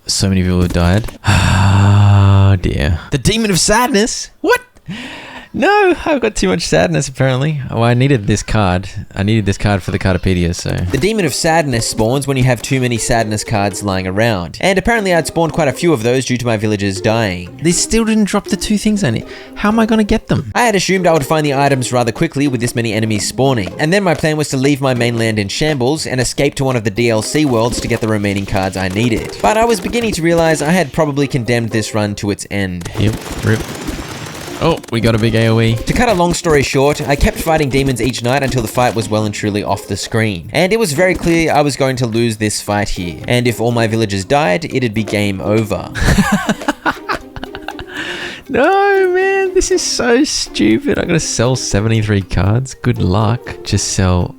So many people have died. Ah dear. The Demon of Sadness? What? No, I've got too much sadness apparently. Oh, I needed this card. I needed this card for the Cardopedia, so. The Demon of Sadness spawns when you have too many sadness cards lying around. And apparently I'd spawned quite a few of those due to my villagers dying. They still didn't drop the 2 things I need. How am I gonna get them? I had assumed I would find the items rather quickly with this many enemies spawning. And then my plan was to leave my mainland in shambles and escape to one of the DLC worlds to get the remaining cards I needed. But I was beginning to realize I had probably condemned this run to its end. Yep, rip. Oh, we got a big AoE. To cut a long story short, I kept fighting demons each night until the fight was well and truly off the screen. And it was very clear I was going to lose this fight here. And if all my villagers died, it'd be game over. No, man, this is so stupid. I gotta sell 73 cards. Good luck. Just sell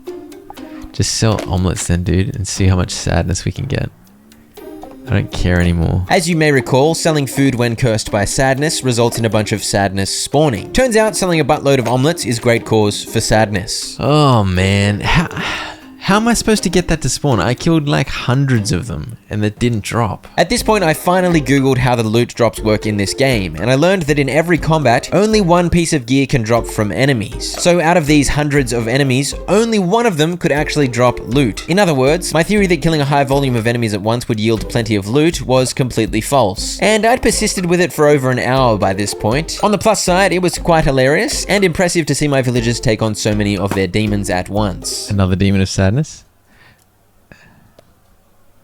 omelets then, dude, and see how much sadness we can get. I don't care anymore. As you may recall, selling food when cursed by sadness results in a bunch of sadness spawning. Turns out selling a buttload of omelets is great cause for sadness. Oh man, How am I supposed to get that to spawn? I killed like hundreds of them and that didn't drop. At this point, I finally googled how the loot drops work in this game, and I learned that in every combat, only one piece of gear can drop from enemies. So out of these hundreds of enemies, only one of them could actually drop loot. In other words, my theory that killing a high volume of enemies at once would yield plenty of loot was completely false. And I'd persisted with it for over an hour by this point. On the plus side, it was quite hilarious and impressive to see my villagers take on so many of their demons at once. Another demon of sadness.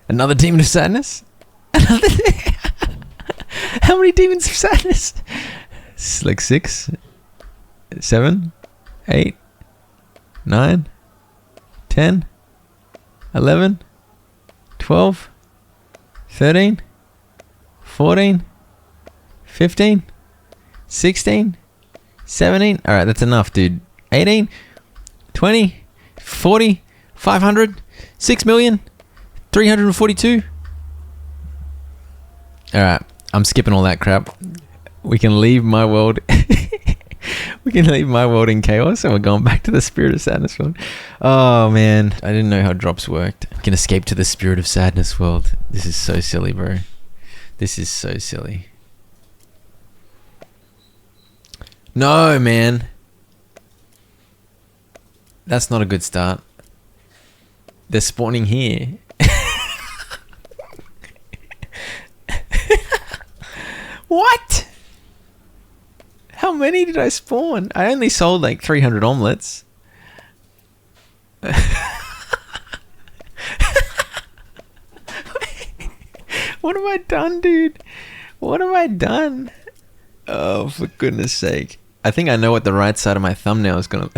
Another demon of sadness? Another How many demons of sadness? It's like 6, 7, 8, 9, 10, 11, 12, 13, 14, 15, 16, 17. All right, that's enough, dude. 18, 20, 40, 500, 6 million. 342. All right, I'm skipping all that crap. We can leave my world. We can leave my world in chaos, and we're going back to the Spirit of Sadness world. Oh man, I didn't know how drops worked. I can escape to the Spirit of Sadness world. This is so silly, bro. This is so silly. No, man. That's not a good start. They're spawning here. What? How many did I spawn? I only sold like 300 omelets. What have I done, dude? What have I done? Oh, for goodness sake. I think I know what the right side of my thumbnail is gonna...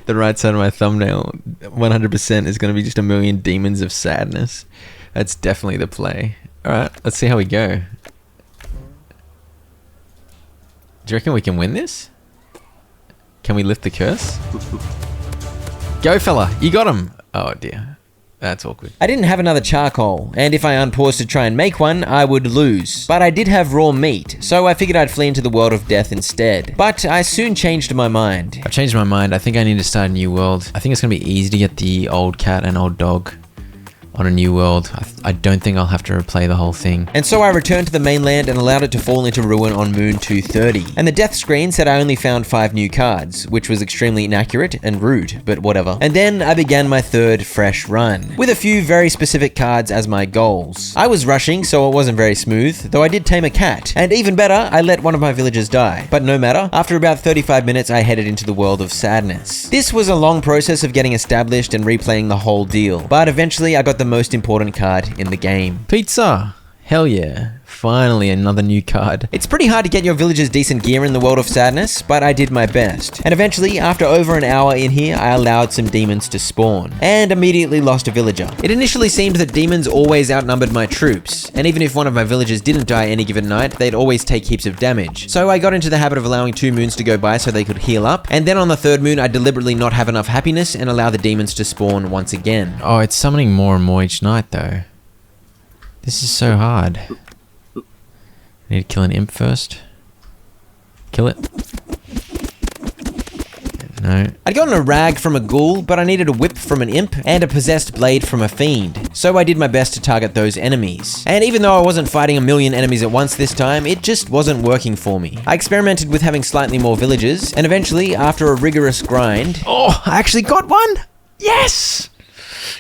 The right side of my thumbnail, 100% is gonna be just a million demons of sadness. That's definitely the play. Alright, let's see how we go. Do you reckon we can win this? Can we lift the curse? Go, fella. You got him. Oh, dear. That's awkward. I didn't have another charcoal, and if I unpaused to try and make one, I would lose. But I did have raw meat, so I figured I'd flee into the world of death instead. But I soon changed my mind. I've changed my mind. I think I need to start a new world. I think it's going to be easy to get the old cat and old dog on a new world. I don't think I'll have to replay the whole thing. And so I returned to the mainland and allowed it to fall into ruin on Moon 230. And the death screen said I only found 5 new cards, which was extremely inaccurate and rude, but whatever. And then I began my third fresh run, with a few very specific cards as my goals. I was rushing, so it wasn't very smooth, though I did tame a cat. And even better, I let one of my villagers die. But no matter, after about 35 minutes, I headed into the world of sadness. This was a long process of getting established and replaying the whole deal, but eventually I got the most important card in the game. Pizza! Hell yeah. Finally, another new card. It's pretty hard to get your villagers decent gear in the world of sadness, but I did my best. And eventually, after over an hour in here, I allowed some demons to spawn, and immediately lost a villager. It initially seemed that demons always outnumbered my troops, and even if one of my villagers didn't die any given night, they'd always take heaps of damage. So I got into the habit of allowing 2 moons to go by so they could heal up, and then on the 3rd moon, I deliberately not have enough happiness and allow the demons to spawn once again. Oh, it's summoning more and more each night, though. This is so hard. I need to kill an imp first. Kill it. No. I'd gotten a rag from a ghoul, but I needed a whip from an imp and a possessed blade from a fiend. So I did my best to target those enemies. And even though I wasn't fighting a million enemies at once this time, it just wasn't working for me. I experimented with having slightly more villagers, and eventually, after a rigorous grind... Oh, I actually got one! Yes!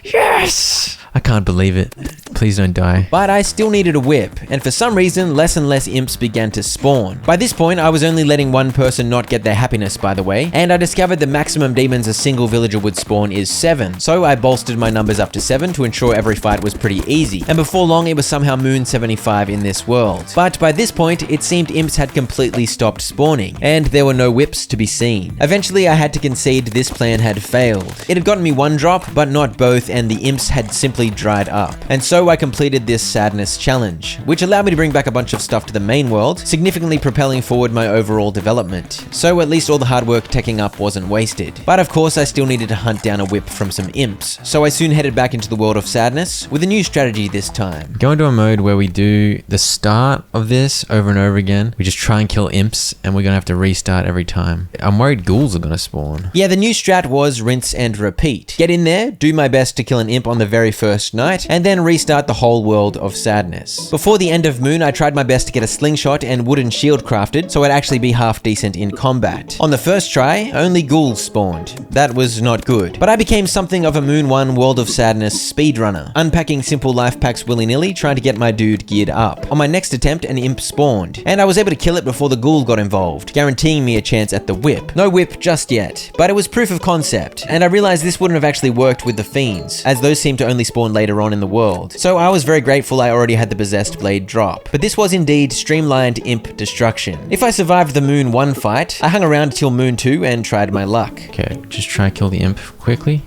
Yes! I can't believe it. Please don't die. But I still needed a whip, and for some reason, less and less imps began to spawn. By this point, I was only letting one person not get their happiness, by the way, and I discovered the maximum demons a single villager would spawn is 7. So I bolstered my numbers up to 7 to ensure every fight was pretty easy, and before long, it was somehow Moon 75 in this world. But by this point, it seemed imps had completely stopped spawning, and there were no whips to be seen. Eventually, I had to concede this plan had failed. It had gotten me 1 drop, but not both, and the imps had simply simply dried up. And so I completed this sadness challenge, which allowed me to bring back a bunch of stuff to the main world, significantly propelling forward my overall development. So at least all the hard work teching up wasn't wasted. But of course I still needed to hunt down a whip from some imps, so I soon headed back into the world of sadness with a new strategy this time. Go into a mode where we do the start of this over and over again. We just try and kill imps, and we're gonna have to restart every time. I'm worried ghouls are gonna spawn. Yeah, the new strat was rinse and repeat. Get in there, do my best to kill an imp on the very first night, and then restart the whole world of sadness. Before the end of Moon, I tried my best to get a slingshot and wooden shield crafted, so I'd actually be half decent in combat. On the first try, only ghouls spawned. That was not good. But I became something of a Moon 1 World of Sadness speedrunner, unpacking simple life packs willy-nilly, trying to get my dude geared up. On my next attempt, an imp spawned, and I was able to kill it before the ghoul got involved, guaranteeing me a chance at the whip. No whip just yet, but it was proof of concept, and I realized this wouldn't have actually worked with the fiends, as those seem to only spawn later on in the world. So I was very grateful I already had the possessed blade drop. But this was indeed streamlined imp destruction. If I survived the Moon 1 fight, I hung around till Moon 2 and tried my luck. Okay, just try and kill the imp quickly.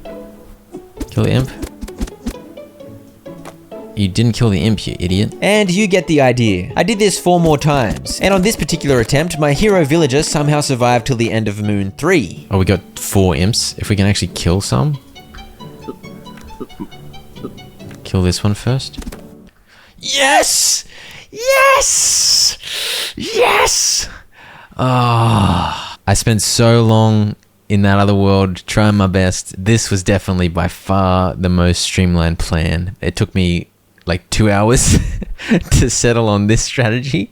Kill the imp. You didn't kill the imp, you idiot. And you get the idea. I did this 4 more times, and on this particular attempt, my hero villager somehow survived till the end of Moon 3. Oh, we got 4 imps. If we can actually kill some. Kill this one first. Yes! Yes! Yes! Ah, I spent so long in that other world trying my best. This was definitely by far the most streamlined plan. It took me like 2 hours to settle on this strategy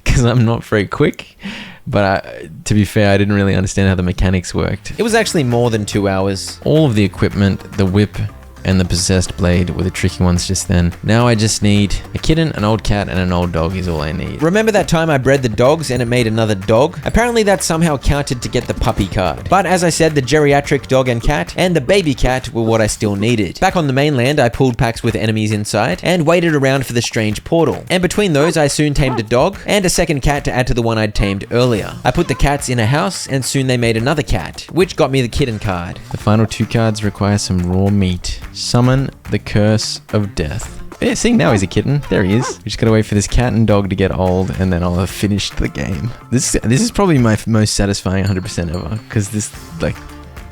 because I'm not very quick. But to be fair, I didn't really understand how the mechanics worked. It was actually more than 2 hours. All of the equipment, the whip, and the possessed blade were the tricky ones just then. Now I just need a kitten, an old cat, and an old dog is all I need. Remember that time I bred the dogs and it made another dog? Apparently that somehow counted to get the puppy card. But as I said, the geriatric dog and cat and the baby cat were what I still needed. Back on the mainland, I pulled packs with enemies inside and waited around for the strange portal. And between those, I soon tamed a dog and a second cat to add to the one I'd tamed earlier. I put the cats in a house and soon they made another cat, which got me the kitten card. The final 2 cards require some raw meat. Summon the Curse of Death. Yeah, see, now he's a kitten. There he is. We just gotta wait for this cat and dog to get old, and then I'll have finished the game. This is probably my most satisfying 100% ever, because this, like,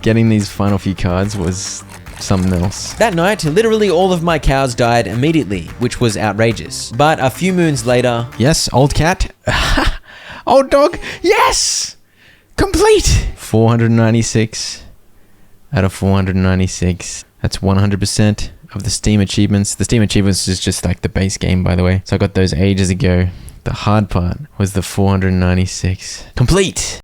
getting these final few cards was something else. That night, literally all of my cows died immediately, which was outrageous. But a few moons later... Yes, old cat. Old dog. Yes! Complete! 496 out of 496. That's 100% of the Steam achievements. The Steam achievements is just like the base game, by the way. So I got those ages ago. The hard part was the 496. Complete!